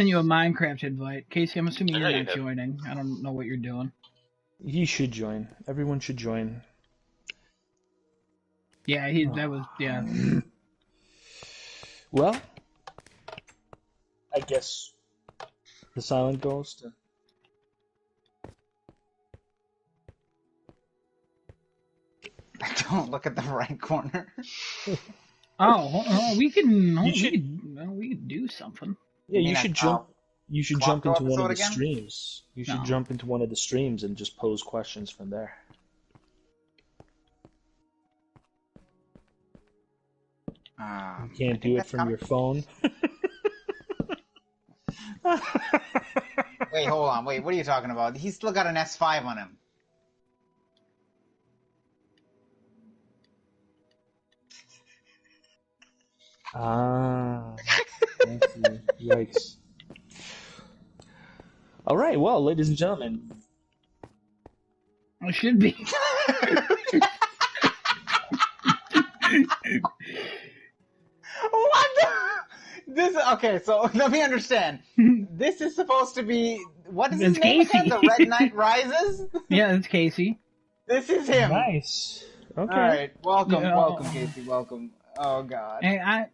Send you a Minecraft invite. Casey, I'm assuming I know you're you not have. joining. I don't know what you're doing. He should join. Everyone should join. Yeah, that was, yeah. Well, I guess the silent ghost. Don't look at the right corner. We can do something. Yeah, You mean you should jump. You should jump Clocked into one of episode the again? streams. You should No. jump into one of the streams and just pose questions from there. You can't do it from your phone. Wait, hold on. Wait, what are you talking about? He's still got an S5 on him. Ah, I see. Yikes. All right, well, ladies and gentlemen, It should be. What the? Okay, so let me understand. This is supposed to be, what is his It's name Casey. again? The Red Knight Rises? Yeah, it's Casey. This is him. nice. Okay. Alright, welcome, Yeah. welcome, Casey, welcome. Oh, God. Hey, I'm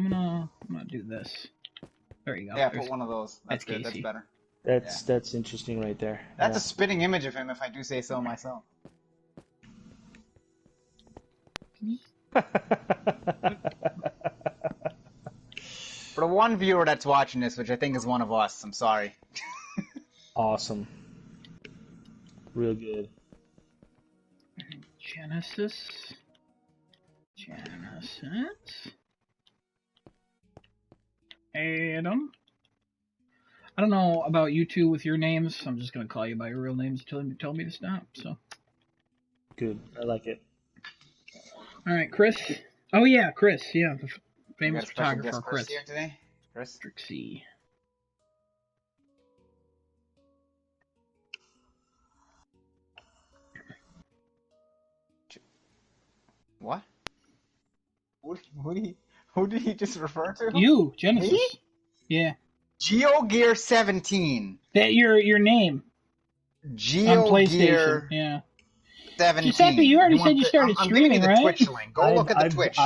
gonna do this. There you go. Yeah, There's- put one of those. That's that's good, that's Casey. better. That's interesting right there. That's a spitting image of him, if I do say so myself. For the one viewer that's watching this, which I think is one of us, I'm sorry. Awesome. Real good. Genesis. Adam. I don't know about you two with your names. I'm just gonna call you by your real names until you tell me to stop. So, Good. I like it. all right, Chris. Oh yeah, Chris. Yeah, the We got famous a special photographer, guest Chris. here today. Chris? Trixie. What? Who did he just refer to? You, Genesis. Me? Yeah, GeoGear 17. that your name on PlayStation. GeoGear Yeah. 17. Giuseppe, you already said you started I'm giving you streaming, the right? Twitch link. Go look at the Twitch.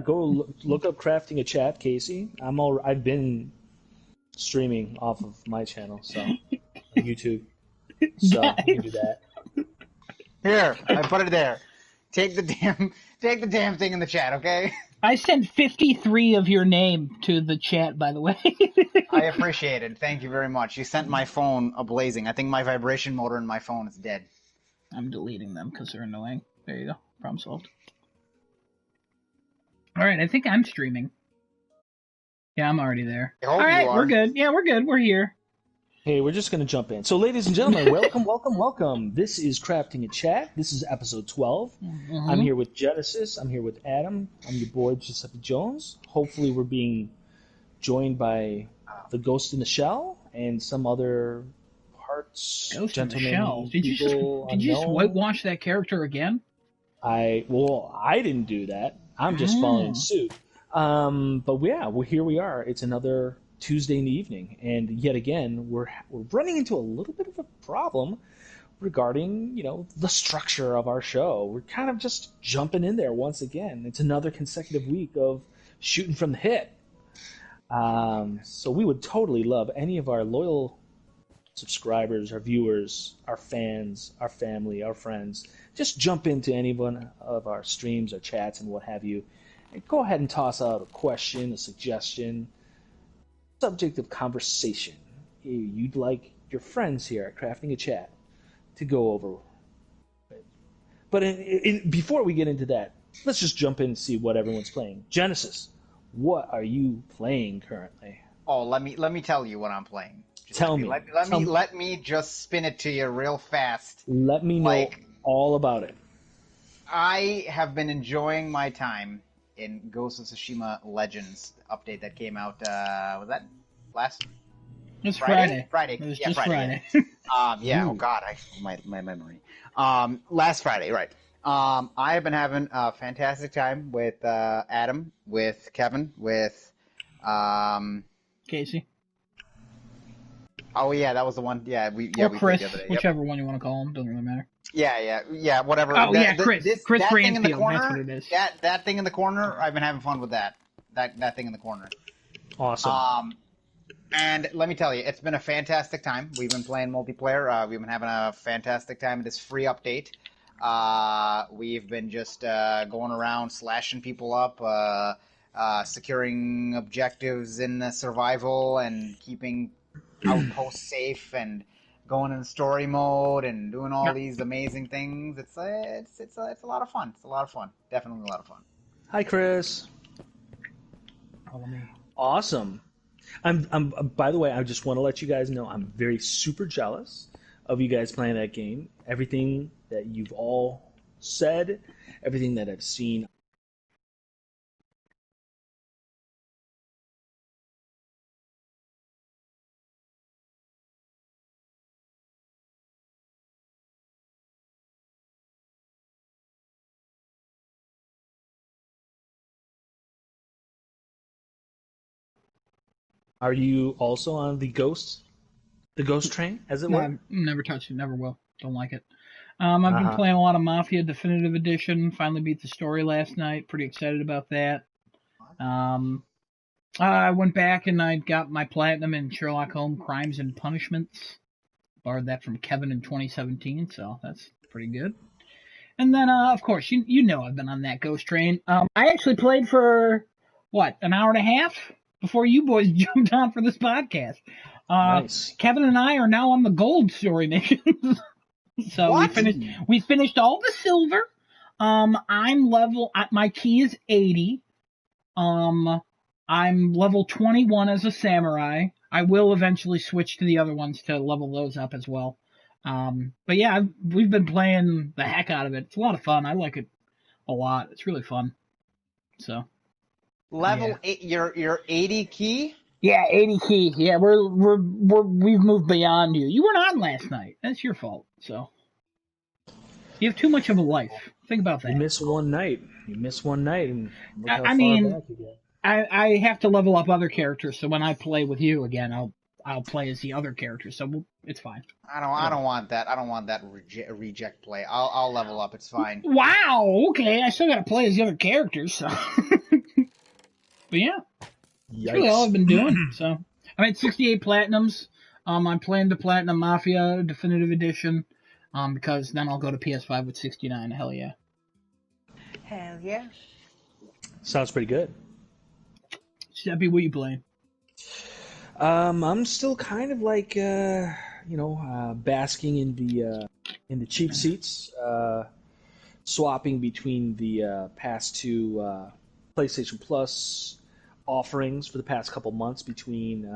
Go look up Crafting a Chat, Casey. I've been streaming off of my channel, so on YouTube. So you can do that. Here, I put it there. Take the damn thing in the chat, okay? I sent 53 of your name to the chat, by the way. I appreciate it. Thank you very much. You sent my phone ablazing. I think my vibration motor in my phone is dead. I'm deleting them because they're annoying. There you go. Problem solved. All right, I think I'm streaming. Yeah, I'm already there. I hope All right, you are. we're good. Yeah, we're good. We're here. Hey, we're just going to jump in. So, ladies and gentlemen, welcome. This is Crafting a Chat. This is episode 12. Mm-hmm. I'm here with Genesis. I'm here with Adam. I'm your boy, Giuseppe Jones. Hopefully, we're being joined by the Ghost in the Shell and some other parts, Ghost in the gentlemen, Shell. Did you people just unknown. whitewash that character again? I didn't do that. I'm just following suit. But yeah, here we are. It's another Tuesday in the evening, and yet again we're running into a little bit of a problem regarding the structure of our show. We're kind of just jumping in there once again. It's another consecutive week of shooting from the hip. So we would totally love any of our loyal subscribers, our viewers, our fans, our family, our friends. Just jump into any one of our streams or chats and what have you, and go ahead and toss out a question, a suggestion, subject of conversation you'd like your friends here at Crafting a Chat to go over. But before we get into that, let's just jump in and see what everyone's playing. Genesis, what are you playing currently? Oh, let me tell you what I'm playing. Tell me. Let me just spin it to you real fast. Let me know all about it. I have been enjoying my time in Ghost of Tsushima Legends update that came out. Was that last? It's Friday. It was just Friday. Yeah. Oh God, my memory. Last Friday, right? I have been having a fantastic time with Adam, with Kevin, with Casey. Oh yeah, that was the one. Yeah, we or we played Chris, the other day. Yep. whichever one you want to call him. Doesn't really matter. Yeah. Whatever. Oh yeah, Chris. Chris That thing in the Ranfield. That's what corner. it is. That thing in the corner. I've been having fun with that. That thing in the corner. Awesome. And let me tell you, it's been a fantastic time. We've been playing multiplayer. We've been having a fantastic time with this free update. We've been just going around slashing people up, securing objectives in the survival, and keeping outposts safe, and going in story mode, and doing all these amazing things. It's a lot of fun. It's a lot of fun. Definitely a lot of fun. Hi, Chris. Follow me. Awesome. I'm. By the way, I just want to let you guys know I'm very super jealous of you guys playing that game. Everything that you've all said, everything that I've seen. Are you also on the Ghost train, as it No, were? I've never touched it. Never will. Don't like it. I've been Uh-huh. playing a lot of Mafia Definitive Edition. Finally beat the story last night. Pretty excited about that. I went back and I got my platinum in Sherlock Holmes Crimes and Punishments. Borrowed that from Kevin in 2017, so that's pretty good. And then, of course, you know I've been on that Ghost train. I actually played for, what, an hour and a half before you boys jumped on for this podcast. Nice. Kevin and I are now on the gold story missions. So What? we finished all the silver. I'm level, my key is 80. I'm level 21 as a samurai. I will eventually switch to the other ones to level those up as well. But yeah, we've been playing the heck out of it. It's a lot of fun. I like it a lot. It's really fun. So Level 8. Your 80 key. yeah, 80 key. Yeah, we've moved beyond you. You weren't on last night. That's your fault. So you have too much of a life. Think about that. You miss one night. You miss one night, and look how I far mean, back you get. I have to level up other characters, so when I play with you again, I'll play as the other character. So it's fine. I don't want that. I don't want that reject play. I'll level up. It's fine. Wow. Okay, I still got to play as the other characters. So. But yeah, that's really all I've been doing. So I'm at 68 platinums. I'm playing the Platinum Mafia Definitive Edition. Because then I'll go to PS5 with 69. Hell yeah. Hell yeah. Sounds pretty good. Giuseppe, what you playing? I'm still kind of like basking in the cheap seats, swapping between the past two PlayStation Plus offerings for the past couple months between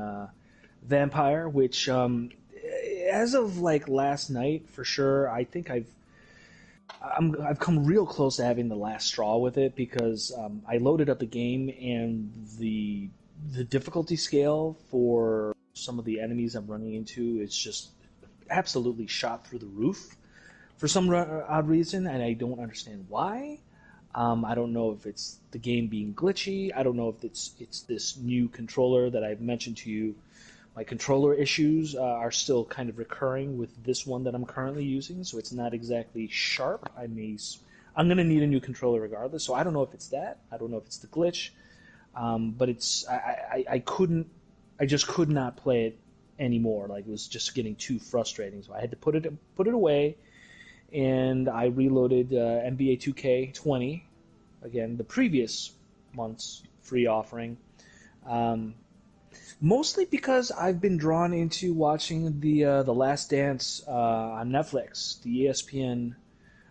Vampire, which as of like last night for sure, I think I've come real close to having the last straw with it because I loaded up the game and the difficulty scale for some of the enemies I'm running into is just absolutely shot through the roof for some odd reason, and I don't understand why. I don't know if it's the game being glitchy. I don't know if it's this new controller that I've mentioned to you. My controller issues are still kind of recurring with this one that I'm currently using, so it's not exactly sharp. I'm going to need a new controller regardless, so I don't know if it's that. I don't know if it's the glitch, but I just could not play it anymore. Like, it was just getting too frustrating, so I had to put it away, and I reloaded NBA 2K20, again, the previous month's free offering. Mostly because I've been drawn into watching the Last Dance on Netflix, the ESPN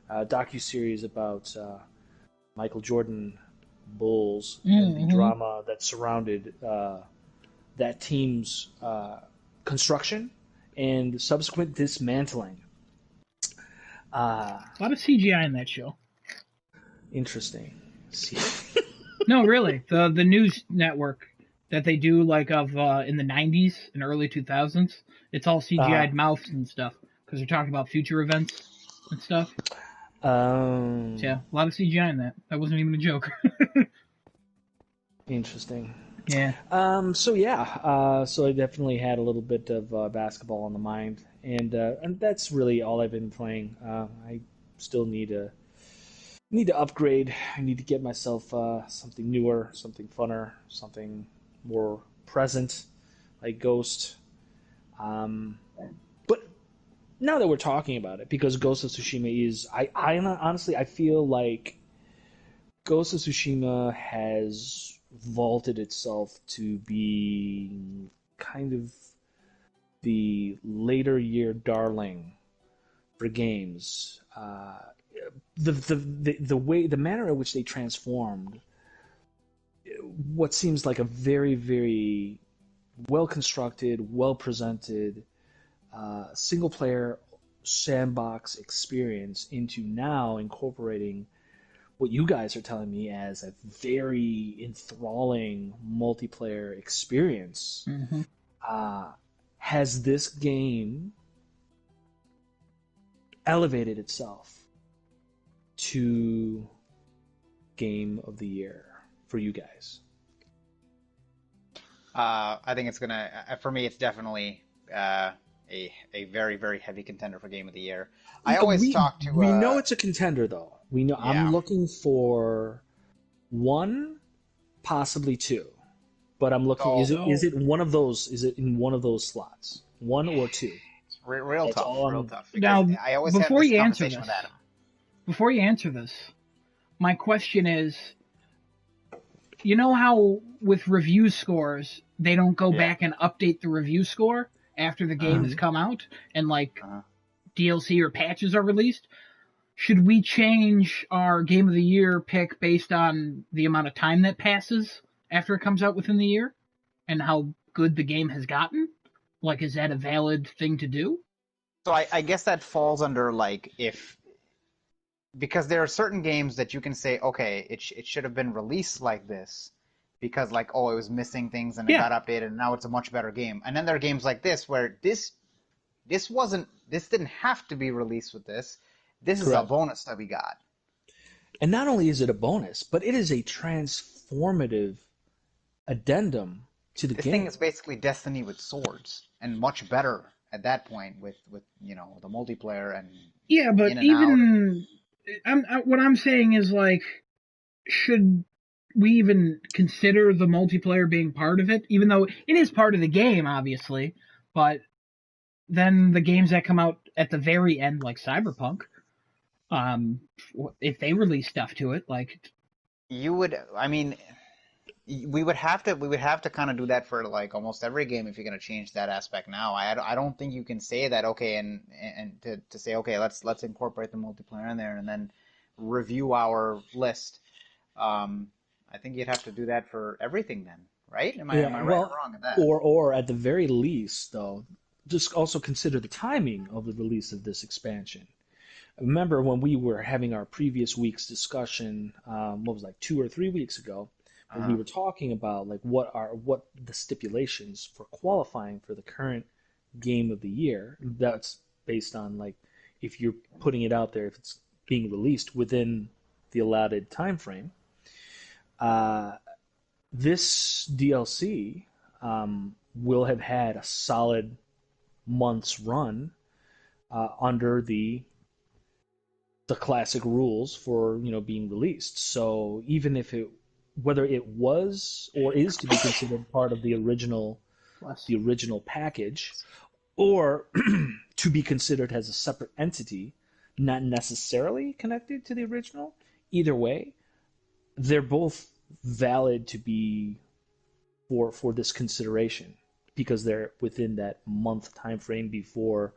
docuseries about Michael Jordan Bulls and the drama that surrounded that team's construction and subsequent dismantling. A lot of CGI in that show. Interesting. No, really. The news network that they do like of in the 90s and early 2000s, it's all CGI'd mouths and stuff because they're talking about future events and stuff. Yeah, a lot of CGI in that. That wasn't even a joke. Interesting. Yeah. So I definitely had a little bit of basketball on the mind, and that's really all I've been playing. I still need to upgrade. I need to get myself something newer, something funner, something more present, like Ghost. But now that we're talking about it, because Ghost of Tsushima is, I honestly I feel like Ghost of Tsushima has vaulted itself to be kind of the later year darling for games. The manner in which they transformed what seems like a very, very well constructed, well presented single player sandbox experience into now incorporating what you guys are telling me as a very enthralling multiplayer experience. Mm-hmm. Has this game elevated itself to game of the year for you guys? I think it's gonna. For me, it's definitely a very very heavy contender for game of the year. I always We talk to. we know it's a contender though. We know I'm Yeah. looking for one, possibly two, but I'm looking. Is So it one of those? Is it in one of those slots? One or two? it's real That's tough, all real I'm. tough. Because Now, I always have before this you answer conversation this, with Adam. before you answer this, my question is, you know how with review scores they don't go Yeah. back and update the review score after the game has come out and like Uh-huh. DLC or patches are released? Should we change our game of the year pick based on the amount of time that passes after it comes out within the year and how good the game has gotten? Like, is that a valid thing to do? So I guess that falls under like if because there are certain games that you can say, okay, it should have been released like this because like oh it was missing things and it Yeah. got updated and now it's a much better game. And then there are games like this where this didn't have to be released with this. This is a Correct. bonus that we got. And not only is it a bonus, but it is a transformative addendum to the This thing game. is basically Destiny with swords and much better at that point with the multiplayer and Yeah, but in and out. what I'm saying is like, should we even consider the multiplayer being part of it? Even though it is part of the game, obviously, but then the games that come out at the very end, like Cyberpunk, um, if they release stuff to it, like, You would, I mean, we would have to kind of do that for like almost every game if you're going to change that aspect now. I don't think you can say that okay and to say okay let's incorporate the multiplayer in there and then review our list. I think you'd have to do that for everything then, right? Am I right or Well, wrong in that? or at the very least, though, just also consider the timing of the release of this expansion. Remember when we were having our previous week's discussion, what was it, like 2 or 3 weeks ago, when we Uh-huh. were talking about like what the stipulations for qualifying for the current game of the year. That's based on like if you're putting it out there, if it's being released within the allotted time frame. Uh, this DLC will have had a solid month's run under the classic rules for being released. So even if it whether it was or is to be considered part of plus. the original package, or to be considered as a separate entity, not necessarily connected to the original, either way, they're both valid to be for this consideration because they're within that month time frame before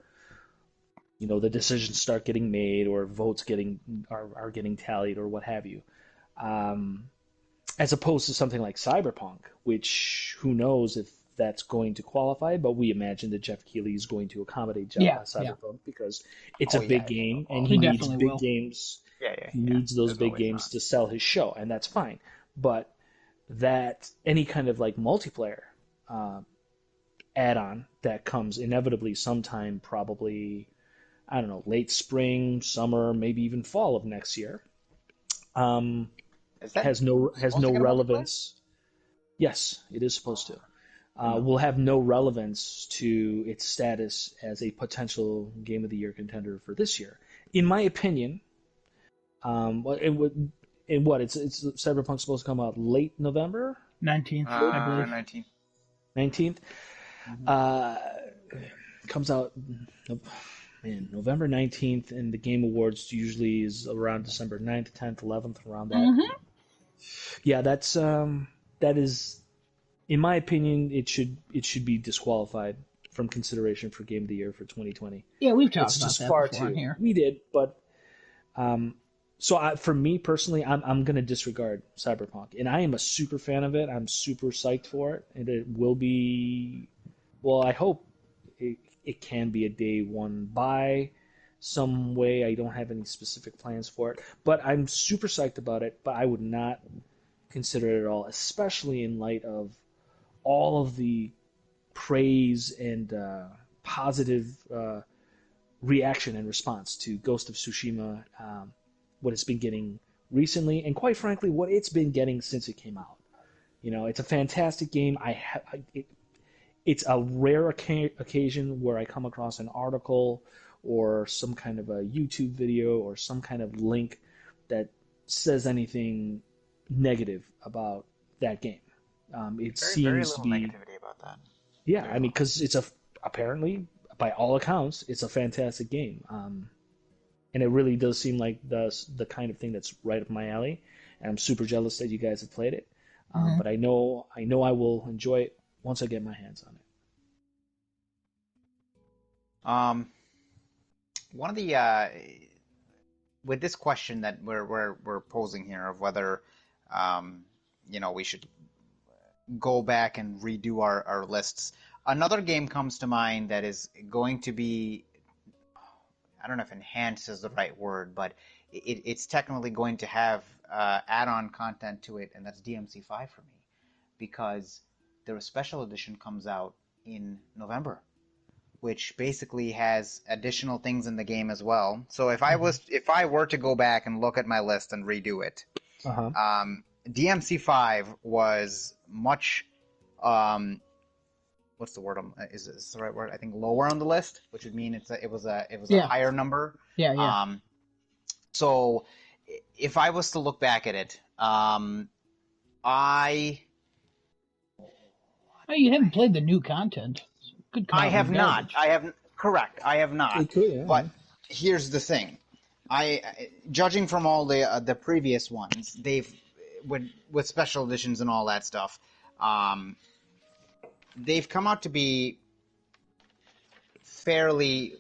the decisions start getting made or votes are getting tallied or what have you. Um, as opposed to something like Cyberpunk, which who knows if that's going to qualify, but we imagine that Jeff Keighley is going to accommodate Yeah, yeah, Cyberpunk because it's Oh a yeah, big I think game and overall. he he needs definitely big will. games. Yeah, He needs those There's no big way it's games not. to sell his show, and that's fine. But that any kind of like multiplayer uh, add-on that comes inevitably sometime, probably I don't know, late spring, summer, maybe even fall of next year, um, Is that has no supposed to get a multiplayer? relevance. Yes, it is supposed to. Will have no relevance to its status as a potential Game of the Year contender for this year. In my opinion, it's Cyberpunk's supposed to come out late November, 19th, I believe. 19th. Comes out November 19th, and the Game Awards usually is around December 9th, 10th, 11th, around that. Mm-hmm. Yeah, that is, in my opinion, it should be disqualified from consideration for Game of the Year for 2020. Yeah, we've talked It's about just that far before too. here. We did, but for me personally, I'm going to disregard Cyberpunk, and I am a super fan of it. I'm super psyched for it, and it will be. Well, I hope it can be a day one buy some way. I don't have any specific plans for it, but I'm super psyched about it. But I would not consider it at all, especially in light of all of the praise and positive reaction and response to Ghost of Tsushima, what it's been getting recently, and quite frankly, what it's been getting since it came out. It's a fantastic game. It's a rare occasion where I come across an article or some kind of a YouTube video or some kind of link that says anything negative about that game. It seems very to little be negativity about that. Yeah, I mean, because apparently, by all accounts, it's a fantastic game, and it really does seem like the kind of thing that's right up my alley. And I'm super jealous that you guys have played it, but I know I will enjoy it once I get my hands on it. One of the with this question that we're posing here of whether we should go back and redo our lists. Another game comes to mind that is going to be, I don't know if enhanced is the right word, but it's technically going to have add-on content to it, and that's DMC5 for me, because their special edition comes out in November, which basically has additional things in the game as well. So if I were to go back and look at my list and redo it, DMC5 was much, what's the word? Is this the right word? I think lower on the list, which would mean it was a higher number. Yeah. So if I was to look back at it, Oh, you haven't played the new content. I have not. I have not. Could, yeah. But here's the thing. Judging from all the previous ones, they've with special editions and all that stuff, they've come out to be fairly,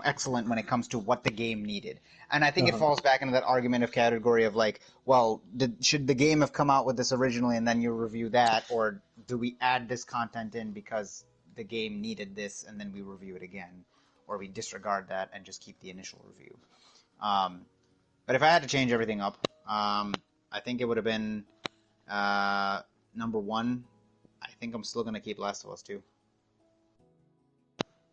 excellent when it comes to what the game needed. And I think it falls back into that argumentative category of like, well, should the game have come out with this originally and then you review that, or do we add this content in because the game needed this and then we review it again, or we disregard that and just keep the initial review? But if I had to change everything up, I think it would have been number one. I think I'm still going to keep Last of Us 2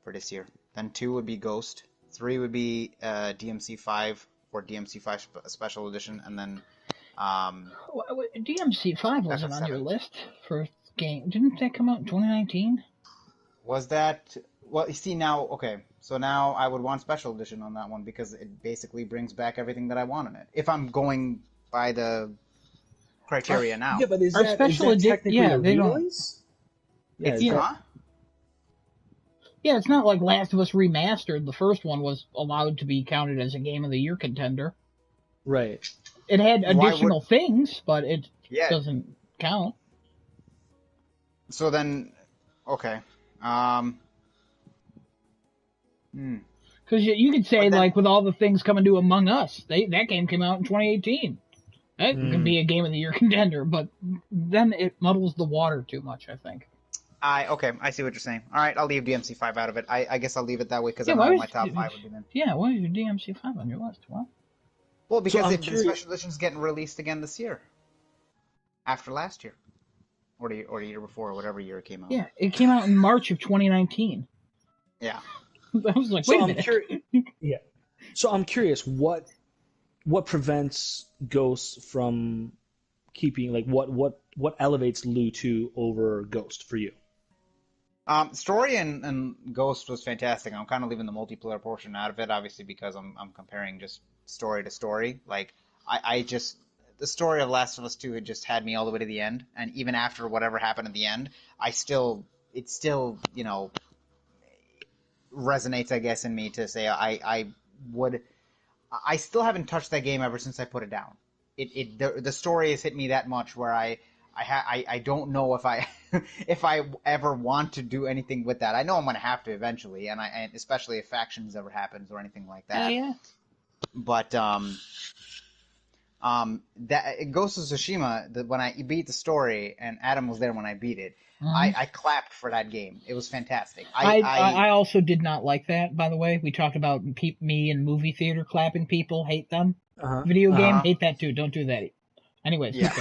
for this year. Then 2 would be Ghost. 3 would be DMC5 or DMC5 Special Edition. And then... DMC5 wasn't on your list for game. Didn't that come out in 2019? Was that... Well, you see now... Okay, so now I would want Special Edition on that one because it basically brings back everything that I want in it. If I'm going by the criteria now. Yeah, but is Our that special technically a release? Yeah, it's not like Last of Us Remastered. The first one was allowed to be counted as a Game of the Year contender. Right. It had additional things, but it doesn't count. So then, okay. Because you could say, like, with all the things coming to Among Us, that game came out in 2018. That could be a Game of the Year contender, but then it muddles the water too much, I think. Okay, I see what you're saying. All right, I'll leave DMC5 out of it. I guess I'll leave it that way because I know my top 5 would be then. Yeah, why is your DMC5 on your list? What? Well, because the special edition's getting released again this year. After last year. Or the year before, or whatever year it came out. Yeah, it came out in March of 2019. Yeah. I was like, wait a minute. Yeah. So I'm curious, what prevents Ghost from keeping like what elevates Lu 2 over Ghost for you? Story and Ghost was fantastic. I'm kind of leaving the multiplayer portion out of it, obviously, because I'm comparing just story to story. Like, I just the story of Last of Us 2 had just had me all the way to the end, and even after whatever happened at the end, it still resonates, I guess, in me to say I still haven't touched that game ever since I put it down. The story has hit me that much where I don't know if I if I ever want to do anything with that. I know I'm going to have to eventually, and especially if factions ever happens or anything like that. Yeah. But that Ghost of Tsushima, when I beat the story, and Adam was there when I beat it, I clapped for that game. It was fantastic. I also did not like that, by the way. We talked about me in movie theater clapping people, hate them. Video game, hate that too. Don't do that. Anyways, yeah.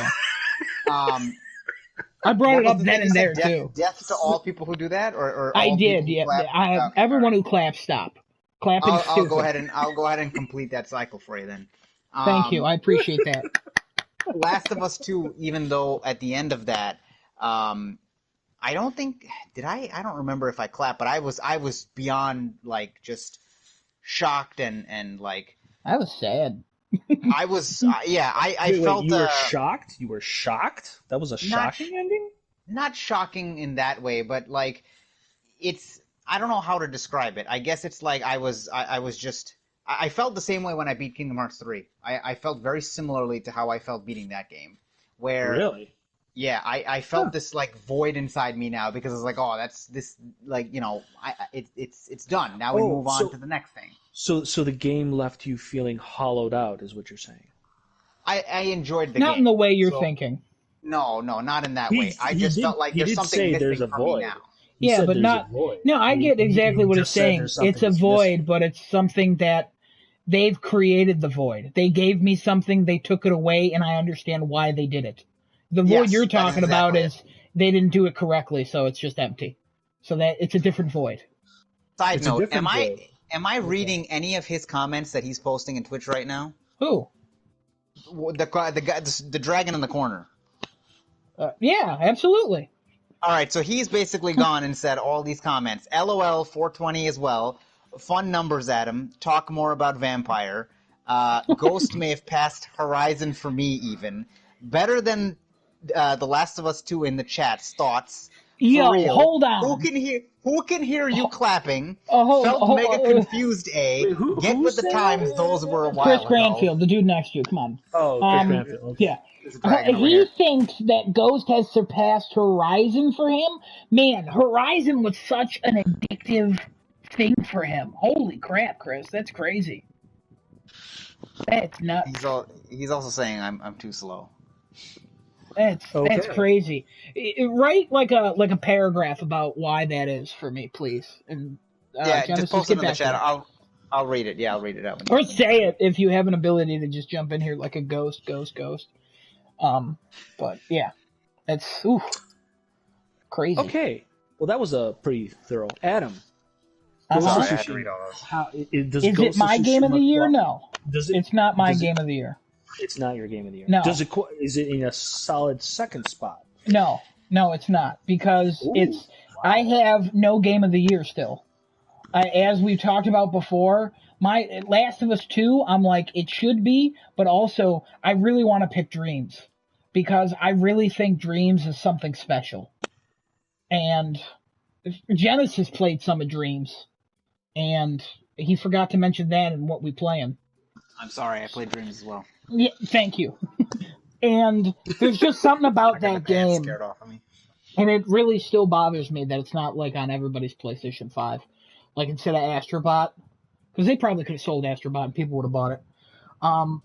I brought it up then and there too. Death to all people who do that, or I all did. Yeah, everyone who claps, stop. Clapping. I'll go ahead and complete that cycle for you then. Thank you. I appreciate that. Last of Us 2, even though at the end of that, I don't think I don't remember if I clapped, but I was beyond like just shocked and like I was sad. I was I felt you were shocked. You were shocked. That was a shocking ending. Not shocking in that way, but like I don't know how to describe it. I guess it's like I felt the same way when I beat Kingdom Hearts 3. I felt very similarly to how I felt beating that game. Where really? Yeah, I felt this like void inside me now because it's like, oh, that's this like it's done. Now we move on to the next thing. So the game left you feeling hollowed out, is what you're saying? I enjoyed the game. Not in the way you're thinking. No, not in that way. I just felt like there's something missing from me now. Yeah, but not. No, I get exactly what it's saying. It's a void, but it's something that they've created the void. They gave me something, they took it away, and I understand why they did it. The void you're talking about is they didn't do it correctly, so it's just empty. So that it's a different void. Side note: Am I reading any of his comments that he's posting in Twitch right now? Who? The guy, the dragon in the corner. Yeah, absolutely. All right, so he's basically gone and said all these comments. LOL 420 as well. Fun numbers, Adam. Talk more about Vampire. Ghost may have passed Horizon for me even. Better than The Last of Us 2 in the chats. Thoughts? Yo, hold on. Who can hear you clapping? Felt mega confused, A. Wait, Get with the times, those were a while Chris ago. Cranfield, the dude next to you. Come on. Oh, Chris Cranfield. Okay. Yeah. He thinks that Ghost has surpassed Horizon for him. Man, Horizon was such an addictive thing for him. Holy crap, Chris. That's crazy. That's nuts. He's also saying I'm too slow. That's crazy. Write like a paragraph about why that is for me, please. And just post it in the chat. I'll read it. Yeah, I'll read it out. Or say it if you have an ability to just jump in here like a ghost. But yeah, that's crazy. Okay, well that was a pretty thorough. Adam, Sorry, I had to read all those. Is it my game of the year? No, it's not my game of the year. It's not your game of the year. No. Is it in a solid second spot? No, it's not because I have no game of the year still. As we've talked about before, my Last of Us 2, I'm like, it should be, but also I really want to pick Dreams because I really think Dreams is something special. And Genesis played some of Dreams, and he forgot to mention that in what we playing. I'm sorry, I played Dreams as well. Yeah, thank you. And there's just something about that game. Scared off of me. And it really still bothers me that it's not like on everybody's PlayStation 5. Like instead of Astrobot. Because they probably could have sold Astrobot and people would have bought it.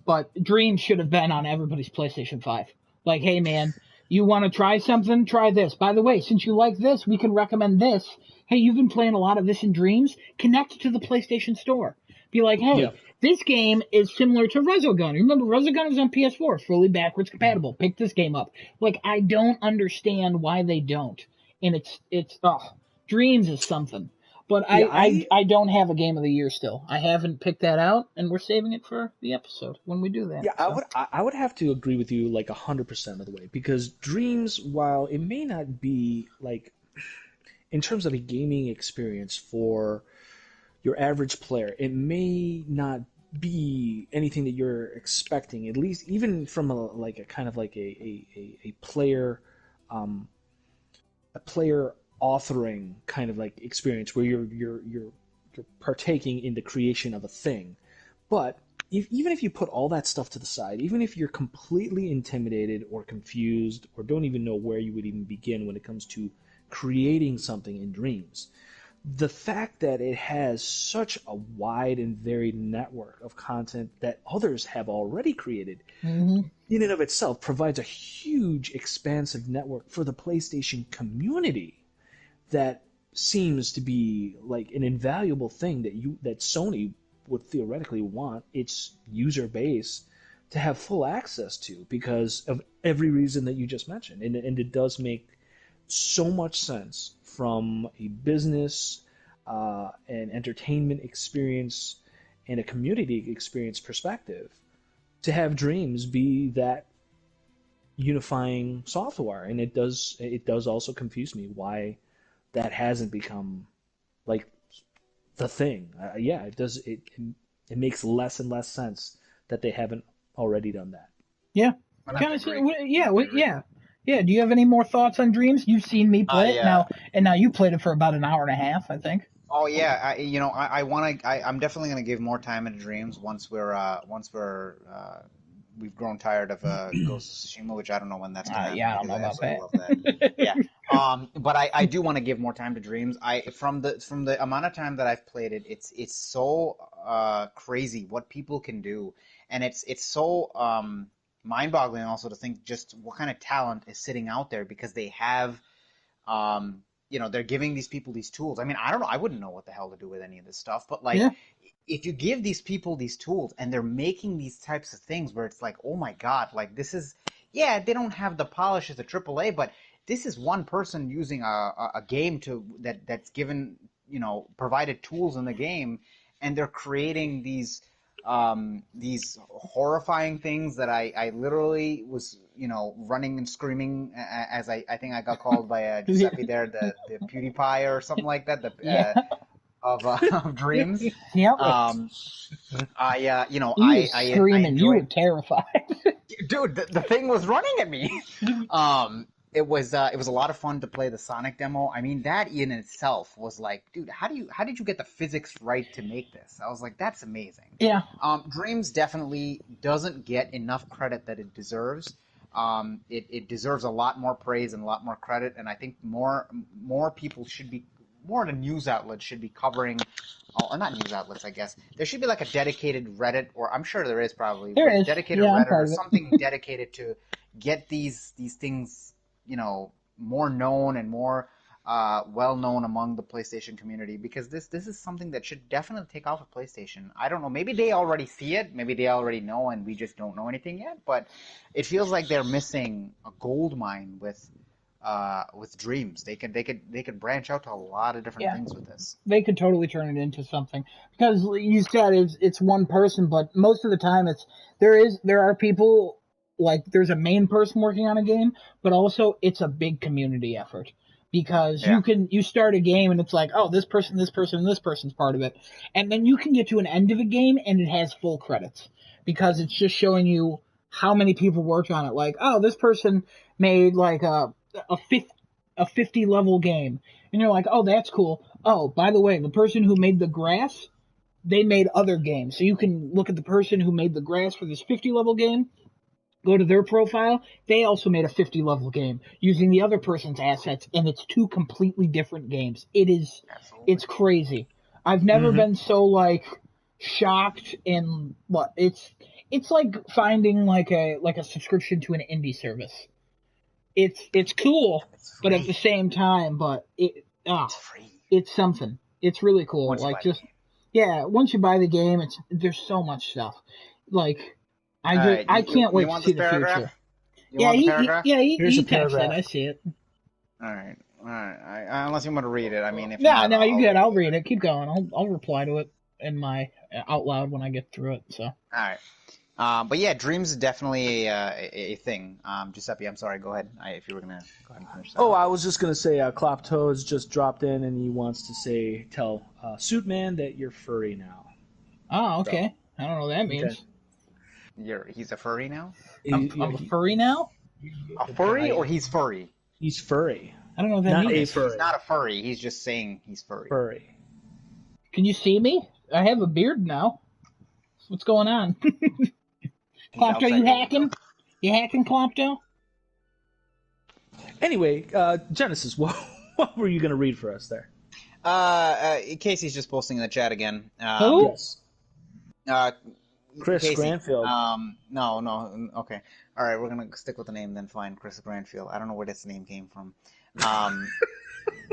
But Dreams should have been on everybody's PlayStation 5. Like, hey man, you want to try something? Try this. By the way, since you like this, we can recommend this. Hey, you've been playing a lot of this in Dreams? Connect to the PlayStation Store. Be like, hey, this game is similar to Resogun. Remember, Resogun was on PS4, fully backwards compatible. Pick this game up. Like, I don't understand why they don't. And it's Dreams is something. But Yeah, I don't have a game of the year still. I haven't picked that out, and we're saving it for the episode when we do that. Yeah, So. I would have to agree with you like 100% of the way because Dreams, while it may not be like in terms of a gaming experience for your average player, it may not be anything that you're expecting. At least even from a kind of like a player a player authoring kind of like experience where you're partaking in the creation of a thing. But even if you put all that stuff to the side, even if you're completely intimidated or confused or don't even know where you would even begin when it comes to creating something in Dreams, the fact that it has such a wide and varied network of content that others have already created Mm-hmm. in and of itself provides a huge expansive network for the PlayStation community that seems to be like an invaluable thing that Sony would theoretically want its user base to have full access to because of every reason that you just mentioned. And it does make so much sense from a business, an entertainment experience, and a community experience perspective to have Dreams be that unifying software. And it does also confuse me why that hasn't become like the thing. Yeah, it does. It makes less and less sense that they haven't already done that. Yeah. But I Kind of. agree. Yeah. I agree. Yeah. Yeah. Do you have any more thoughts on Dreams? You've seen me play it I now, and now you played it for about an hour and a half, I think. Oh yeah, I want to. I'm definitely going to give more time into Dreams once we've grown tired of Ghost of Tsushima, which I don't know when that's going to happen Yeah, I don't because know I about absolutely that. love that. Yeah. But I do want to give more time to Dreams. From the amount of time that I've played it, it's so crazy what people can do, and it's so mind-boggling also to think just what kind of talent is sitting out there because they have they're giving these people these tools. I mean, I don't know. I wouldn't know what the hell to do with any of this stuff. But like, Yeah. if you give these people these tools and they're making these types of things where it's like, oh my God, like this is, yeah, they don't have the polish as a AAA, but this is one person using a game that's given, provided tools in the game, and they're creating these horrifying things that I literally was running and screaming as I think I got called by Giuseppe there, the PewDiePie or something like that, Yeah. of Dreams. Yep. I You were screaming. You were enjoyed. terrified. Dude, the thing was running at me. It was a lot of fun to play the Sonic demo. I mean, that in itself was like, dude, how did you get the physics right to make this? I was like, that's amazing. Yeah. Dreams definitely doesn't get enough credit that it deserves. It deserves a lot more praise and a lot more credit, and I think more people should be, more of the news outlets should be covering, or not news outlets, I guess. There should be like a dedicated Reddit, or I'm sure there is probably, There but is. dedicated Yeah, I'm Reddit part or of it. something dedicated to get these things, more known and more well known among the PlayStation community, because this is something that should definitely take off at PlayStation. I don't know, maybe they already see it, maybe they already know, and we just don't know anything yet. But it feels like they're missing a gold mine with Dreams. They could branch out to a lot of different Yeah. things with this. They could totally turn it into something because you said it's one person, but most of the time there are people, like there's a main person working on a game, but also it's a big community effort because Yeah. you start a game and it's like, oh, this person, and this person's part of it, and then you can get to an end of a game and it has full credits because it's just showing you how many people worked on it. Like, oh, this person made like a 50 level game. And you're like, oh, that's cool. Oh, by the way, the person who made the grass, they made other games. So you can look at the person who made the grass for this 50 level game, go to their profile. They also made a 50 level game using the other person's assets, and it's two completely different games. Absolutely. It's crazy. I've never been so like shocked and what it's like finding like a subscription to an indie service. It's cool, It's but at the free. same time, It's free it's something. It's really cool. once you Like buy the just game. yeah, once you buy the game, there's so much stuff. Like All right, I you can't wait to want see this the paragraph? future. You want the paragraph? Yeah, Here's he a texted. paragraph. I see it. All right. Alright, unless you want to read it. I mean, if No, not, no, you're I'll good. read I'll it. read it. Keep going. I'll reply to it in my out loud when I get through it. So. Alright. But yeah, dreams is definitely a thing. Giuseppe, I'm sorry. Go ahead. If you were gonna go ahead and finish that. Oh, I was just gonna say, Klopto has just dropped in, and he wants to tell Suitman that you're furry now. Oh, okay. I don't know what that means. He's a furry now. I'm a furry now. A furry or he's furry? He's furry. I don't know what that Not means. a furry. He's not a furry. He's just saying he's furry. Furry. Can you see me? I have a beard now. What's going on? Klopto, you hacking? You hacking, Klopto? Anyway, Genesis, what were you going to read for us there? Casey's just posting in the chat again. Who? Yes. Chris Granfield. No. Okay. All right, we're gonna stick with the name then. Fine, Chris Granfield. I don't know where this name came from.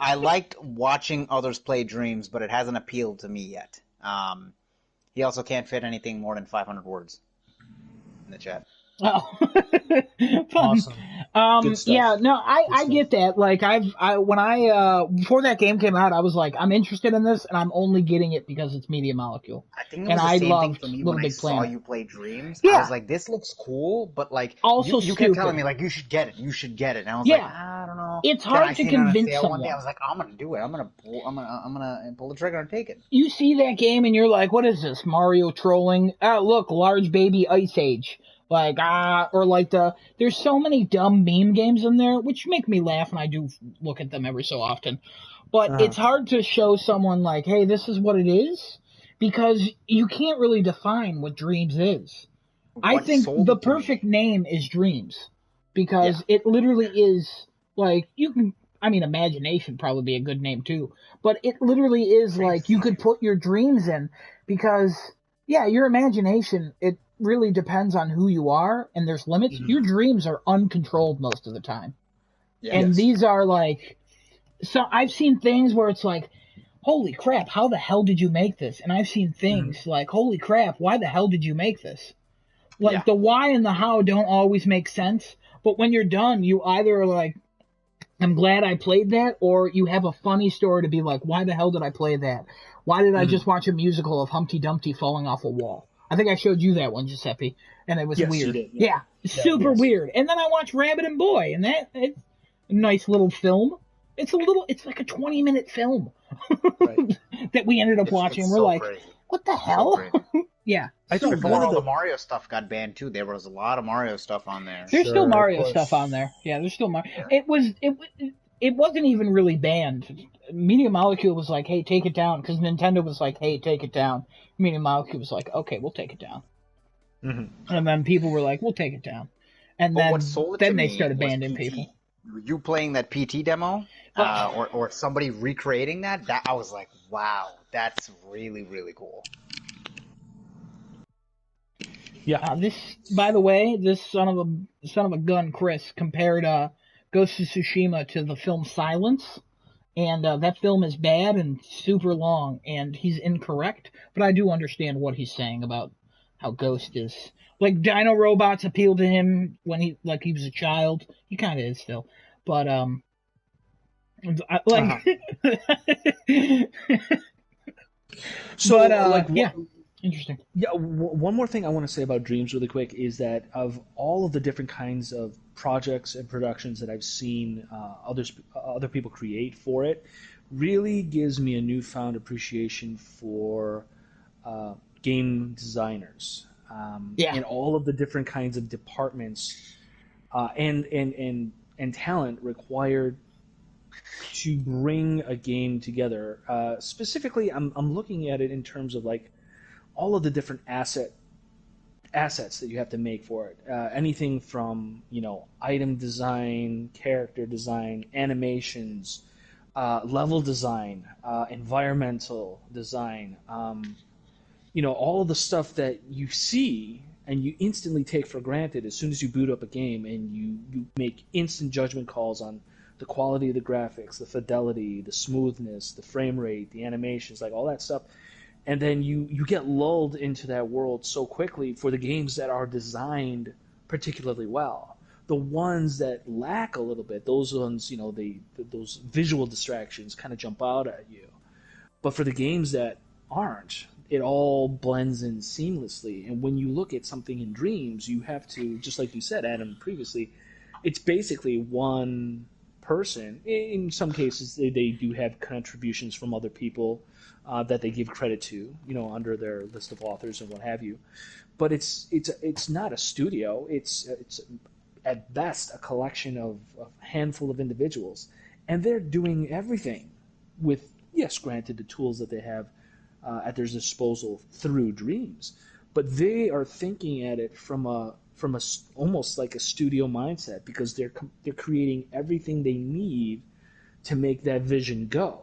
I liked watching others play Dreams, but it hasn't appealed to me yet. He also can't fit anything more than 500 words in the chat. Oh, Awesome. Good stuff. Yeah, no, I stuff. get that. Like, before that game came out, I was like, I'm interested in this, and I'm only getting it because it's Media Molecule. I think it was the same thing for me when I saw you play Dreams. Yeah. I was like, this looks cool, but like, also you kept telling me like, you should get it, And I was like, I don't know. It's hard to convince someone. One day I was like, I'm gonna do it. I'm gonna pull the trigger and take it. You see that game and you're like, what is this? Mario trolling? Look, large baby Ice Age. Like, or like there's so many dumb meme games in there, which make me laugh, and I do look at them every so often. But it's hard to show someone like, hey, this is what it is, because you can't really define what Dreams is. I think the perfect name is Dreams, because it literally is, like, Imagination probably be a good name too, but it literally is like, you could put your dreams in, because, your imagination, it really depends on who you are, and there's limits. Mm-hmm. Your dreams are uncontrolled most of the time. And these are like, so I've seen things where it's like, holy crap, how the hell did you make this? And I've seen things like, holy crap, why the hell did you make this? Like, the why and the how don't always make sense, but when you're done, you either are like, I'm glad I played that, or you have a funny story to be like, why the hell did I play that? Why did I just watch a musical of Humpty Dumpty falling off a wall? I think I showed you that one, Giuseppe, and it was weird. You did, super weird. And then I watched Rabbit and Boy, and it's a nice little film. It's like a 20-minute film that we ended up watching. And we're like, crazy. What the hell? Yeah. I think before all the Mario stuff got banned too, there was a lot of Mario stuff on there. There's still Mario stuff on there. Yeah, there's still Mario. Yeah. It wasn't even really banned. Media Molecule was like, hey, take it down, because Nintendo was like, hey, take it down. Media Molecule was like, okay, we'll take it down. Mm-hmm. And then people were like, we'll take it down. And then they started banning people. You playing that PT demo, or somebody recreating that I was like, wow, that's really, really cool. Yeah. By the way, this son of a gun, Chris, compared Ghost of Tsushima to the film Silence, and that film is bad and super long, and he's incorrect, but I do understand what he's saying about how Ghost is. Like, dino robots appeal to him when he was a child. He kind of is still. But, interesting. Yeah, one more thing I want to say about Dreams really quick is that of all of the different kinds of projects and productions that I've seen other people create for it, really gives me a newfound appreciation for game designers and all of the different kinds of departments and talent required to bring a game together. Specifically, I'm looking at it in terms of like all of the different assets that you have to make for it. Anything from, item design, character design, animations, level design, environmental design, all of the stuff that you see and you instantly take for granted as soon as you boot up a game, and you make instant judgment calls on the quality of the graphics, the fidelity, the smoothness, the frame rate, the animations, like all that stuff. And then you get lulled into that world so quickly for the games that are designed particularly well. the ones that lack a little bit, those ones, those visual distractions kind of jump out at you. But for the games that aren't, it all blends in seamlessly. And when you look at something in Dreams, you have to, just like you said, Adam, previously, it's basically one person. In some cases, they do have contributions from other people that they give credit to, under their list of authors and what have you. But it's not a studio. It's at best a collection of a handful of individuals, and they're doing everything with, yes, granted, the tools that they have at their disposal through Dreams, but they are thinking at it from a almost like a studio mindset, because they're creating everything they need to make that vision go.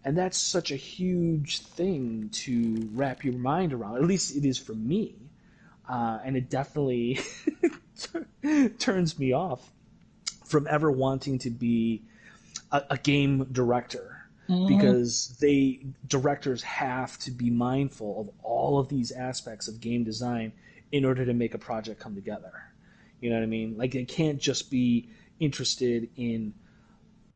And that's such a huge thing to wrap your mind around. At least it is for me. And it definitely turns me off from ever wanting to be a game director. Because directors have to be mindful of all of these aspects of game design in order to make a project come together. You know what I mean? Like, they can't just be interested in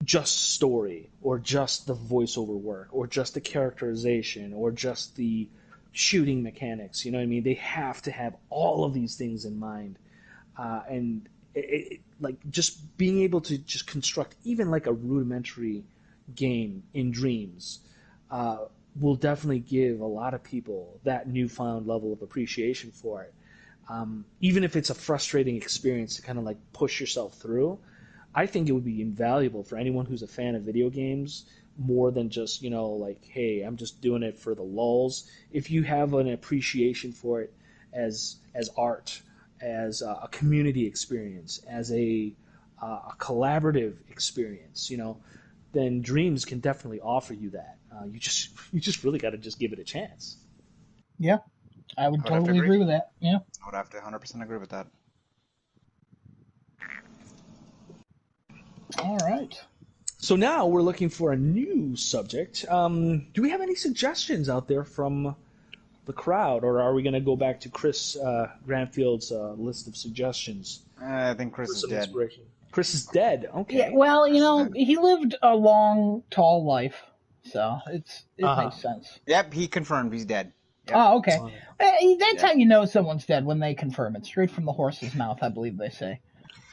just story, or just the voiceover work, or just the characterization, or just the shooting mechanics. You know what I mean? They have to have all of these things in mind. And like, just being able to just construct even like a rudimentary game in Dreams will definitely give a lot of people that newfound level of appreciation for it. Even if it's a frustrating experience to kind of like push yourself through, I think it would be invaluable for anyone who's a fan of video games, more than just, like, hey, I'm just doing it for the lulz. If you have an appreciation for it as art, as a community experience, as a collaborative experience, then Dreams can definitely offer you that. You just really got to just give it a chance. Yeah, I would totally agree with that. Yeah, I would have to 100% agree with that. All right. So now we're looking for a new subject. Do we have any suggestions out there from the crowd, or are we going to go back to Chris Granfield's list of suggestions? I think Chris is dead. Chris is dead. Okay. Yeah, well, he lived a long, tall life, so it makes sense. Yep, he confirmed he's dead. Yep. Oh, okay. That's how you know someone's dead, when they confirm it. Straight from the horse's mouth, I believe they say.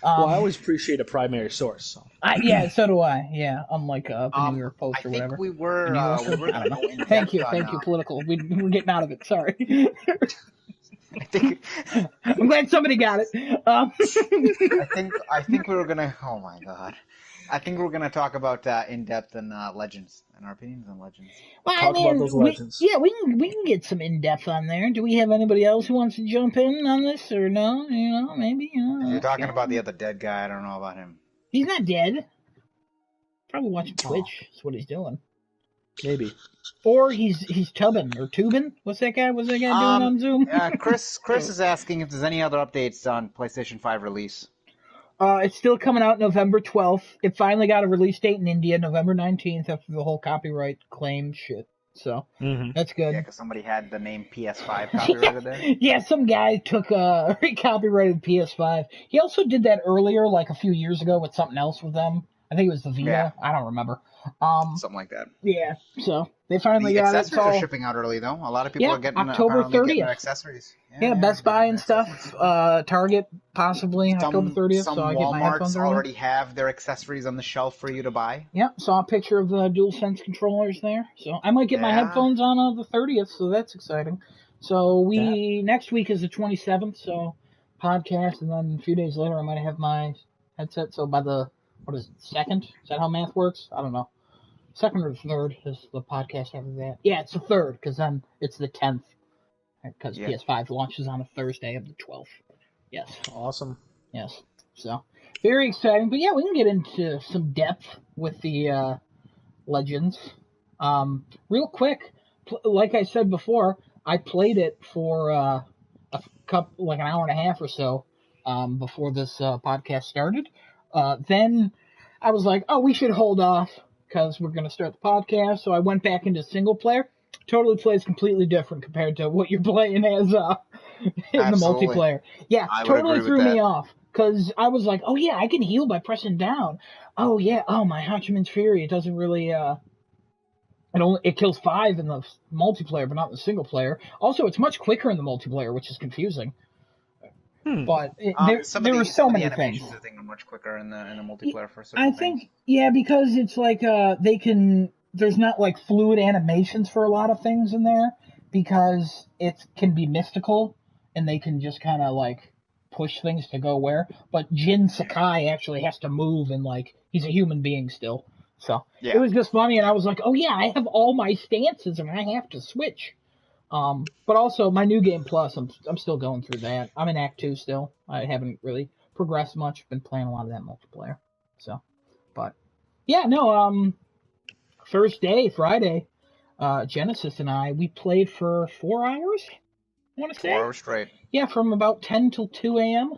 Well, I always appreciate a primary source. So. Yeah, so do I. Yeah, unlike the New York Post or whatever. I think we were. I don't know. Thank you, political. We're getting out of it. Sorry. I'm glad somebody got it. I think we were gonna. Oh my god. I think we're gonna talk about in depth and Legends and our opinions on Legends. Well, talk about those Legends. We can get some in depth on there. Do we have anybody else who wants to jump in on this, or no? Maybe. You're talking about the other dead guy. I don't know about him. He's not dead. Probably watching Twitch. That's what he's doing. Maybe. Or he's tubbing or tubing. What's that guy doing on Zoom? Chris is asking if there's any other updates on PlayStation 5 release. It's still coming out November 12th. It finally got a release date in India, November 19th, after the whole copyright claim shit. So, that's good. Yeah, because somebody had the name PS5 copyrighted there. Yeah, some guy took a copyrighted PS5. He also did that earlier, like a few years ago, with something else with them. I think it was the Vita. Yeah. I don't remember. Something like that. Yeah, so they finally got it. Accessories are shipping out early, though. A lot of people are getting October 30th. Accessories. Yeah, Best Buy and stuff. Target, possibly, October 30th. Some so I get my headphones early. already have their accessories on the shelf for you to buy. Yeah, saw a picture of the DualSense controllers there. So I might get my headphones on the 30th, so that's exciting. So next week is the 27th, so podcast, and then a few days later I might have my headset. So by the... What is it, 2nd? Is that how math works? I don't know. 2nd or 3rd is the podcast after that. Yeah, it's the 3rd, because then it's the 10th. Because PS5 launches on a Thursday of the 12th. Yes. Awesome. Yes. So, very exciting. But yeah, we can get into some depth with the Legends. Real quick, like I said before, I played it for an hour and a half or so before this podcast started. Then I was like, we should hold off because we're going to start the podcast. So I went back into single player. Totally plays completely different compared to what you're playing as in the multiplayer. Yeah, totally threw me off. Because I was like, oh yeah, I can heal by pressing down. Oh yeah, oh my Hachiman's Fury, it doesn't really, it kills 5 in the multiplayer, but not in the single player. Also, it's much quicker in the multiplayer, which is confusing. But there were so some of the many things. animations I think are much quicker in the multiplayer for certain I things. think, yeah, because it's like, there's not like fluid animations for a lot of things in there, because it can be mystical, and they can just kind of like push things to go where. But Jin Sakai actually has to move, and like, he's a human being still. So, it was just funny, and I was like, oh yeah, I have all my stances, and I have to switch. But also my new game plus, I'm still going through that. I'm in Act 2 still. I haven't really progressed much. Been playing a lot of that multiplayer. So, but yeah, no. First day, Friday, Genesis and we played for 4 hours. I want to say 4 hours straight. Yeah, from about 10 till 2 a.m.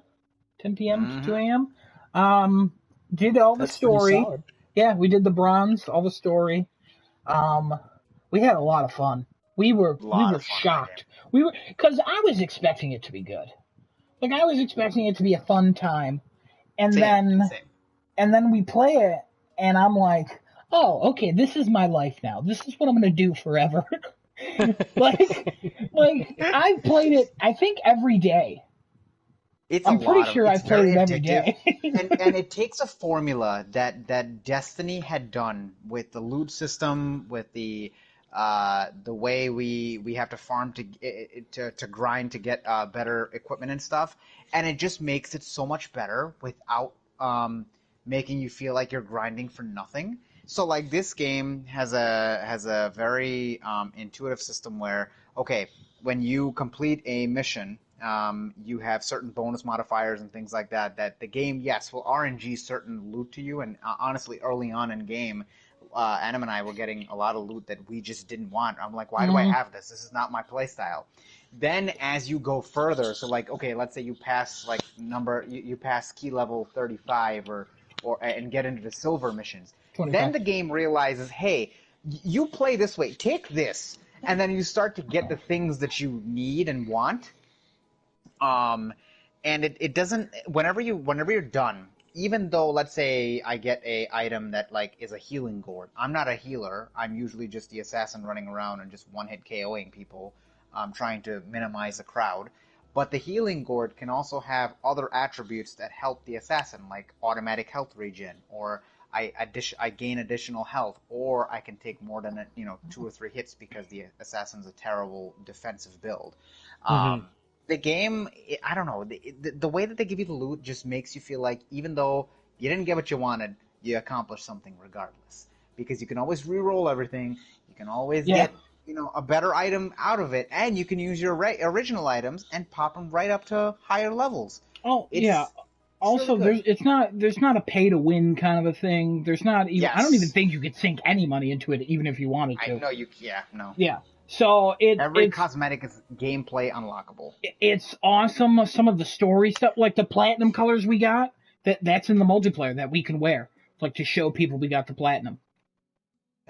10 p.m. to 2 a.m. Did all the That's pretty story. solid. Yeah, we did the bronze, all the story. We had a lot of fun. We were shocked. Because I was expecting it to be good. Like, I was expecting it to be a fun time. And Same. then we play it, and I'm like, oh, okay, this is my life now. This is what I'm going to do forever. like, I've played it, I think, every day. I'm pretty sure I've played it every day. and it takes a formula that Destiny had done with the loot system, with the way we have to farm to grind to get better equipment and stuff, and it just makes it so much better without making you feel like you're grinding for nothing. So like this game has a very intuitive system where, okay, when you complete a mission, you have certain bonus modifiers and things like that the game, yes, will RNG certain loot to you. And honestly, early on in game, Adam and I were getting a lot of loot that we just didn't want. I'm like, why do I have this? This is not my playstyle. Then as you go further, so like, okay, let's say you pass like you pass key level 35 or and get into the silver missions. 25. Then the game realizes, hey, you play this way, take this, and then you start to get the things that you need and want. And it doesn't, whenever you're done, even though, let's say I get a item that like is a healing gourd. I'm not a healer. I'm usually just the assassin running around and just one-hit KOing people, trying to minimize the crowd. But the healing gourd can also have other attributes that help the assassin, like automatic health regen, or I gain additional health, or I can take more than 2 or 3 hits because the assassin's a terrible defensive build. The game, I don't know, the way that they give you the loot just makes you feel like even though you didn't get what you wanted, you accomplished something regardless. Because you can always re-roll everything, you can always get a better item out of it, and you can use your original items and pop them right up to higher levels. Also, really there's not a pay to win kind of a thing. There's not even. Yes. I don't even think you could sink any money into it, even if you wanted to. I know you. Yeah, no. Yeah. So every cosmetic is gameplay unlockable. It's awesome. Some of the story stuff, like the platinum colors we got, that's in the multiplayer that we can wear, like to show people we got the platinum,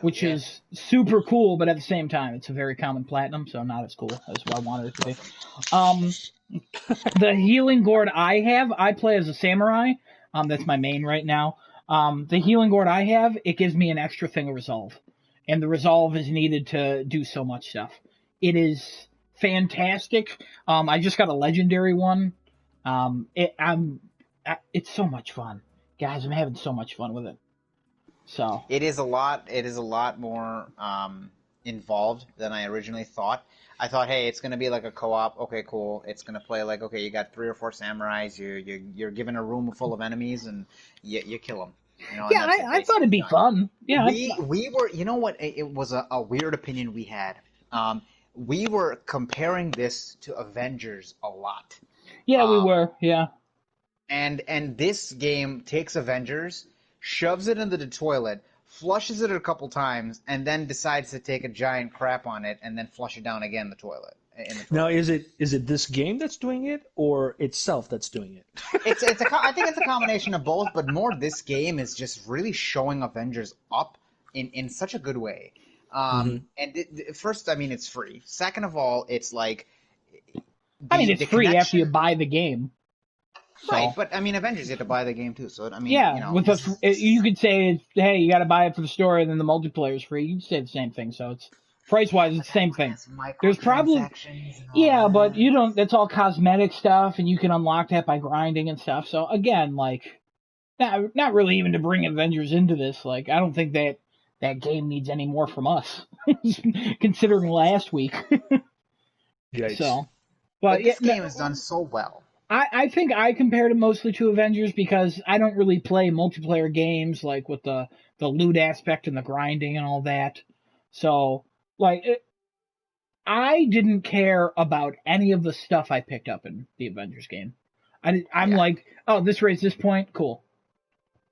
which is super cool. But at the same time, it's a very common platinum, so not as cool as what I wanted it to be. The healing gourd I play as a samurai. That's my main right now. The healing gourd I have, it gives me an extra thing of resolve. And the resolve is needed to do so much stuff. It is fantastic. I just got a legendary one. It's so much fun, guys. I'm having so much fun with it. So it is a lot more involved than I originally thought. I thought, hey, it's gonna be like a co-op. Okay, cool. It's gonna play like, okay, you got 3 or 4 samurais. You're given a room full of enemies and you kill them. I thought it'd be fun. Yeah, we were. You know what? It was a weird opinion we had. We were comparing this to Avengers a lot. Yeah, we were. Yeah. And this game takes Avengers, shoves it into the toilet, flushes it a couple times, and then decides to take a giant crap on it and then flush it down again in the toilet. Now, is it this game that's doing it, or itself that's doing it? I think it's a combination of both, but more this game is just really showing Avengers up in such a good way. And first, I mean, it's free. Second of all, it's like... it's free after you buy the game. So, Right, but I mean, Avengers, you have to buy the game too. So I mean, yeah, with you could say, hey, you got to buy it for the story, and then the multiplayer is free. You could say the same thing. So it's price wise, it's but the that same one thing. has There's probably microtransactions and all yeah, but that. you don't. That's all cosmetic stuff, and you can unlock that by grinding and stuff. So again, like, not really even to bring Avengers into this. Like, I don't think that game needs any more from us, considering last week. Yikes. So, but But yeah, this game is done so well. I think I compared it mostly to Avengers because I don't really play multiplayer games like with the loot aspect and the grinding and all that. So, like, I didn't care about any of the stuff I picked up in the Avengers game. I'm Yeah. like, oh, this raised this point, cool.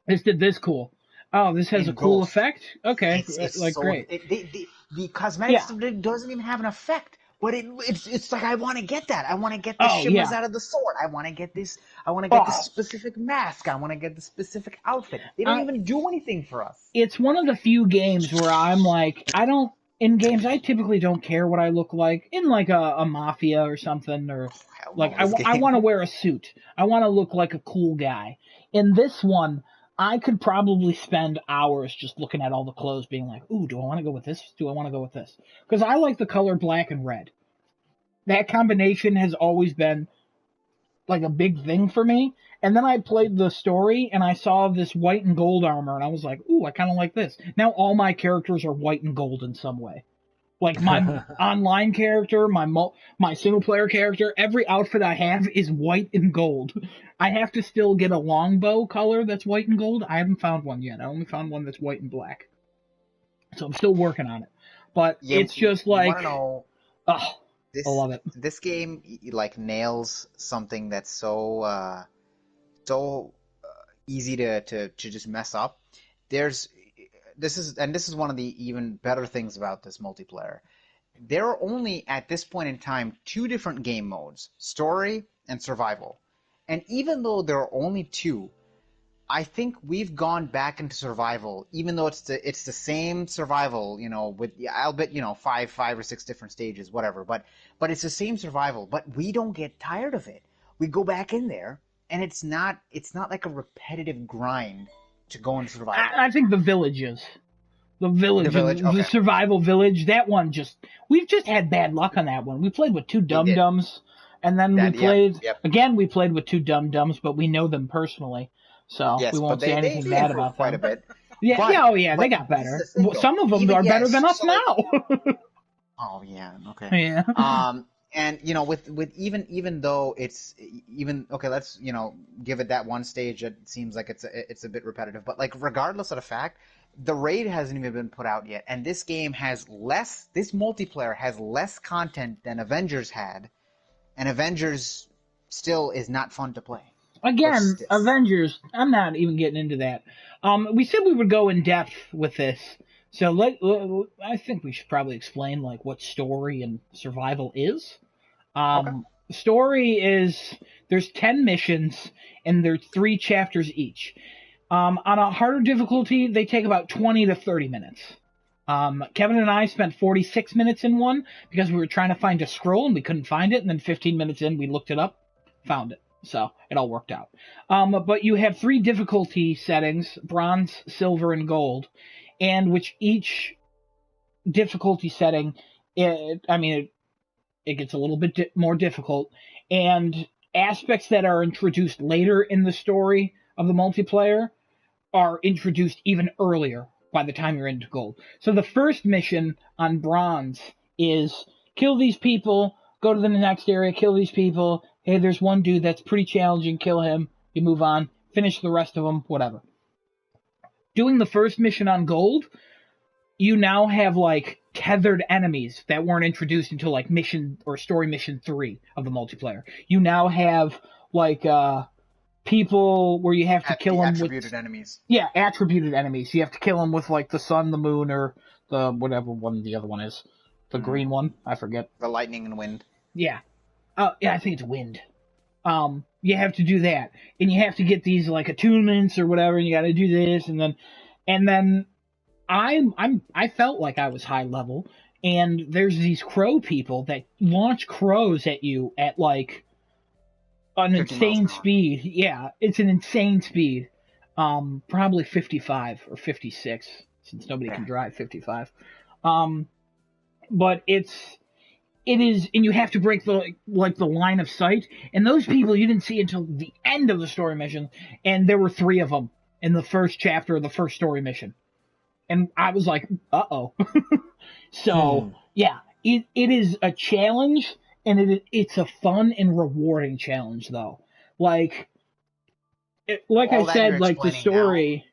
This did this, cool. Oh, this has In a cool Ghost, effect. Okay, it's like so great. the cosmetics Yeah. of it doesn't even have an effect. But it's like I want to get that. I want to get the Oh shimmers yeah. out of the sword. I want to get this. I want to get this Oh, specific mask. I want to get the specific outfit. They don't I, even do anything for us. it's one of the few games where I'm like, I don't. In games, I typically don't care what I look like in like a Mafia or something, or Hell like no, this I game. want to wear a suit. I want to look like a cool guy. In this one, I could probably spend hours just looking at all the clothes, being like, "Ooh, do I want to go with this? Do I want to go with this?" Because I like the color black and red. That combination has always been like a big thing for me. And then I played the story and I saw this white and gold armor and I was like, ooh, I kind of like this. Now all my characters are white and gold in some way. Like my online character, my single player character, every outfit I have is white and gold. I have to still get a longbow color that's white and gold. I haven't found one yet. I only found one that's white and black. So I'm still working on it. But Yeah, it's just you like, want to know oh, I this love it. this game like nails something that's so easy to just mess up. There's this is one of the even better things about this multiplayer. There are only at this point in time two different game modes, story and survival. And even though there are only two, I think we've gone back into survival, even though it's the same survival, with I'll bet five or six different stages, whatever. But it's the same survival. But we don't get tired of it. We go back in there, and it's not like a repetitive grind to go into survival. I think the villages. The village, The okay, survival village, that one we've just had bad luck on that one. We played with two we did dum-dums, and then that. Yep. we played with two dum-dums, but we know them personally, so we Yes, but won't say they anything they bad improved about quite a them. bit. Yeah, But yeah, oh yeah, they but got this is better. the thing though. Some of them Even are better than us so like now. oh yeah, okay. Yeah. And with even though it's even okay, let's give it that one stage that seems like it's a bit repetitive, but like regardless of the fact, the raid hasn't even been put out yet, and this game has less. This multiplayer has less content than Avengers had, and Avengers still is not fun to play. Again, Avengers. I'm not even getting into that. We said we would go in depth with this, so I think we should probably explain like what story and survival is. Okay. Story is there's 10 missions and there's 3 chapters each. On a harder difficulty, they take about 20 to 30 minutes. Kevin and I spent 46 minutes in one because we were trying to find a scroll and we couldn't find it, and then 15 minutes in, we looked it up, found it. So it all worked out. But you have 3 difficulty settings, bronze, silver, and gold, and which each difficulty setting, it gets a little bit more difficult, and aspects that are introduced later in the story of the multiplayer are introduced even earlier by the time you're into gold. So the first mission on bronze is kill these people, go to the next area, kill these people. Hey, there's one dude that's pretty challenging, kill him. You move on, finish the rest of them, whatever. Doing the first mission on gold, you now have like tethered enemies that weren't introduced until like mission or story mission 3 of the multiplayer. You now have like people where you have to kill them attributed enemies. Yeah, attributed enemies. You have to kill them with like the sun, the moon, or the whatever one the other one is. The green one, I forget. The lightning and wind. Yeah. Yeah, I think it's wind. You have to do that, and you have to get these like attunements or whatever, and you got to do this, and then I felt like I was high level, and there's these crow people that launch crows at you at like an 50 miles insane an hour. speed. Yeah, it's an insane speed. Probably 55 or 56, since nobody can drive 55. But it is, and you have to break the line of sight. And those people you didn't see until the end of the story mission, and there were 3 of them in the first chapter of the first story mission. And I was like, uh-oh. So, yeah, it is a challenge, and it's a fun and rewarding challenge, though. Like I All that you're said, like the explaining now, story.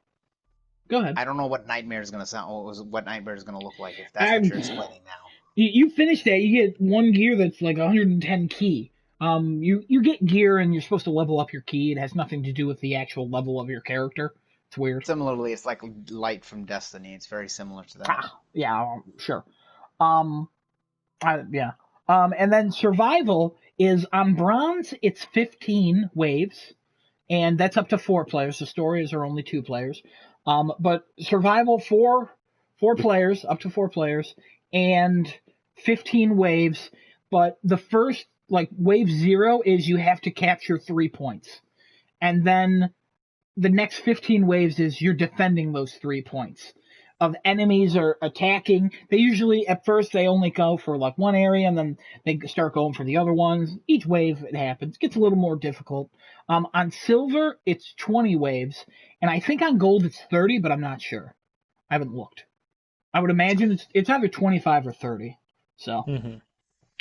Go ahead. I don't know what Nightmare is gonna sound. What Nightmare is gonna look like if that's I'm, what you're explaining now. you finish that, you get one gear that's like 110 key. You get gear, and you're supposed to level up your key. It has nothing to do with the actual level of your character. It's weird. Similarly, it's like Light from Destiny. It's very similar to that. Yeah, sure. Yeah. And then survival is on bronze. It's 15 waves, and that's up to 4 players. The stories are only 2 players. But survival 4 players, up to 4 players, and 15 waves. But the first, like wave 0, is you have to capture 3 points, and then the next 15 waves is you're defending those 3 points. Of enemies are attacking. They usually, at first, they only go for like one area, and then they start going for the other ones. Each wave, it happens. It gets a little more difficult. On silver, it's 20 waves, and I think on gold it's 30, but I'm not sure. I haven't looked. I would imagine it's either 25 or 30. So,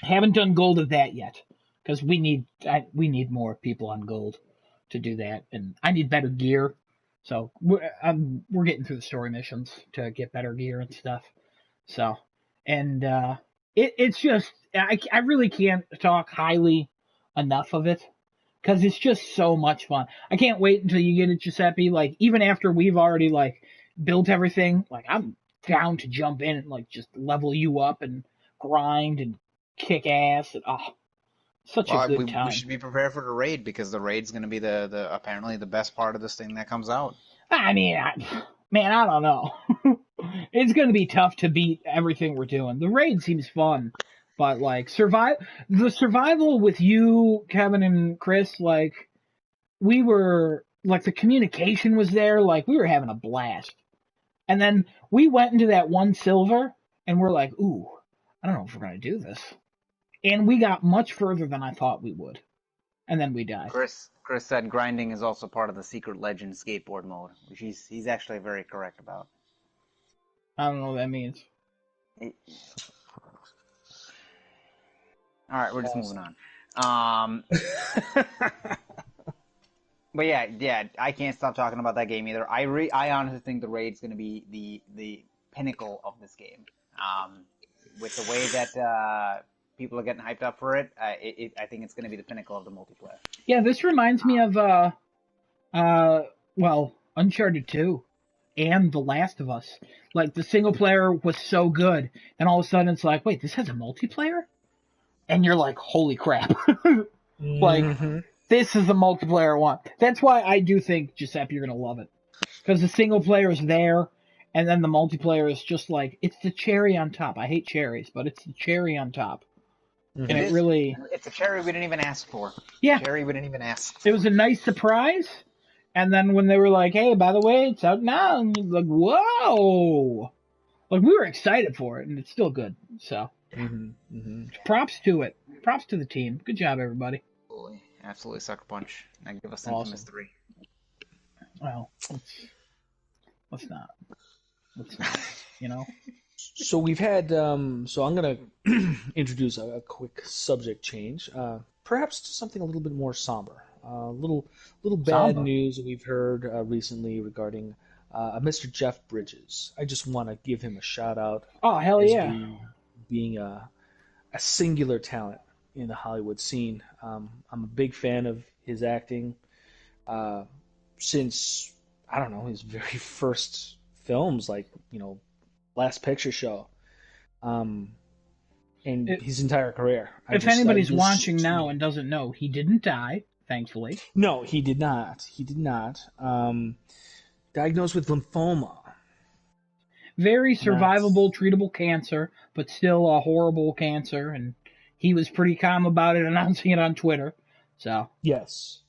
haven't done gold of that yet, because we need more people on gold to do that, and I need better gear. So we're getting through the story missions to get better gear and stuff. So, and it's just I really can't talk highly enough of it, because it's just so much fun. I can't wait until you get it, Giuseppe. Like, even after we've already like built everything, like I'm down to jump in and like just level you up and grind and kick ass, and such a good time. We should be prepared for the raid, because the raid's going to be the apparently the best part of this thing that comes out. I mean, man, I don't know. It's going to be tough to beat everything we're doing. The raid seems fun, but like the survival with you, Kevin, and Chris, like we were like the communication was there, like we were having a blast. And then we went into that one silver, and we're like, ooh, I don't know if we're going to do this. And we got much further than I thought we would. And then we died. Chris said grinding is also part of the Secret Legend skateboard mode, which he's actually very correct about. I don't know what that means. All right, we're just moving on. But yeah, I can't stop talking about that game either. I honestly think the raid's going to be the pinnacle of this game. With the way that people are getting hyped up for it, I think it's going to be the pinnacle of the multiplayer. Yeah, this reminds me of Uncharted 2 and The Last of Us. Like, the single player was so good, and all of a sudden it's like, wait, this has a multiplayer? And you're like, holy crap. Like, this is the multiplayer I want. That's why I do think, Giuseppe, you're going to love it. Because the single player is there, and then the multiplayer is just like, it's the cherry on top. I hate cherries, but it's the cherry on top. And it's a cherry we didn't even ask for. Yeah. Cherry we didn't even ask for. It was a nice surprise. And then when they were like, hey, by the way, it's out now, and you're like, whoa. Like, we were excited for it, and it's still good. So, props to it. Props to the team. Good job, everybody. Absolutely sucker punch. Now give us Infamous 3. Well, let's not. You know? So we've had, so I'm going to introduce a quick subject change, perhaps to something a little bit more somber. A little bad news that we've heard recently regarding Mr. Jeff Bridges. I just want to give him a shout out. Oh, hell yeah. Being a singular talent in the Hollywood scene. I'm a big fan of his acting since, I don't know, his very first films, like, Last Picture Show, and his entire career. If anybody's watching now and doesn't know, he didn't die, thankfully. No, he did not. He did not. Diagnosed with lymphoma. Very survivable, treatable cancer, but still a horrible cancer, and he was pretty calm about it, announcing it on Twitter. So Yes.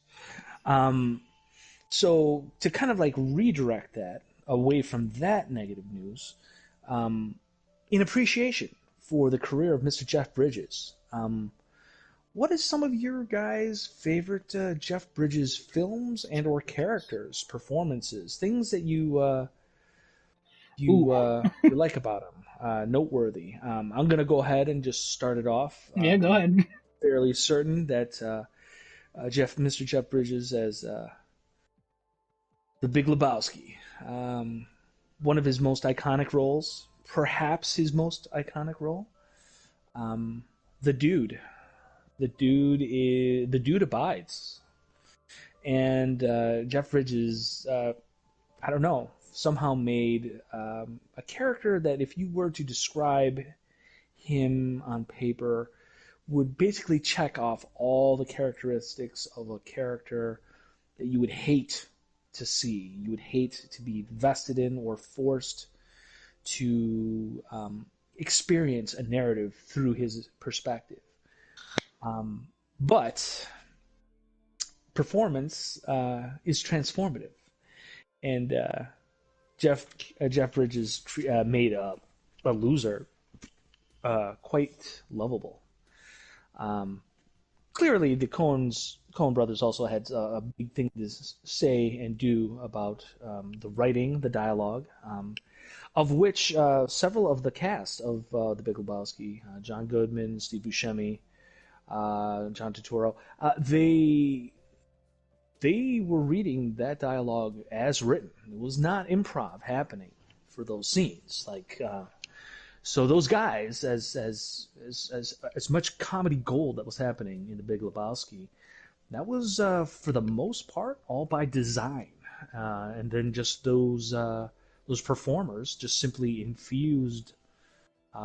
So to kind of like redirect that away from that negative news, in appreciation for the career of Mr. Jeff Bridges, what is some of your guys' favorite Jeff Bridges films and or characters, performances, things that you like about him, noteworthy? I'm gonna go ahead and just start it off. yeah, go I'm ahead. fairly certain that Mr. Jeff Bridges as the Big Lebowski, one of his most iconic roles, perhaps his most iconic role. The dude, the dude abides, and Jeff Bridges, I don't know, somehow made a character that if you were to describe him on paper would basically check off all the characteristics of a character that you would hate to see. You would hate to be vested in or forced to experience a narrative through his perspective. But performance is transformative, and Jeff Bridges made a loser quite lovable. Clearly, the Coen brothers also had a big thing to say and do about the writing, the dialogue, of which several of the cast of The Big Lebowski, John Goodman, Steve Buscemi, John Turturro, they were reading that dialogue as written. It was not improv happening for those scenes. So those guys, as much comedy gold that was happening in The Big Lebowski, that was for the most part all by design, and then just those performers just simply infused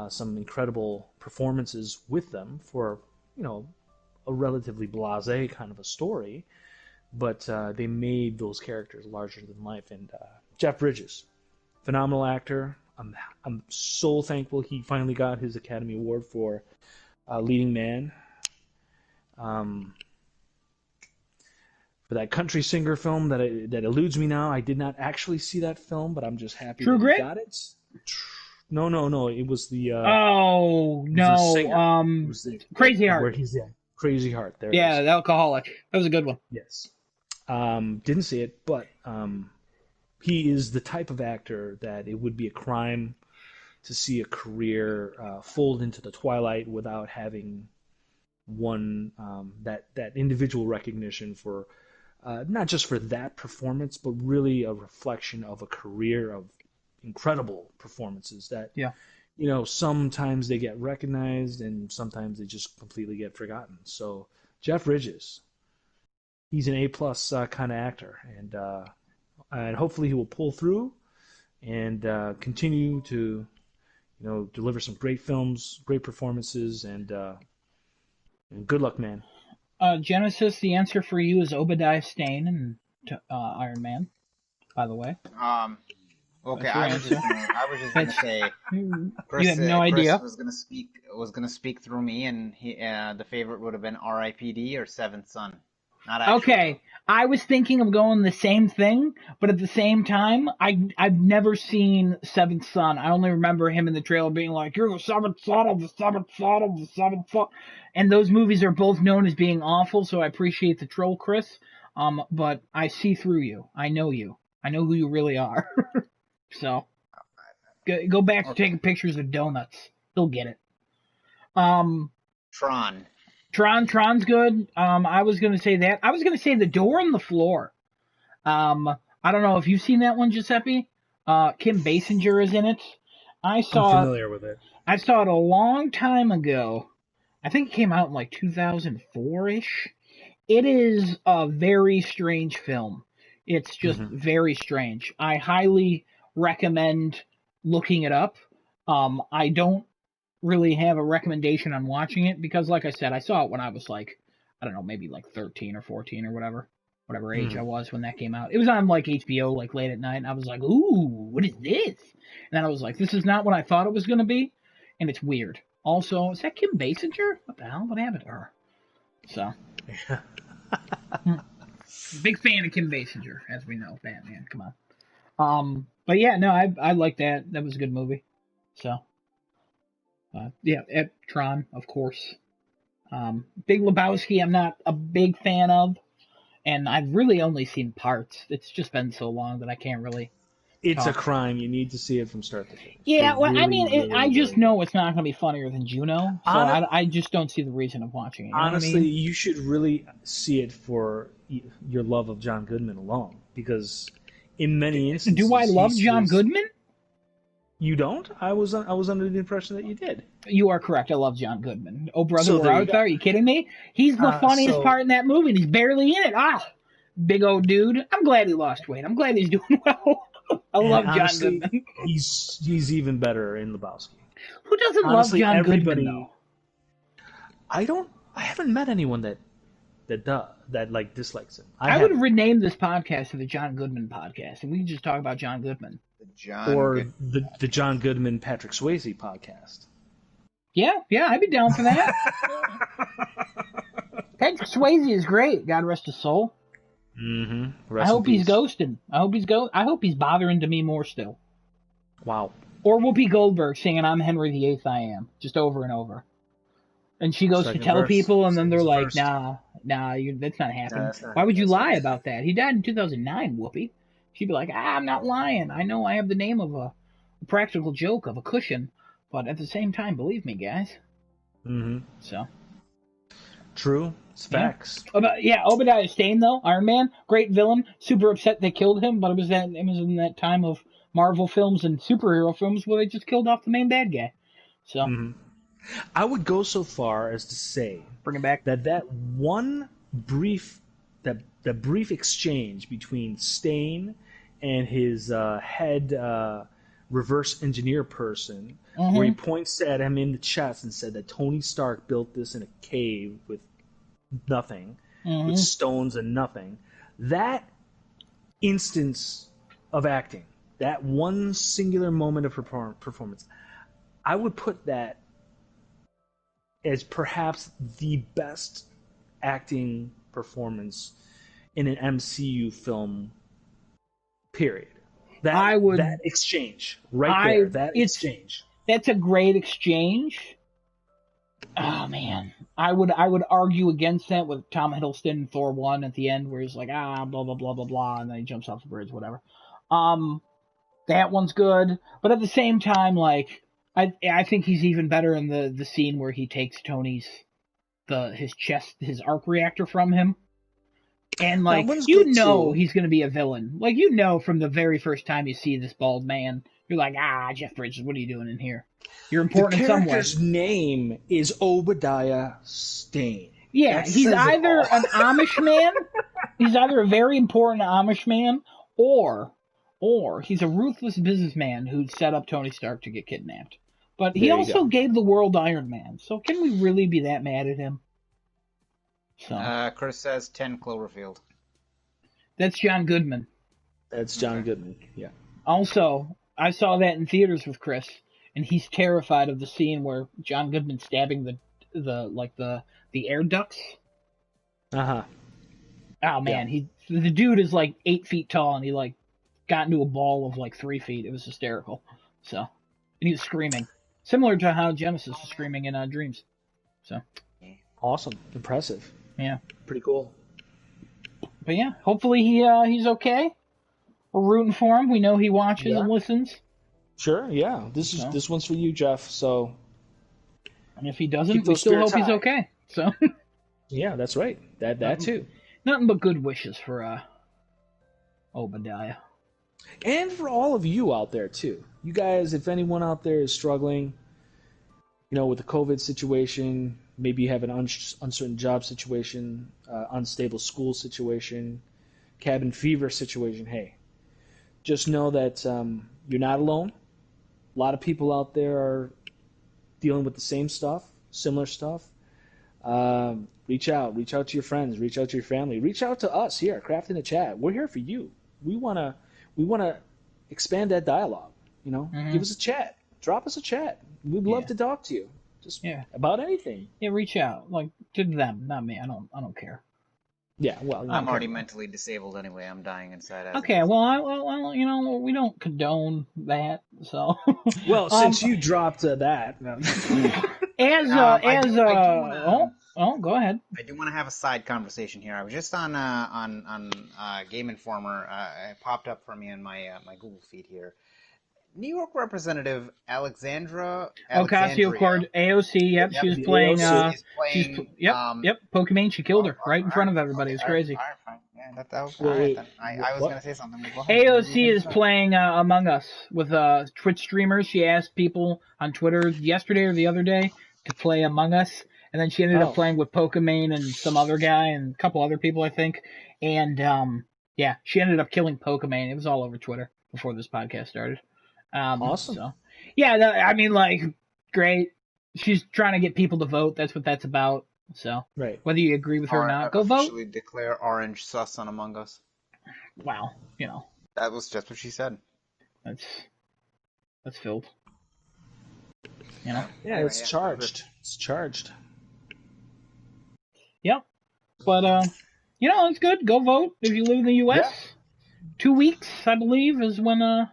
some incredible performances with them for a relatively blasé kind of a story, but they made those characters larger than life. And Jeff Bridges, phenomenal actor. I'm so thankful he finally got his Academy Award for leading man. For that country singer film that eludes me now. I did not actually see that film, but I'm just happy True that Grit? he got it. No. It was the Oh no, it was the, Crazy where Heart. he's Crazy Heart. There it Yeah, is. the alcoholic. That was a good one. Yes. Didn't see it, but he is the type of actor that it would be a crime to see a career fold into the twilight without having won that individual recognition for not just for that performance, but really a reflection of a career of incredible performances that sometimes they get recognized and sometimes they just completely get forgotten. So Jeff Bridges, he's an A+ kind of actor, and hopefully he will pull through and continue to deliver some great films, great performances, and good luck, man. Genesis, the answer for you is Obadiah Stane and Iron Man. By the way, Okay, that's your answer. I was just gonna say, You Chris, have no Chris idea. was gonna speak through me, and the favorite would have been R.I.P.D. or Seventh Son. Not Okay, I was thinking of going the same thing, but at the same time, I've never seen Seventh Son. I only remember him in the trailer being like, "You're the seventh son of the seventh son of the seventh son," and those movies are both known as being awful. So I appreciate the troll, Chris. But I see through you. I know you. I know who you really are. So go back to taking pictures of donuts. He'll get it. Tron. Tron's good. I was gonna say that. I was gonna say The Door on the Floor. I don't know if you've seen that one, Giuseppe. Kim Basinger is in it. I'm familiar with it. I saw it a long time ago. I think it came out in like 2004-ish. It is a very strange film. It's just very strange. I highly recommend looking it up. I don't really have a recommendation on watching it because, like I said, I saw it when I was like, I don't know, maybe like 13 or 14 or whatever age I was when that came out. It was on like HBO like late at night, and I was like, ooh, what is this? And then I was like, this is not what I thought it was going to be, and it's weird. Also, is that Kim Basinger? What the hell? What happened to her? So, Big fan of Kim Basinger, as we know. Batman, come on. But yeah, no, I like that. That was a good movie. So, yeah, Tron, of course. Big Lebowski, I'm not a big fan of, and I've really only seen parts. It's just been so long that I can't really It's a talk. crime. You need to see it from start to finish. Yeah, They're well, I really, mean, I really, just really know it's not going to be funnier than Juno, so good. I just don't see the reason of watching it. You know what I Honestly, mean? you should really see it for your love of John Goodman alone, because in many Do I instances love John just. Goodman? You don't? I was under the impression that you did. You are correct. I love John Goodman. Oh, brother, So we're there you out go. there. Are you kidding me? He's the funniest So part in that movie, and he's barely in it. Big old dude. I'm glad he lost weight. I'm glad he's doing well. I and love John honestly, Goodman. he's even better in Lebowski. Who doesn't love Honestly, John everybody. Goodman, though? I haven't met anyone that like dislikes him. I would rename this podcast to the John Goodman podcast, and we can just talk about John Goodman. The John Goodman Patrick Swayze podcast. Yeah, I'd be down for that. Patrick Swayze is great. God rest his soul. Mm-hmm. I hope he's ghosting. I hope he's bothering to me more still. Wow. Or Whoopi Goldberg singing "I'm Henry VIII, I Am" just over and over. And she goes to tell people, and then they're like, "Nah, that's not happening." Why would you lie about that? He died in 2009, Whoopi. She'd be like, "I'm not lying. I know I have the name of a practical joke of a cushion, but at the same time, believe me, guys." Mm-hmm. So. True. It's facts. Obadiah Stane, though, Iron Man, great villain. Super upset they killed him, but it was in that time of Marvel films and superhero films where they just killed off the main bad guy. So. Mm-hmm. I would go so far as to say, bring it back, that one brief exchange between Stane and his head reverse engineer person, where he points at him in the chest and said that Tony Stark built this in a cave with nothing, with stones and nothing. That instance of acting, that one singular moment of performance, I would put that as perhaps the best acting performance in an MCU film, period. That exchange right there, exchange. That's a great exchange. Oh man, I would argue against that with Tom Hiddleston in Thor 1 at the end, where he's like, blah blah blah blah blah, and then he jumps off the bridge, whatever. That one's good, but at the same time, like, I think he's even better in the scene where he takes Tony's his arc reactor from him. And like, he's gonna be a villain. Like, from the very first time you see this bald man, you're like, Jeff Bridges, what are you doing in here? You're important in some way. The character's name is Obadiah Stane. Yeah, he's either an Amish man, he's either a very important Amish man, or he's a ruthless businessman who'd set up Tony Stark to get kidnapped. But he also gave the world Iron Man, so can we really be that mad at him? So. Chris says 10 Cloverfield. That's John Goodman. That's John Goodman, yeah. Also, I saw that in theaters with Chris, and he's terrified of the scene where John Goodman's stabbing the air ducts. Uh-huh. Oh man, the dude is like 8 feet tall, and he like got into a ball of like 3 feet. It was hysterical. So, and he was screaming, similar to how Genesis was screaming in Dreams. So. Awesome, impressive. Yeah. Pretty cool. But yeah, hopefully he's okay. We're rooting for him. We know he watches and listens. Sure, yeah. This one's for you, Jeff. So. And if he doesn't, we still hope he's okay. So. Yeah, that's right. That too. Nothing but good wishes for Obadiah. And for all of you out there too. You guys, if anyone out there is struggling, with the COVID situation, maybe you have an uncertain job situation, unstable school situation, cabin fever situation, hey, just know that you're not alone. A lot of people out there are dealing with the same stuff, similar stuff. Reach out to your friends, reach out to your family, reach out to us here at Craft in the Chat. We're here for you. We wanna expand that dialogue. Give us a chat, drop us a chat. We'd love to talk to you, about anything. Yeah, reach out, like, to them, not me. I don't care. Yeah, well, I'm already mentally disabled anyway. I'm dying inside. As Okay, well, we don't condone that. So, well, since you dropped that, I do want to. go ahead. I do want to have a side conversation here. I was just on Game Informer. It popped up for me in my Google feed here. New York Representative Ocasio-Cortez, AOC. Yep, she was playing. Is playing. Yep. Pokimane. She killed her right in front of everybody. It was crazy. All right, fine. Yeah, that was Wait, all right. wait, Then. I was what? going to say something. But go ahead. AOC is playing Among Us with Twitch streamers. She asked people on Twitter yesterday or the other day to play Among Us, and then she ended up playing with Pokimane and some other guy and a couple other people, I think. And yeah, she ended up killing Pokimane. It was all over Twitter before this podcast started. Awesome. So, yeah, I mean, like, great. She's trying to get people to vote. That's what that's about. So, right. Whether you agree with her or not, go vote. Officially declare orange sus on Among Us. Wow, That was just what she said. That's filled. Yeah, it's charged. It's charged. Yep. But it's good. Go vote if you live in the U.S. Yeah. 2 weeks, I believe, is when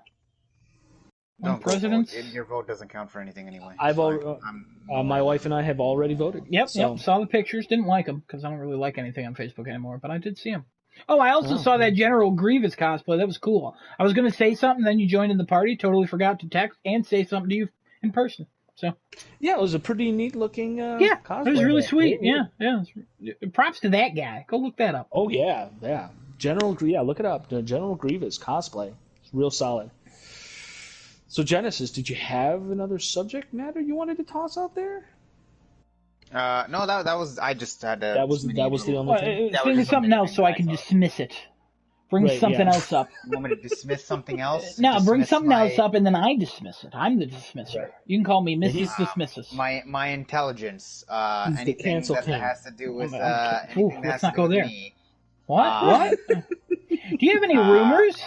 presidents. Your vote doesn't count for anything anyway. My wife and I have already voted. Yep. Saw the pictures. Didn't like them because I don't really like anything on Facebook anymore. But I did see them. Oh, I also saw that General Grievous cosplay. That was cool. I was gonna say something, then you joined in the party. Totally forgot to text and say something to you in person. So. Yeah, it was a pretty neat looking. Cosplay. It was really sweet. Yeah. Props to that guy. Go look that up. Oh yeah. Look it up. The General Grievous cosplay. It's real solid. So Genesis, did you have another subject matter you wanted to toss out there? No, that was. I just had to. That was the only thing. Think of something else so I can dismiss it. Bring something else up. You want me to dismiss something else? No, bring something else up and then I dismiss it. I'm the dismisser. Right. You can call me Mrs. Dismisses. My intelligence. Anything that has to do with let's not go there. Me. What? Do you have any rumors?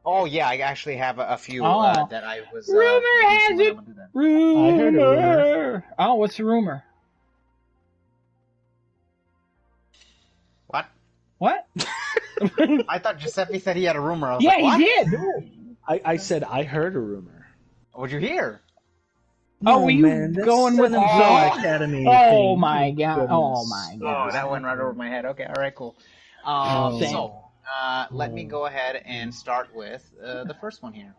Oh yeah, I actually have a few that I was. Rumor has it. Rumor. I heard a rumor. Oh, what's the rumor? What? I thought Giuseppe said he had a rumor. He did. No. I said I heard a rumor. What'd you hear? Were you going with Academy? Oh my god! Oh my god! Oh, that went right over my head. Okay, all right, cool. Let me go ahead and start with the first one here.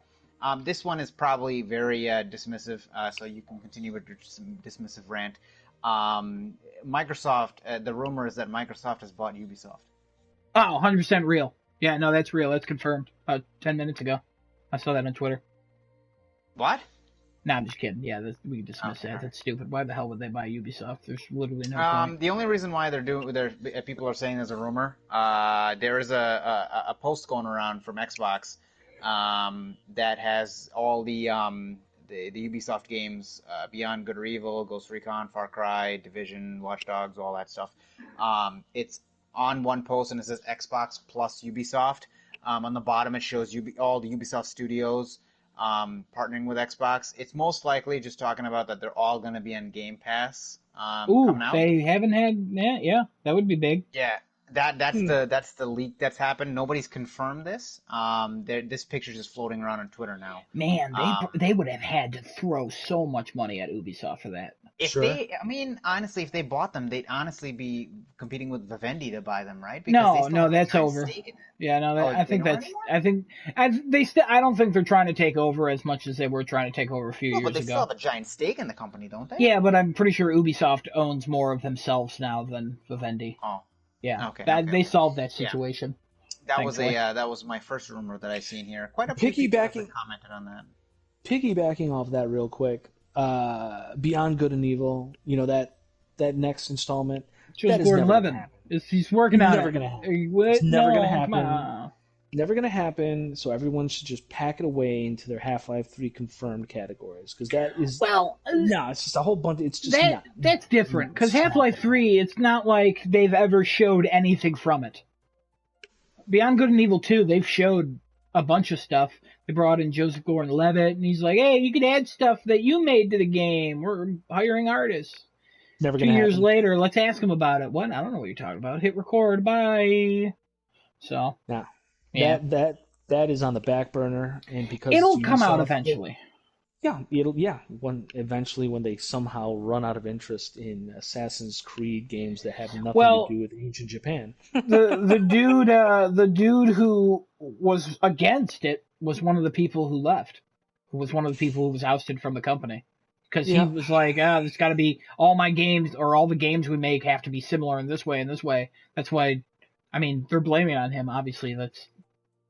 This one is probably very dismissive, so you can continue with your dismissive rant. Microsoft. The rumor is that Microsoft has bought Ubisoft. Oh, 100% real. Yeah, no, that's real. That's confirmed. 10 minutes ago. I saw that on Twitter. What? No, I'm just kidding. Yeah, we can dismiss that. That's stupid. Why the hell would they buy Ubisoft? There's literally no point. The only reason why people are saying there's a rumor, there is a post going around from Xbox that has all the Ubisoft games, Beyond Good or Evil, Ghost Recon, Far Cry, Division, Watch Dogs, all that stuff. It's on one post and it says Xbox plus Ubisoft. On the bottom it shows all the Ubisoft studios partnering with Xbox. It's most likely just talking about that they're all going to be on Game Pass. Coming out. They haven't had that. Yeah, that would be big. Yeah, that's the leak that's happened. Nobody's confirmed this. This picture's just floating around on Twitter now. Man, they would have had to throw so much money at Ubisoft for that. Honestly, if they bought them, they'd honestly be competing with Vivendi to buy them, right? Because that's over. Yeah, no, I don't think they're trying to take over as much as they were trying to take over a few years ago. But they still have a giant stake in the company, don't they? Yeah, but I'm pretty sure Ubisoft owns more of themselves now than Vivendi. Oh. Yeah. They solved that situation. Yeah. That was my first rumor that I've seen here. Quite a few people have commented on that. Piggybacking off that real quick. Beyond Good and Evil, that next installment. That is never going to happen. He's working on it. Never going to happen. It's never going to happen. Never going to happen. So everyone should just pack it away into their Half-Life 3 confirmed categories, because that is it's just a whole bunch. It's just that's different. Because Half-Life 3, it's not like they've ever showed anything from it. Beyond Good and Evil 2, they've showed a bunch of stuff. They brought in Joseph Gordon-Levitt, and he's like, "Hey, you can add stuff that you made to the game. We're hiring artists." Never 2 gonna years happen. later, let's ask him about it. What? I don't know what you're talking about. Hit record. Bye. So, Now, yeah. that is on the back burner, and because it's It'll come out Ubisoft, eventually. eventually when they somehow run out of interest in Assassin's Creed games that have nothing to Well, do with ancient Japan. the dude who was against it was one of the people who left. Who was one of the people who was ousted from the company. Because he Yeah, was like, there's got to be all my games or all the games we make have to be similar in this way and this way. That's why, I mean, they're blaming on him. Obviously, that's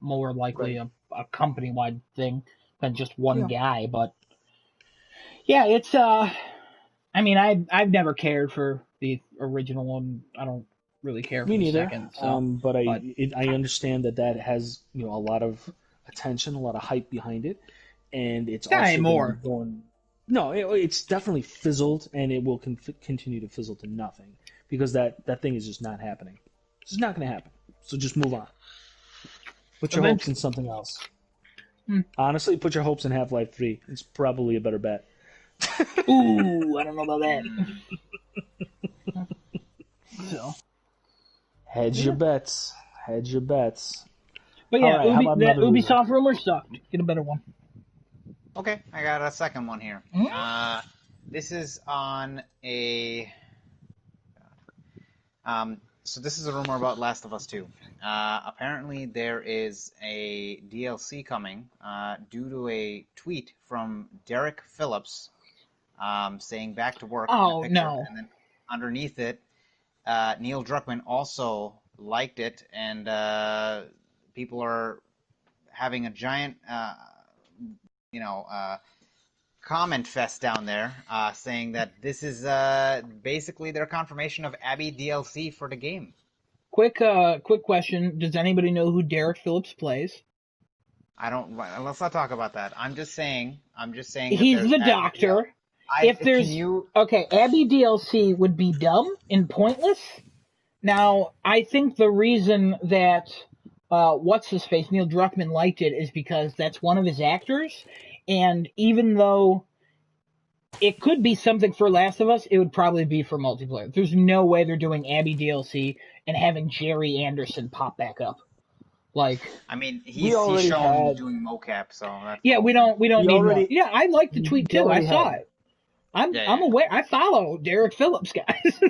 more likely right. a company wide thing than just one Yeah, guy. But yeah, it's I mean, I've never cared for the original one. I don't really care for me the neither. second. So, But but I understand that has a lot of attention, a lot of hype behind it, and it's not also anymore. been going. No, it's definitely fizzled, and it will continue to fizzle to nothing because that thing is just not happening. It's just not going to happen. So just move on. Put your hopes in Eventually, something else. hmm. Honestly, put your hopes in Half-Life 3. It's probably a better bet. Ooh, I don't know about that. Mm. So, Hedge your yeah. bets. Hedge your bets. But All yeah, right, how about that another rumor? Ubisoft rumor sucked. Get a better one. Okay, I got a second one here. Hmm? This is on a. So this is a rumor about Last of Us 2. Apparently, there is a DLC coming due to a tweet from Derek Phillips saying "back to work" in a Oh picture, no. and then underneath it, Neil Druckmann also liked it, and people are having a giant, you know, comment fest down there, saying that this is basically their confirmation of Abby DLC for the game. Quick question. Does anybody know who Derek Phillips plays? I don't. Let's not talk about that. I'm just saying. That He's there's the Abby DLC. doctor. If Can there's you? okay, Abby DLC would be dumb and pointless. Now, I think the reason that what's his face Neil Druckmann liked it is because that's one of his actors, and even though it could be something for Last of Us, it would probably be for multiplayer. There's no way they're doing Abby DLC and having Jerry Anderson pop back up. Like, I mean, We he's already shown had. doing mocap, so that's the yeah, whole we thing. don't We need more. already. Yeah, I like the tweet We too. I already saw had. it. I'm Yeah, I'm yeah. aware. I follow Derek Phillips, guys.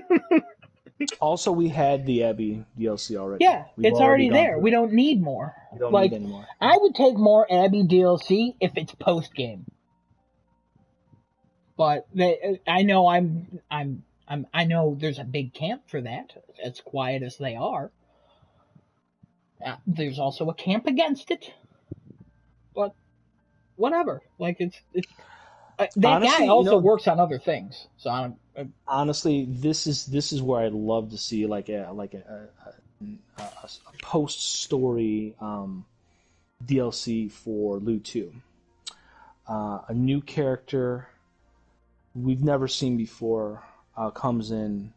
Also, we had the Abby DLC already. Yeah, We've it's already already gone there. through We that. don't need more. We don't need Like, any more. I would take more Abby DLC if it's post game. But I know I know there's a big camp for that. As quiet as they are, there's also a camp against it. But whatever. Like it's that guy Honestly, also works on other things. So honestly, this is where I'd love to see like a post story DLC for Lu 2. A new character we've never seen before comes in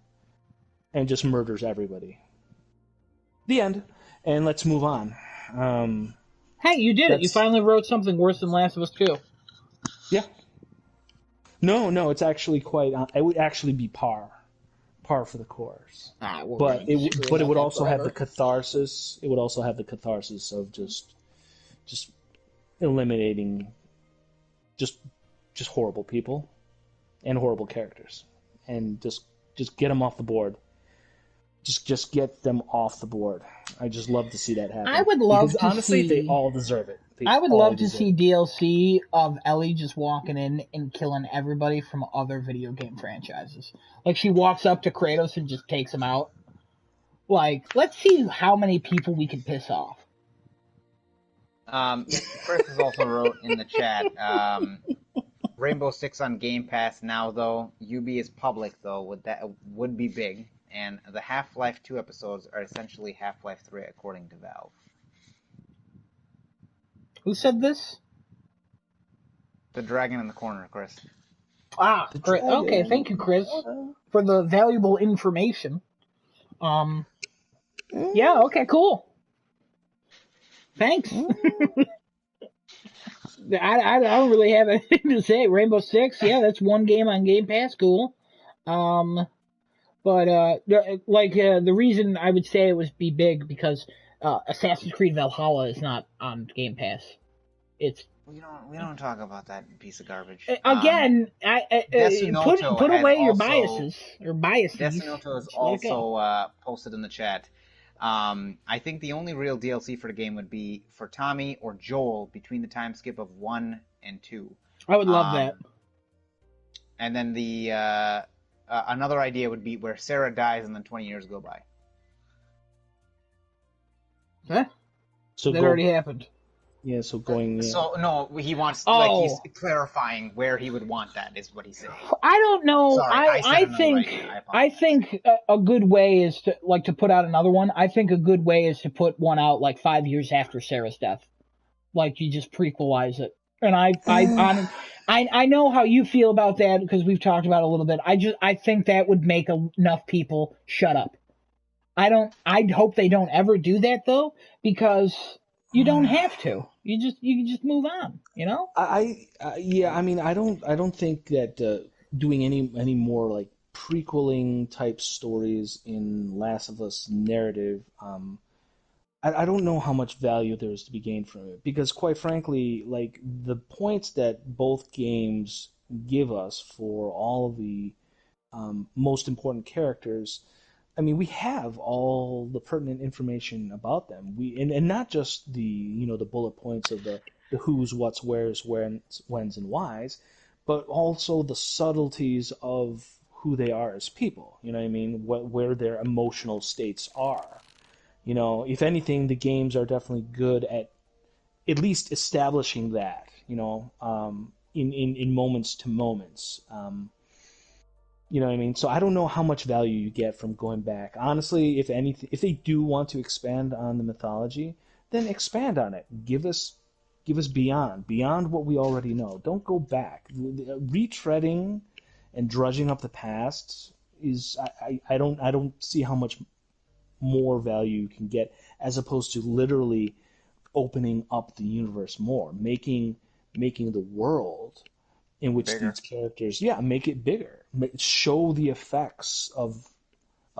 and just murders everybody. The end. And let's move on. hey, you did it. You That's finally wrote something worse than Last of Us 2. yeah. No, it's actually quite. It would actually be par for the course. We're But gonna it screw but it about would that also have the forever. catharsis. It would also have the catharsis of just eliminating just just horrible people and horrible characters, and just get them off the board. Just get them off the board. I just love to see that happen. I would love Because to honestly, they see. all deserve it. They I would all love to deserve see it. DLC of Ellie just walking in and killing everybody from other video game franchises. Like she walks up to Kratos and just takes him out. Like, let's see how many people we can piss off. Chris has also wrote in the chat. Rainbow Six on Game Pass now, though. UB is public, though. Would be big. And the Half-Life 2 episodes are essentially Half-Life 3, according to Valve. Who said this? The dragon in the corner, Chris. The Chris. Okay, dragon. thank you, Chris, for the valuable information. Yeah, okay, cool. Thanks. I don't really have anything to say. Rainbow Six, yeah, that's one game on Game Pass, cool. But the reason I would say it was be big because Assassin's Creed Valhalla is not on Game Pass. It's We don't talk about that piece of garbage. again, Desunoto put has away your also biases or biases. Desunoto has Just let it go. also posted in the chat. I think the only real DLC for the game would be for Tommy or Joel between the time skip of 1 and 2. I would love that. And then the another idea would be where Sarah dies and then 20 years go by. Huh? So that already happened. Yeah, so going. Yeah. So no, he wants he's clarifying where he would want that is what he's saying. I don't know. Sorry, I think a good way is to put out another one. I think a good way is to put one out like 5 years after Sarah's death, like you just prequelize it. And I know how you feel about that because we've talked about it a little bit. I think that would make enough people shut up. I'd hope they don't ever do that though, because you don't have to. You can just move on. You know. Yeah. I mean, I don't think that doing any more like prequeling type stories in Last of Us narrative. I don't know how much value there is to be gained from it because, quite frankly, like the points that both games give us for all of the most important characters. I mean, we have all the pertinent information about them. And not just the the bullet points of the who's, what's, where's, when's, and why's, but also the subtleties of who they are as people. You know what I mean? Where their emotional states are. If anything, the games are definitely good at least establishing that. In moments to moments. You know what I mean? So I don't know how much value you get from going back. Honestly, if anything, if they do want to expand on the mythology, then expand on it. Give us beyond what we already know. Don't go back. Retreading and drudging up the past is I don't see how much more value you can get as opposed to literally opening up the universe more, making the world in which bigger. These characters, make it bigger, show the effects of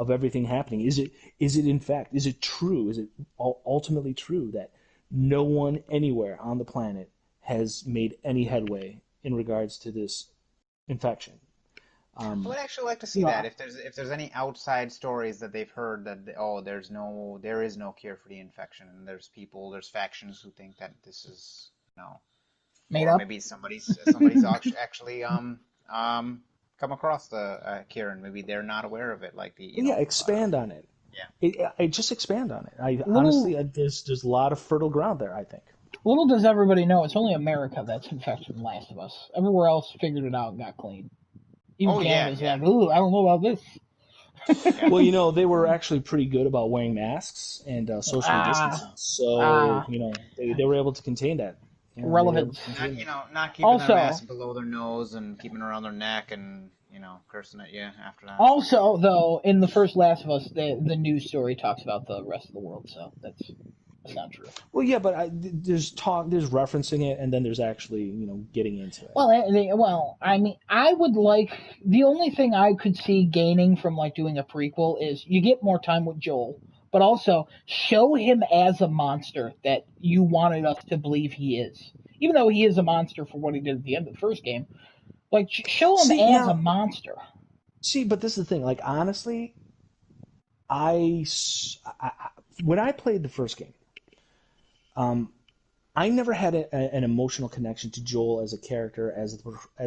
everything happening. Is it true? Is it ultimately true that no one anywhere on the planet has made any headway in regards to this infection? I would actually like to see that if there's any outside stories that they've heard that there is no cure for the infection, and there's factions who think that this is made or up. maybe somebody's actually come across the cure and maybe they're not aware of it, like expand on it. Yeah, just expand on it. Honestly, there's a lot of fertile ground there, I think. Little does everybody know, it's only America that's infected in Last of Us. Everywhere else figured it out and got clean. Even Canada's like, ooh, I don't know about this. Yeah. Well, they were actually pretty good about wearing masks and social distancing, so they were able to contain that. Relevance. Not keeping their mask below their nose and keeping it around their neck and cursing at you after that. Also, though, in the first Last of Us, the news story talks about the rest of the world, so that's not true. Well, yeah, but there's referencing it, and then there's actually getting into it. Well, I mean, I would like the only thing I could see gaining from doing a prequel is you get more time with Joel, but also show him as a monster that you wanted us to believe he is, even though he is a monster for what he did at the end of the first game. Show him as a monster. See, but this is the thing. Honestly, when I played the first game, I never had an emotional connection to Joel as a character, as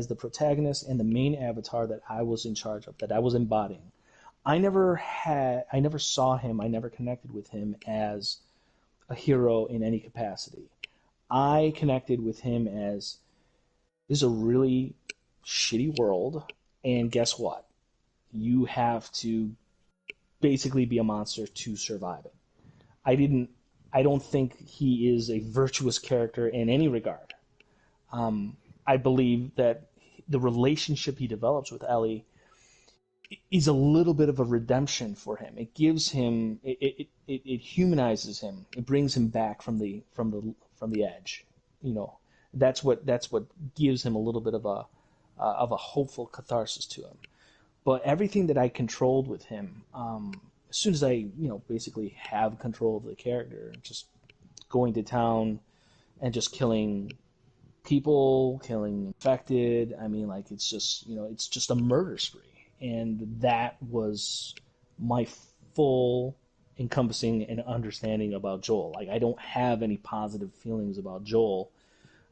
the protagonist and the main avatar that I was in charge of, that I was embodying. I never saw him. I never connected with him as a hero in any capacity. I connected with him as, this is a really shitty world, and guess what? You have to basically be a monster to survive it. I don't think he is a virtuous character in any regard. I believe that the relationship he develops with Ellie is a little bit of a redemption for him. It gives him, it humanizes him. It brings him back from the edge. That's what gives him a little bit of a hopeful catharsis to him. But everything that I controlled with him, as soon as I, basically have control of the character, just going to town and just killing people, killing infected. I mean, like, it's just a murder spree. And that was my full encompassing and understanding about Joel. Like, I don't have any positive feelings about Joel,